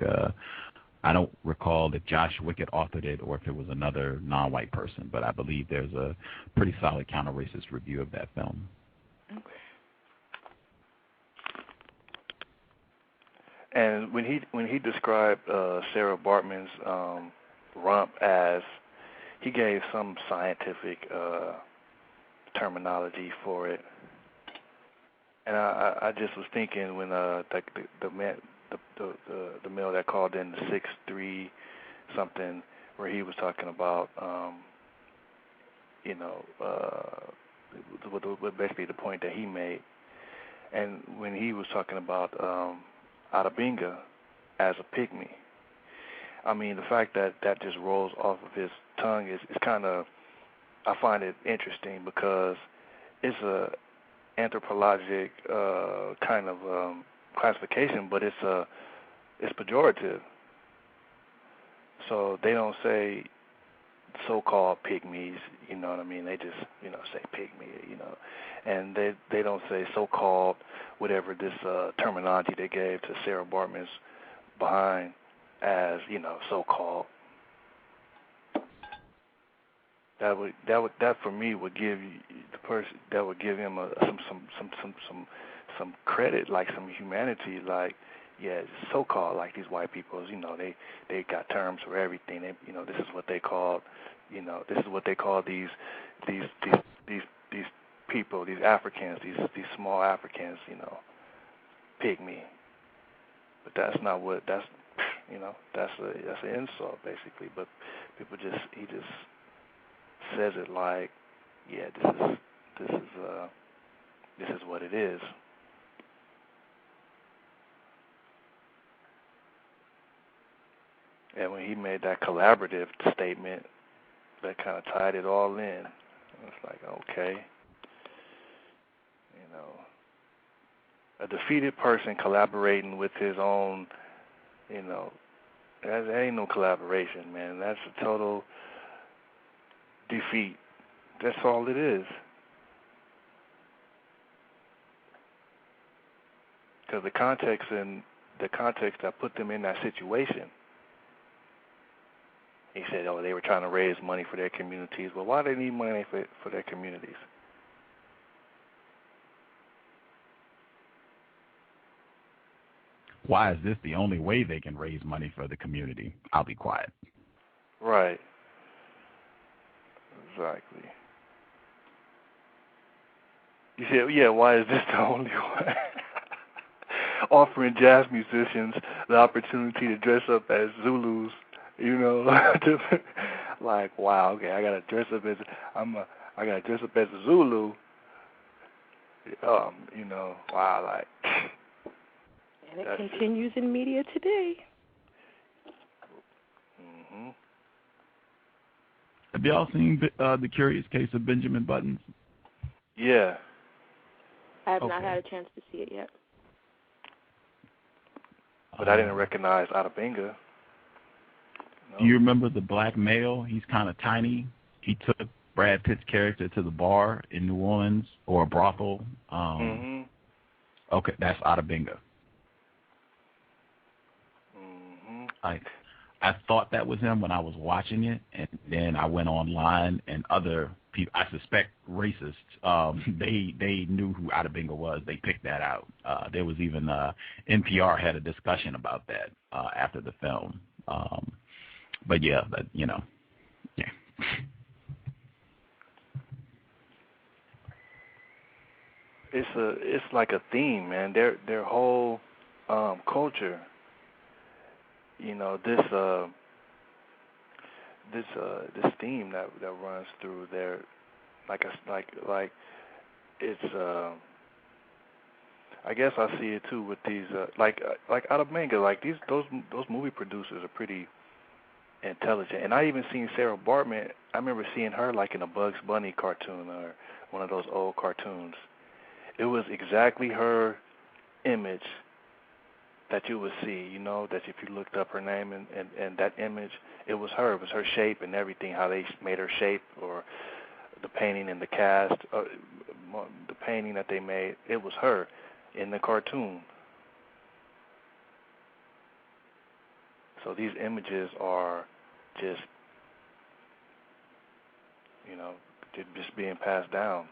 I don't recall if Josh Wickett authored it or if it was another non-white person, but I believe there's a pretty solid counter-racist review of that film. Okay. And when he described Sarah Bartman's rump as, he gave some scientific terminology for it, and I just was thinking when the male that called in, the 6'3" something, where he was talking about basically the point that he made, and when he was talking about Adabinga as a pygmy. I mean, the fact that just rolls off of his tongue is kind of, I find it interesting because it's a anthropologic kind of classification, but it's pejorative. So they don't say so-called pygmies, you know what I mean? They just, say pygmy, and they don't say so-called whatever this terminology they gave to Sarah Bartman's behind as, so-called. That for me would give the person, that would give him some credit, like some humanity, like, yeah, so-called, like these white people, they got terms for everything. They, this is what they call, this is what they call these people, these Africans, these small Africans, pygmy. But that's not what, that's an insult basically. But he just says it like, yeah, this is what it is. And when he made that collaborative statement, that kind of tied it all in. It's like, okay, a defeated person collaborating with his own, that ain't no collaboration, man. That's a total defeat. That's all it is. Because the context that put them in that situation. He said, they were trying to raise money for their communities. Well, why do they need money for their communities? Why is this the only way they can raise money for the community? I'll be quiet. Right. Exactly. You said, yeah, why is this the only way? Offering jazz musicians the opportunity to dress up as Zulus. Like, wow, okay, I gotta dress up as a Zulu. Wow, like. And it continues in media today. Mm-hmm. Have y'all seen The Curious Case of Benjamin Buttons? Yeah. I have not had a chance to see it yet. But I didn't recognize Adabinga. Do you remember the black male? He's kind of tiny. He took Brad Pitt's character to the bar in New Orleans, or a brothel. Mm-hmm. Okay, that's Adabinga. Mm-hmm. I thought that was him when I was watching it, and then I went online, and other people, I suspect racists, they knew who Adabinga was. They picked that out. There was even NPR had a discussion about that after the film. But yeah, yeah. It's it's like a theme, man. Their whole culture, this theme that runs through their like it's I guess I see it too with these like out of manga, like those movie producers are pretty intelligent. And I even seen Sarah Bartman. I remember seeing her like in a Bugs Bunny cartoon or one of those old cartoons. It was exactly her image that you would see, that if you looked up her name and that image, it was her. It was her shape and everything, how they made her shape, or the painting and the cast, the painting that they made, it was her in the cartoon. So these images are just, just being passed down.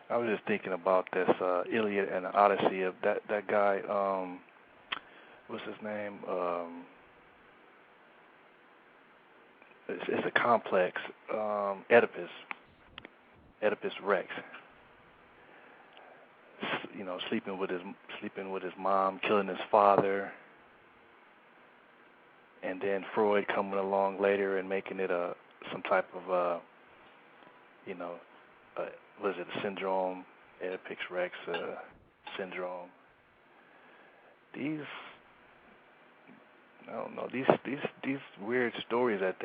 I was just thinking about this Iliad and the Odyssey of that guy. What's his name? It's a complex. Oedipus Rex. Sleeping with his mom, killing his father, and then Freud coming along later and making it some type of was it a syndrome, Oedipus Rex syndrome? These, I don't know, these weird stories that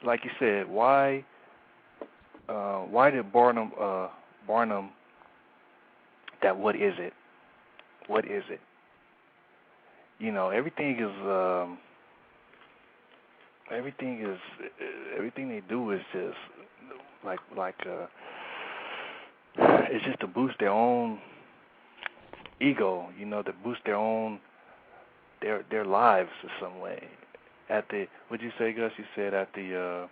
like you said, why did Barnum that what is it? Everything they do is just it's just to boost their own ego, to boost their own their lives in some way. What'd you say, Gus? You said as a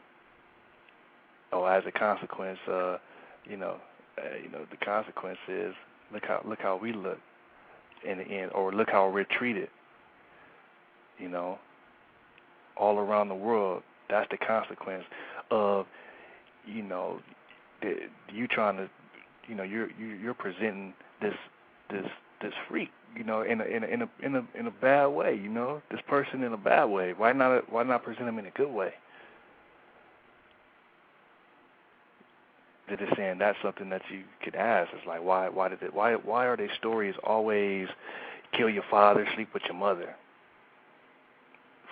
consequence, the consequence is look how we look in the end, or look how we're treated. All around the world, that's the consequence of you trying to, you're presenting this freak, in a bad way, this person in a bad way. Why not present him in a good way? They're just saying that's something that you could ask. It's like why are their stories always kill your father, sleep with your mother?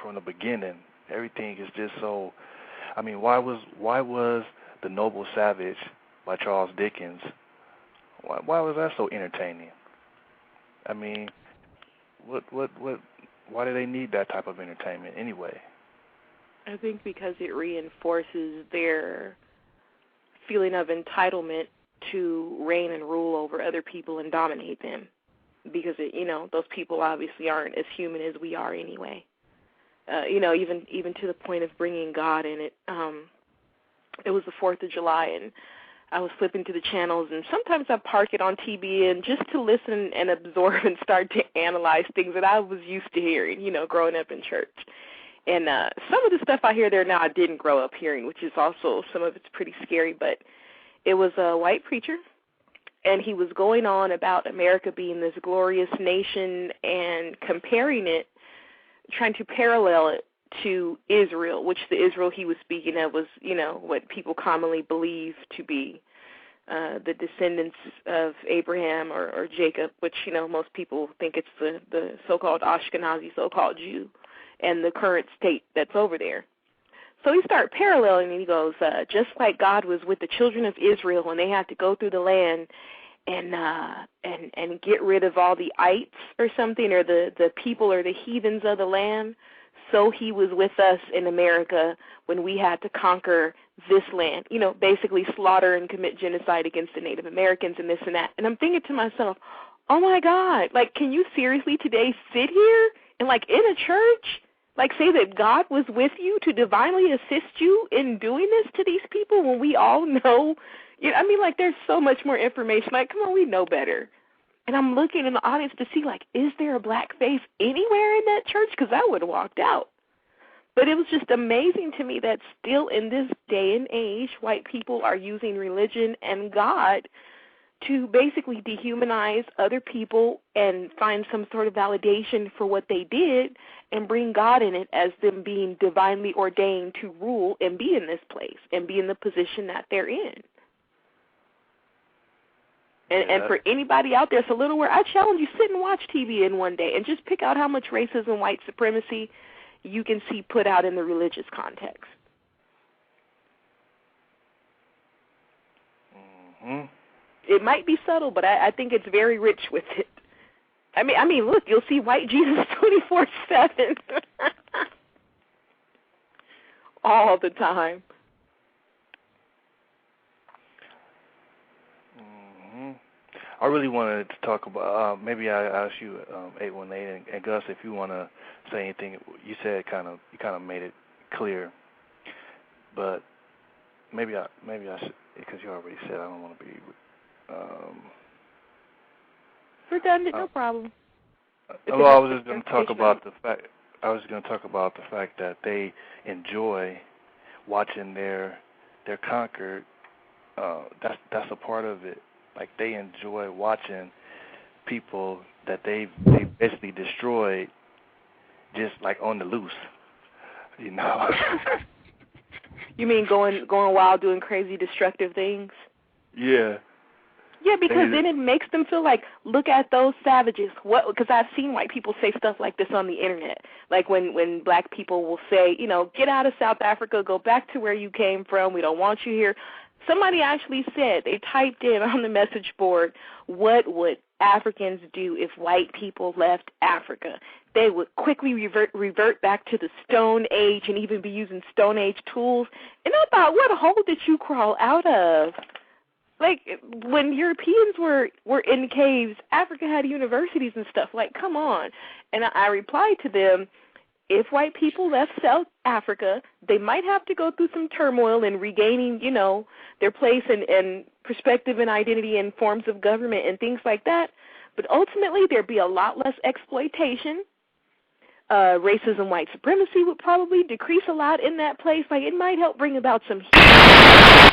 From the beginning, everything is just so. I mean, why was The Noble Savage by Charles Dickens? Why was that so entertaining? I mean, why do they need that type of entertainment anyway? I think because it reinforces their feeling of entitlement to reign and rule over other people and dominate them. Because those people obviously aren't as human as we are anyway. Even to the point of bringing God in it. It was the 4th of July, and I was flipping through the channels, and sometimes I park it on TBN just to listen and absorb and start to analyze things that I was used to hearing, growing up in church. And some of the stuff I hear there now I didn't grow up hearing, which is also, some of it's pretty scary, but it was a white preacher, and he was going on about America being this glorious nation and comparing it, trying to parallel it to Israel, which the Israel he was speaking of was, what people commonly believe to be the descendants of Abraham or Jacob, which, most people think it's the so-called Ashkenazi, so-called Jew, and the current state that's over there. So he started paralleling, and he goes, just like God was with the children of Israel when they had to go through the land and get rid of all the ites or something, or the people or the heathens of the land, so he was with us in America when we had to conquer this land, basically slaughter and commit genocide against the Native Americans and this and that. And I'm thinking to myself, oh my God, can you seriously today sit here and in a church, like, say that God was with you to divinely assist you in doing this to these people when we all know, I mean, like, there's so much more information. Like, come on, we know better. And I'm looking in the audience to see, like, is there a black face anywhere in that church? Because I would have walked out. But it was just amazing to me that still in this day and age, white people are using religion and God to basically dehumanize other people and find some sort of validation for what they did and bring God in it as them being divinely ordained to rule and be in this place and be in the position that they're in. And for anybody out there, it's a little where I challenge you, sit and watch TV in one day and just pick out how much racism, white supremacy you can see put out in the religious context. Mm-hmm. It might be subtle, but I think it's very rich with it. I mean, look, you'll see white Jesus 24/7 all the time. Mm-hmm. I really wanted to talk about. Maybe I asked you 818 and Gus, if you want to say anything. You said you kind of made it clear, but maybe I should, because you already said I don't want to be. Redundant, no problem. Well, I was just going to talk about the fact. I was going to talk about the fact that they enjoy watching their conquered. That's a part of it. Like, they enjoy watching people that they basically destroyed, just like on the loose, you know. You mean going wild, doing crazy, destructive things? Yeah. Yeah, because then it makes them feel like, look at those savages. What? Because I've seen white people say stuff like this on the internet. Like when black people will say, get out of South Africa, go back to where you came from. We don't want you here. Somebody actually said, they typed in on the message board, what would Africans do if white people left Africa? They would quickly revert back to the Stone Age and even be using Stone Age tools. And I thought, what hole did you crawl out of? Like, when Europeans were in caves, Africa had universities and stuff. Like, come on. And I replied to them, if white people left South Africa, they might have to go through some turmoil in regaining, their place and perspective and identity and forms of government and things like that. But ultimately, there'd be a lot less exploitation. Racism, white supremacy would probably decrease a lot in that place. Like, it might help bring about some healing.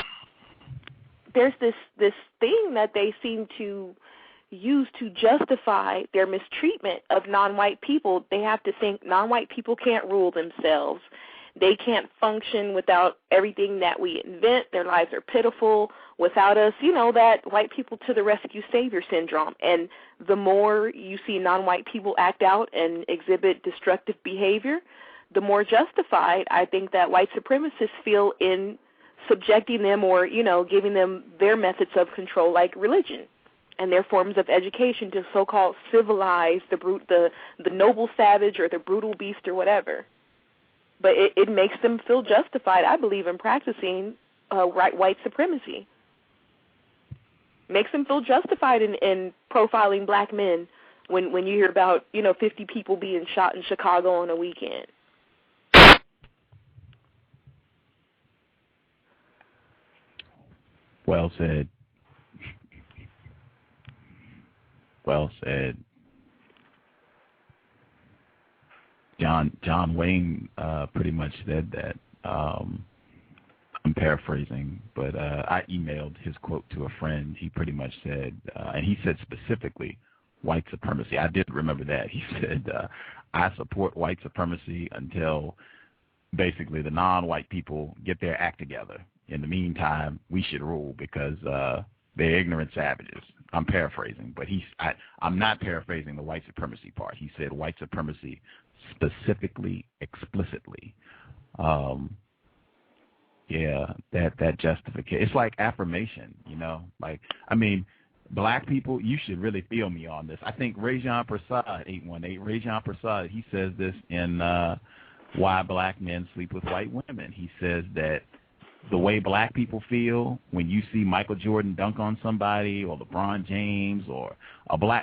There's this thing that they seem to use to justify their mistreatment of non-white people. They have to think non-white people can't rule themselves. They can't function without everything that we invent. Their lives are pitiful without us. That white people to the rescue savior syndrome. And the more you see non-white people act out and exhibit destructive behavior, the more justified I think that white supremacists feel in subjecting them or, giving them their methods of control, like religion and their forms of education to so-called civilize the noble savage or the brutal beast or whatever. But it makes them feel justified, I believe, in practicing white supremacy. Makes them feel justified in profiling black men when you hear about, 50 people being shot in Chicago on a weekend. Well said. Well said. John Wayne pretty much said that. I'm paraphrasing, but I emailed his quote to a friend. He pretty much said, and he said specifically, white supremacy. I did remember that. He said, I support white supremacy until basically the non-white people get their act together. In the meantime, we should rule because they're ignorant savages. I'm paraphrasing, but I'm not paraphrasing the white supremacy part. He said white supremacy specifically, explicitly. Yeah, that justification. It's like affirmation, Like, black people, you should really feel me on this. I think Rajan Prasad, 818, Rajan Prasad, he says this in Why Black Men Sleep with White Women. He says that the way black people feel when you see Michael Jordan dunk on somebody, or LeBron James, or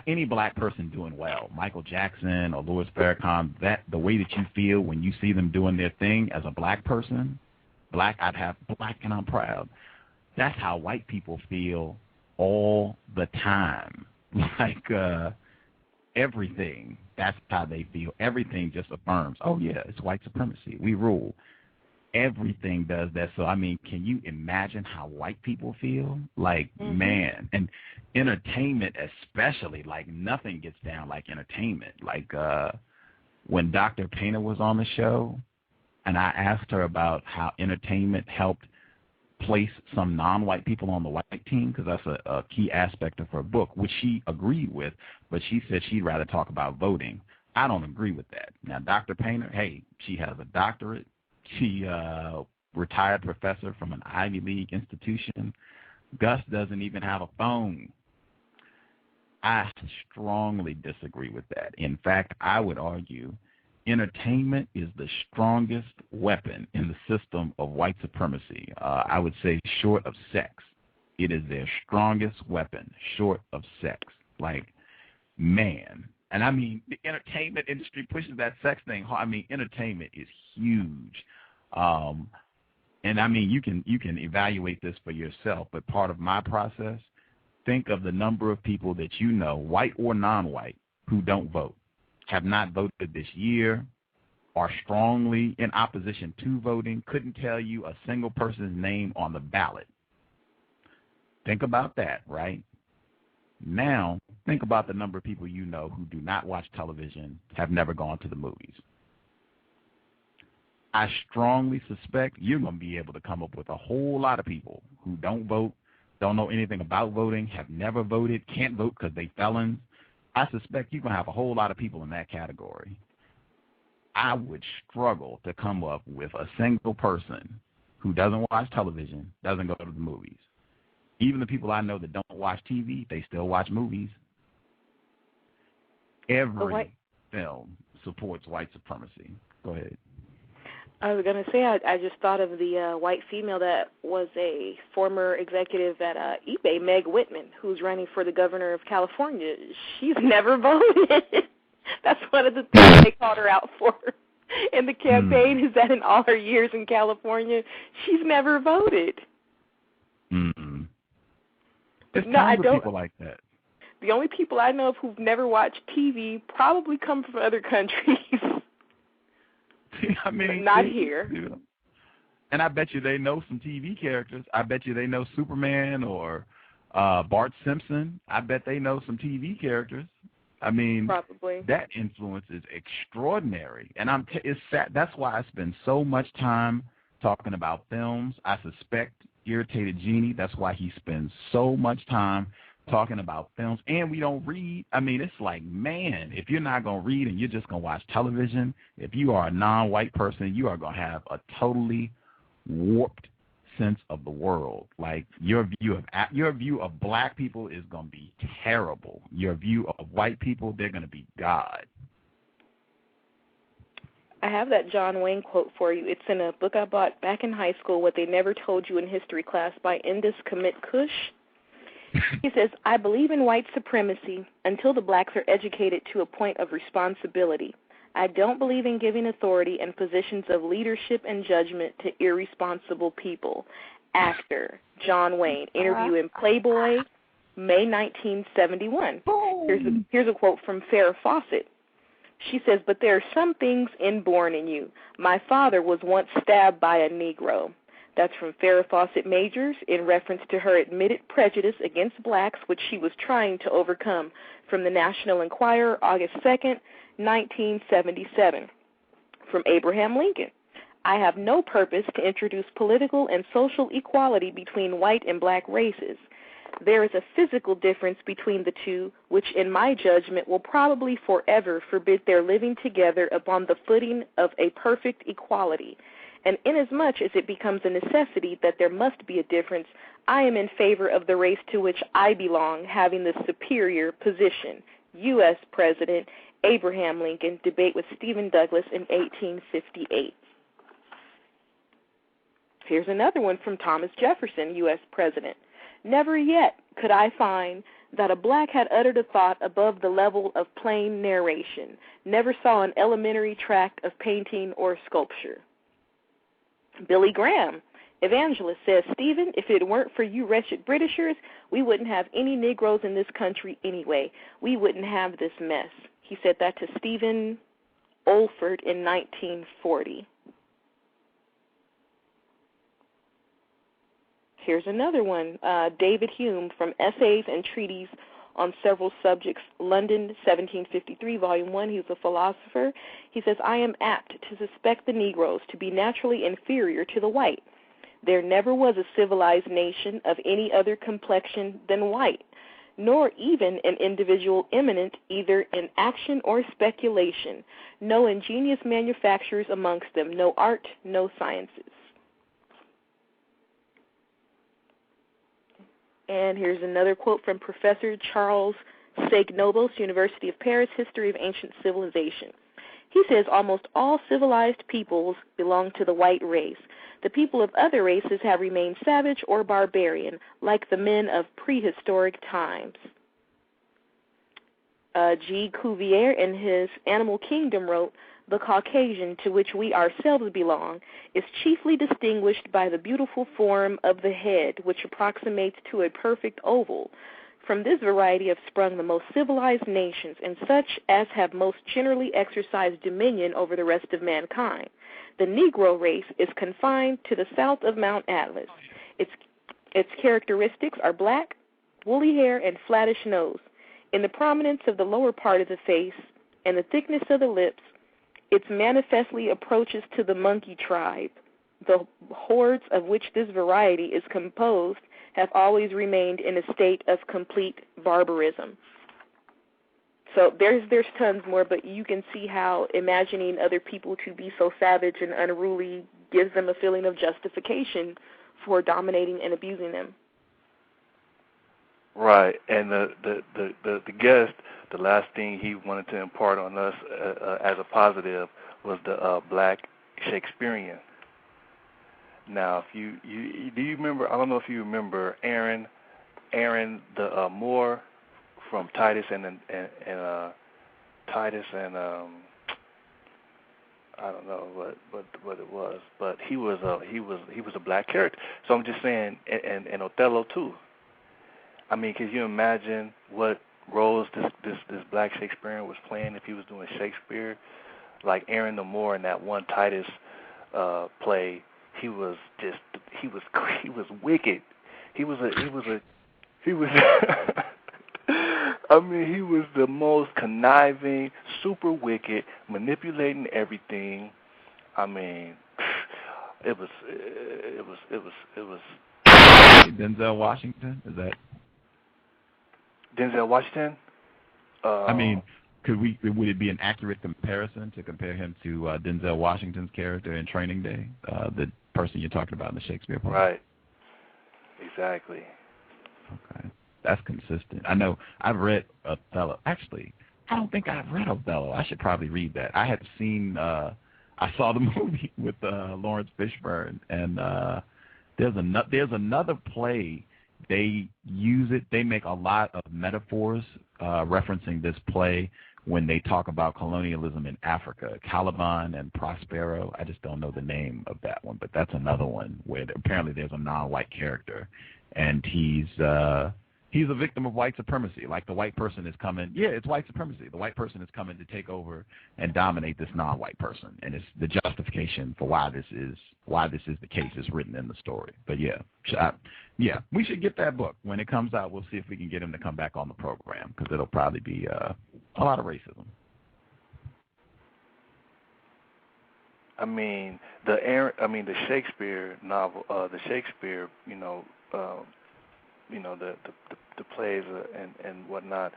any black person doing well, Michael Jackson or Louis Farrakhan, that the way that you feel when you see them doing their thing as a black person, black and I'm proud. That's how white people feel all the time. Like everything, that's how they feel. Everything just affirms, oh yeah, it's white supremacy. We rule. Everything does that. So, I mean, can you imagine how white people feel? Like, man. And entertainment especially, like, nothing gets down like entertainment. Like, when Dr. Painter was on the show, and I asked her about how entertainment helped place some non-white people on the white team, because that's a key aspect of her book, which she agreed with, but she said she'd rather talk about voting. I don't agree with that. Now, Dr. Painter, hey, she has a doctorate. She retired professor from an Ivy League institution. Gus doesn't even have a phone. I strongly disagree with that. In fact, I would argue entertainment is the strongest weapon in the system of white supremacy. I would say short of sex. It is their strongest weapon, short of sex. Like, man. And I mean, the entertainment industry pushes that sex thing hard. I mean, entertainment is huge. And I mean, you can evaluate this for yourself, but part of my process, think of the number of people that you know, white or non-white, who don't vote, have not voted this year, are strongly in opposition to voting, couldn't tell you a single person's name on the ballot. Think about that, right? Now, think about the number of people you know who do not watch television, have never gone to the movies. I strongly suspect you're going to be able to come up with a whole lot of people who don't vote, don't know anything about voting, have never voted, can't vote because they felons. I suspect you're going to have a whole lot of people in that category. I would struggle to come up with a single person who doesn't watch television, doesn't go to the movies. Even the people I know that don't watch TV, they still watch movies. Every film supports white supremacy. Go ahead. I was going to say, I just thought of the white female that was a former executive at eBay, Meg Whitman, who's running for the governor of California. She's never voted. That's one of the things they called her out for in the campaign, is that in all her years in California, she's never voted. Mm-mm. There's tons of people like that. The only people I know of who've never watched TV probably come from other countries. I mean, not here. You know, and I bet you they know some TV characters. I bet you they know Superman or Bart Simpson. I bet they know some TV characters. I mean, probably. That influence is extraordinary. And it's sad. That's why I spend so much time talking about films. I suspect Irritated Genie, that's why he spends so much time talking about films. And we don't read. I mean, it's like, man, if you're not going to read and you're just going to watch television, if you are a non-white person, you are going to have a totally warped sense of the world. Like, your view of black people is going to be terrible. Your view of white people, they're going to be God. I have that John Wayne quote for you. It's in a book I bought back in high school, What They Never Told You in History Class, by Indus Commit Kush. He says, I believe in white supremacy until the blacks are educated to a point of responsibility. I don't believe in giving authority and positions of leadership and judgment to irresponsible people. Actor John Wayne, interview in Playboy, May 1971. Here's a quote from Farrah Fawcett. She says, but there are some things inborn in you. My father was once stabbed by a Negro. That's from Farrah Fawcett Majors in reference to her admitted prejudice against blacks, which she was trying to overcome, from the National Enquirer, August 2nd, 1977. From Abraham Lincoln. I have no purpose to introduce political and social equality between white and black races. There is a physical difference between the two, which in my judgment will probably forever forbid their living together upon the footing of a perfect equality. And inasmuch as it becomes a necessity that there must be a difference, I am in favor of the race to which I belong having the superior position. U.S. President Abraham Lincoln, debate with Stephen Douglas in 1858. Here's another one from Thomas Jefferson, U.S. President. Never yet could I find that a black had uttered a thought above the level of plain narration. Never saw an elementary tract of painting or sculpture. Billy Graham, evangelist, says, Stephen, if it weren't for you wretched Britishers, we wouldn't have any Negroes in this country anyway. We wouldn't have this mess. He said that to Stephen Olford in 1940. Here's another one, David Hume, from Essays and Treatises on Several Subjects, London, 1753, Volume 1. He's a philosopher. He says, I am apt to suspect the Negroes to be naturally inferior to the white. There never was a civilized nation of any other complexion than white, nor even an individual eminent either in action or speculation. No ingenious manufacturers amongst them, no art, no sciences. And here's another quote from Professor Charles C.O.W.S, University of Paris, History of Ancient Civilization. He says almost all civilized peoples belong to the white race. The people of other races have remained savage or barbarian, like the men of prehistoric times. G. Cuvier, in his Animal Kingdom, wrote, the Caucasian, to which we ourselves belong, is chiefly distinguished by the beautiful form of the head, which approximates to a perfect oval. From this variety have sprung the most civilized nations, and such as have most generally exercised dominion over the rest of mankind. The Negro race is confined to the south of Mount Atlas. Its characteristics are black, woolly hair, and flattish nose. In the prominence of the lower part of the face and the thickness of the lips, it manifestly approaches to the monkey tribe. The hordes of which this variety is composed have always remained in a state of complete barbarism. So there's tons more, but you can see how imagining other people to be so savage and unruly gives them a feeling of justification for dominating and abusing them. Right, and the guest, the last thing he wanted to impart on us as a positive was the black Shakespearean. Now, if you do you remember? I don't know if you remember Aaron the Moor from Titus and Titus and I don't know what it was, but he was a black character. So I'm just saying, and Othello too. I mean, can you imagine what roles this black Shakespearean was playing if he was doing Shakespeare? Like Aaron the Moor in that one Titus play, he was wicked. He was I mean, he was the most conniving, super wicked, manipulating everything. I mean, it was Denzel Washington, is that Denzel Washington? I mean, would it be an accurate comparison to compare him to Denzel Washington's character in Training Day, the person you're talking about in the Shakespeare play? Right. Exactly. Okay. That's consistent. I know I've read Othello. Actually, I don't think I've read Othello. I should probably read that. I had seen, I saw the movie with Lawrence Fishburne, and there's another play. They use it. They make a lot of metaphors referencing this play when they talk about colonialism in Africa. Caliban and Prospero. I just don't know the name of that one, but that's another one where apparently there's a non-white character, and he's a victim of white supremacy. Like the white person is coming. Yeah, it's white supremacy. The white person is coming to take over and dominate this non-white person, and it's the justification for why this is the case is written in the story. But yeah, we should get that book when it comes out. We'll see if we can get him to come back on the program because it'll probably be a lot of racism. I mean, the Shakespeare novel, the Shakespeare, the plays and whatnot,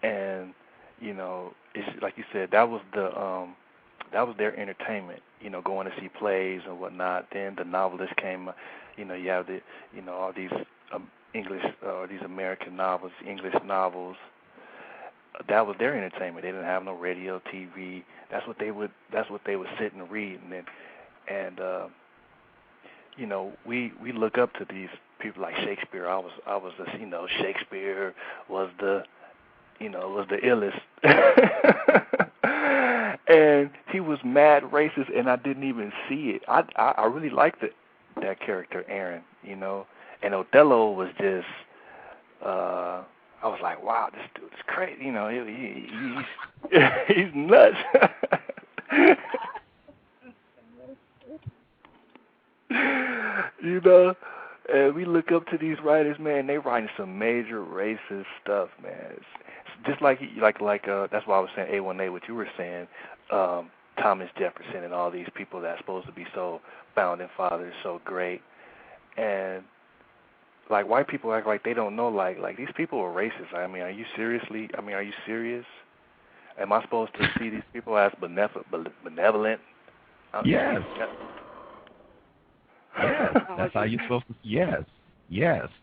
and it's like you said, that was their entertainment. Going to see plays and whatnot. Then the novelists came. You have all these English or these American novels, English novels. That was their entertainment. They didn't have no radio, TV. That's what they would sit and read, and we look up to these people like Shakespeare. I was just, Shakespeare was the illest. And he was mad racist, and I didn't even see it. I really liked that character, Aaron, and Othello was just, I was like, wow, this dude is crazy, he's nuts. And we look up to these writers, man. They writing some major racist stuff, man. It's just like that's why I was saying A1A. What you were saying, Thomas Jefferson and all these people that's supposed to be so founding fathers, so great, and like white people act like they don't know. Like these people are racist. I mean, are you serious? Am I supposed to see these people as benevolent? Yes. Yes, that's how you're supposed to. Yes.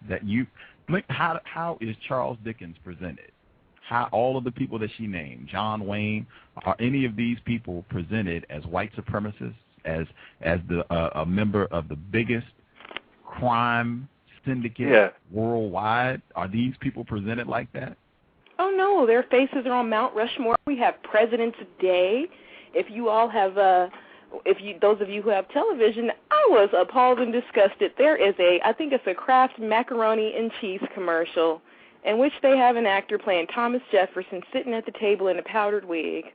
That you look. How is Charles Dickens presented? How all of the people that she named, John Wayne, are any of these people presented as white supremacists, as a member of the biggest crime syndicate worldwide? Are these people presented like that? Oh no, their faces are on Mount Rushmore. We have President's Day. If you all have those of you who have television, I was appalled and disgusted. There is I think it's a Kraft macaroni and cheese commercial in which they have an actor playing Thomas Jefferson sitting at the table in a powdered wig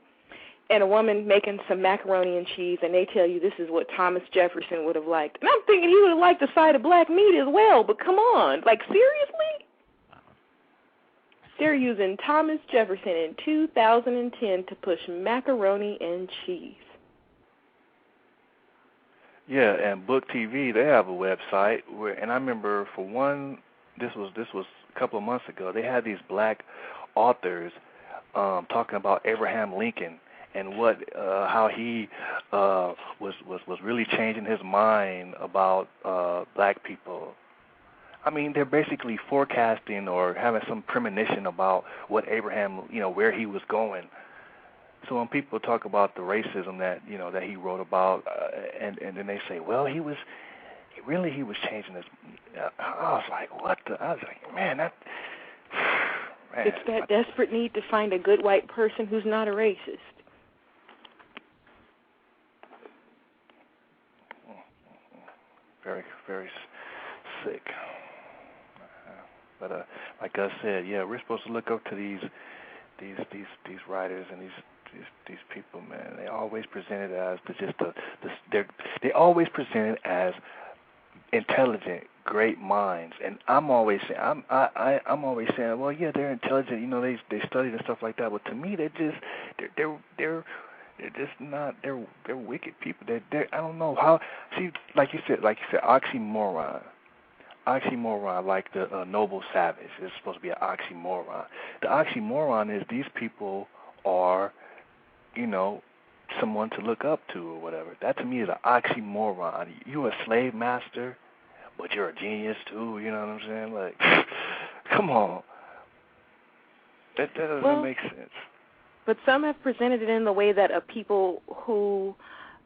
and a woman making some macaroni and cheese, and they tell you this is what Thomas Jefferson would have liked. And I'm thinking he would have liked a side of black meat as well, but come on, like seriously? They're using Thomas Jefferson in 2010 to push macaroni and cheese. Yeah, and Book TV, they have a website and I remember for one, this was a couple of months ago. They had these black authors talking about Abraham Lincoln and how he was really changing his mind about black people. I mean, they're basically forecasting or having some premonition about what Abraham, where he was going. So when people talk about the racism that that he wrote about, and then they say, well, he was changing his. I was like, what the? I was like, man, that. Man, it's that desperate need to find a good white person who's not a racist. Very, very sick. But like I said, yeah, we're supposed to look up to these writers and these people, man. They always presented as they always presented as intelligent, great minds, and I'm always saying, I'm always saying, well, yeah, they're intelligent, they studied and stuff like that. But to me, they're just not. They're wicked people. They're I don't know how. See, like you said, oxymoron. Oxymoron, like the noble savage, is supposed to be an oxymoron. The oxymoron is these people are, someone to look up to or whatever. That to me is an oxymoron. You're a slave master, but you're a genius too. You know what I'm saying? Like, come on. That doesn't make sense. But some have presented it in the way that people who,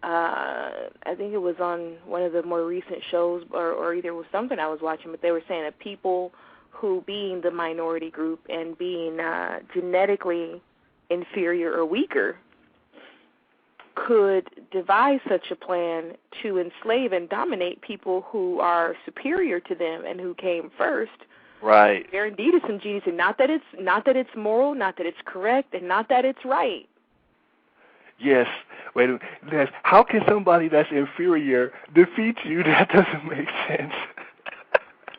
I think it was on one of the more recent shows, or either it was something I was watching, but they were saying that people who, being the minority group and being genetically inferior or weaker, could devise such a plan to enslave and dominate people who are superior to them and who came first. Right. There indeed is some genius, and not that it's moral, not that it's correct, and not that it's right. Yes. Wait a minute. How can somebody that's inferior defeat you? That doesn't make sense.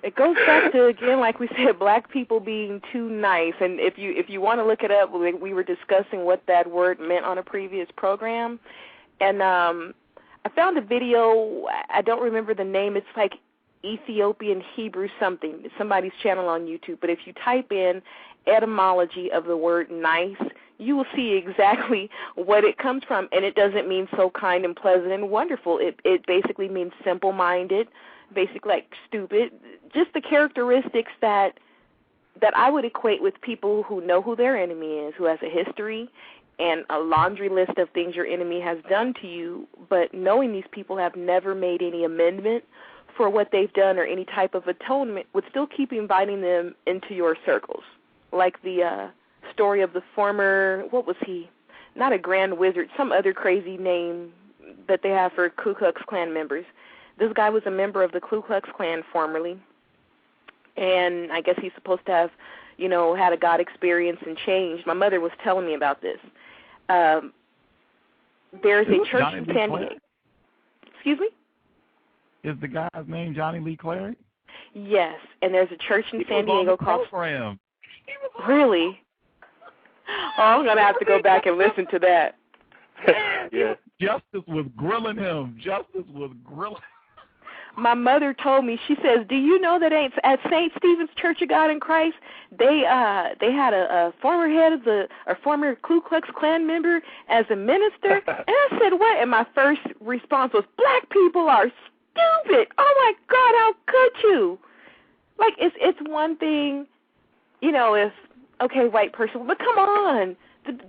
It goes back to, again, like we said, black people being too nice. And if you want to look it up, we were discussing what that word meant on a previous program. And I found a video. I don't remember the name. It's like Ethiopian Hebrew something, somebody's channel on YouTube. But if you type in etymology of the word nice, you will see exactly what it comes from. And it doesn't mean so kind and pleasant and wonderful. It basically means simple-minded, basically like stupid, just the characteristics that I would equate with people who know who their enemy is, who has a history and a laundry list of things your enemy has done to you, but knowing these people have never made any amendment for what they've done or any type of atonement would still keep inviting them into your circles. Like the story of the former, what was he? Not a Grand Wizard, some other crazy name that they have for Ku Klux Klan members. This guy was a member of the Ku Klux Klan formerly, and I guess he's supposed to have, had a God experience and changed. My mother was telling me about this. There's a church Johnny in Lee San Clary? Diego. Excuse me? Is the guy's name Johnny Lee Clary? Yes, and there's a church in San Diego called... Program. Really? Oh, I'm going to have to go back and listen to that. Yeah. Justice was grilling him. My mother told me, she says, do you know that at St. Stephen's Church of God in Christ, they had a former head of a former Ku Klux Klan member as a minister? And I said, what? And my first response was, black people are stupid. Oh, my God, how could you? Like, it's one thing, if, okay, white person, but come on.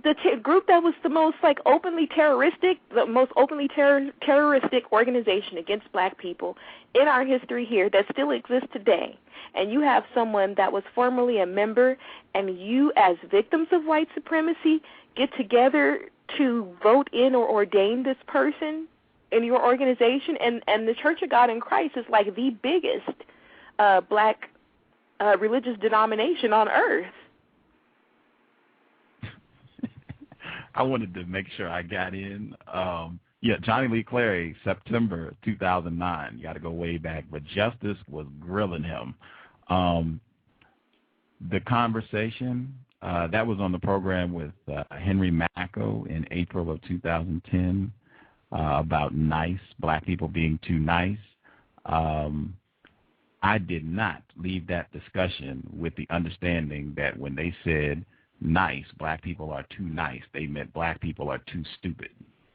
The group that was the most openly terroristic, the most openly terroristic organization against black people in our history here that still exists today, and you have someone that was formerly a member, and you as victims of white supremacy get together to vote in or ordain this person in your organization, and the Church of God in Christ is like the biggest black religious denomination on earth. I wanted to make sure I got in. Johnny Lee Clary, September 2009. You got to go way back, but Justice was grilling him. The conversation, that was on the program with Henry Macko in April of 2010 about black people being too nice. I did not leave that discussion with the understanding that when they said nice, black people are too nice, they meant black people are too stupid.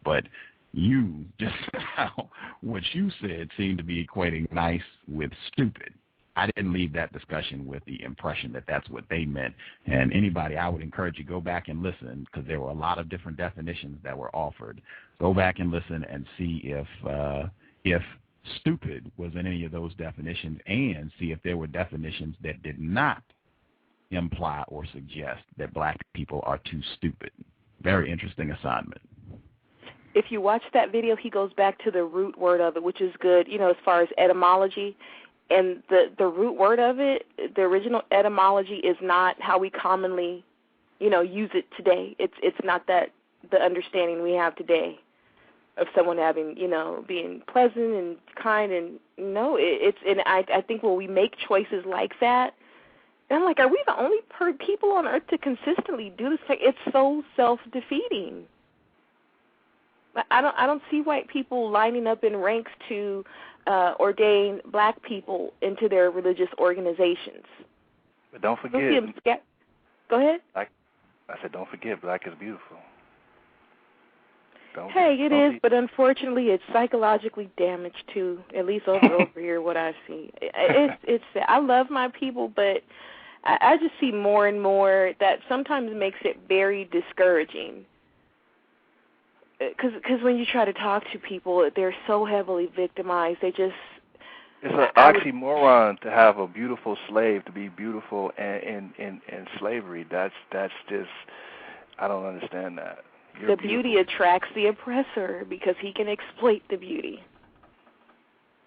But you, just now, what you said seemed to be equating nice with stupid. I didn't leave that discussion with the impression that that's what they meant. And anybody, I would encourage you, go back and listen, because there were a lot of different definitions that were offered. Go back and listen and see if stupid was in any of those definitions, and see if there were definitions that did not imply or suggest that black people are too stupid. Very interesting assignment. If you watch that video, he goes back to the root word of it, which is good, as far as etymology. And the root word of it, the original etymology, is not how we commonly, use it today. It's not that the understanding we have today of someone having, being pleasant and kind, and I think when we make choices like that, and I'm like, are we the only people on earth to consistently do this? It's so self-defeating. I don't see white people lining up in ranks to ordain black people into their religious organizations. But don't forget. Go ahead. I said, don't forget, black is beautiful. It is, but unfortunately, it's psychologically damaged too. At least over here, what I see. It's. I love my people, but I just see more and more that sometimes makes it very discouraging. Because when you try to talk to people, they're so heavily victimized. They just... It's an oxymoron to have a beautiful slave to be beautiful in slavery. That's just... I don't understand that. You're the beautiful. Beauty attracts the oppressor because he can exploit the beauty.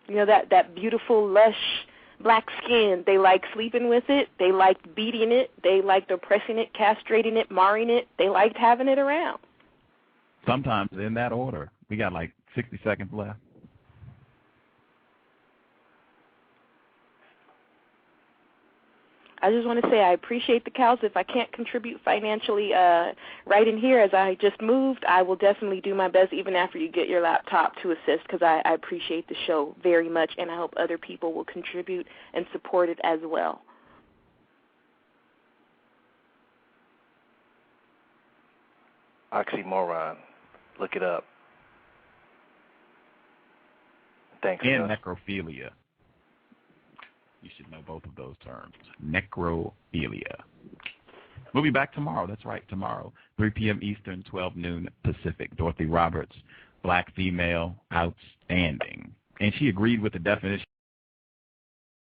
That beautiful, lush black skin, they like sleeping with it. They liked beating it. They liked oppressing it, castrating it, marring it. They liked having it around. Sometimes in that order. We got 60 seconds left. I just want to say I appreciate the cows. If I can't contribute financially right in here as I just moved, I will definitely do my best even after you get your laptop to assist, because I appreciate the show very much, and I hope other people will contribute and support it as well. Oxymoron. Look it up. Thanks. And necrophilia. You should know both of those terms. Necrophilia. We'll be back tomorrow. That's right, tomorrow. 3 p.m. Eastern, 12 noon Pacific. Dorothy Roberts, black female, outstanding. And she agreed with the definition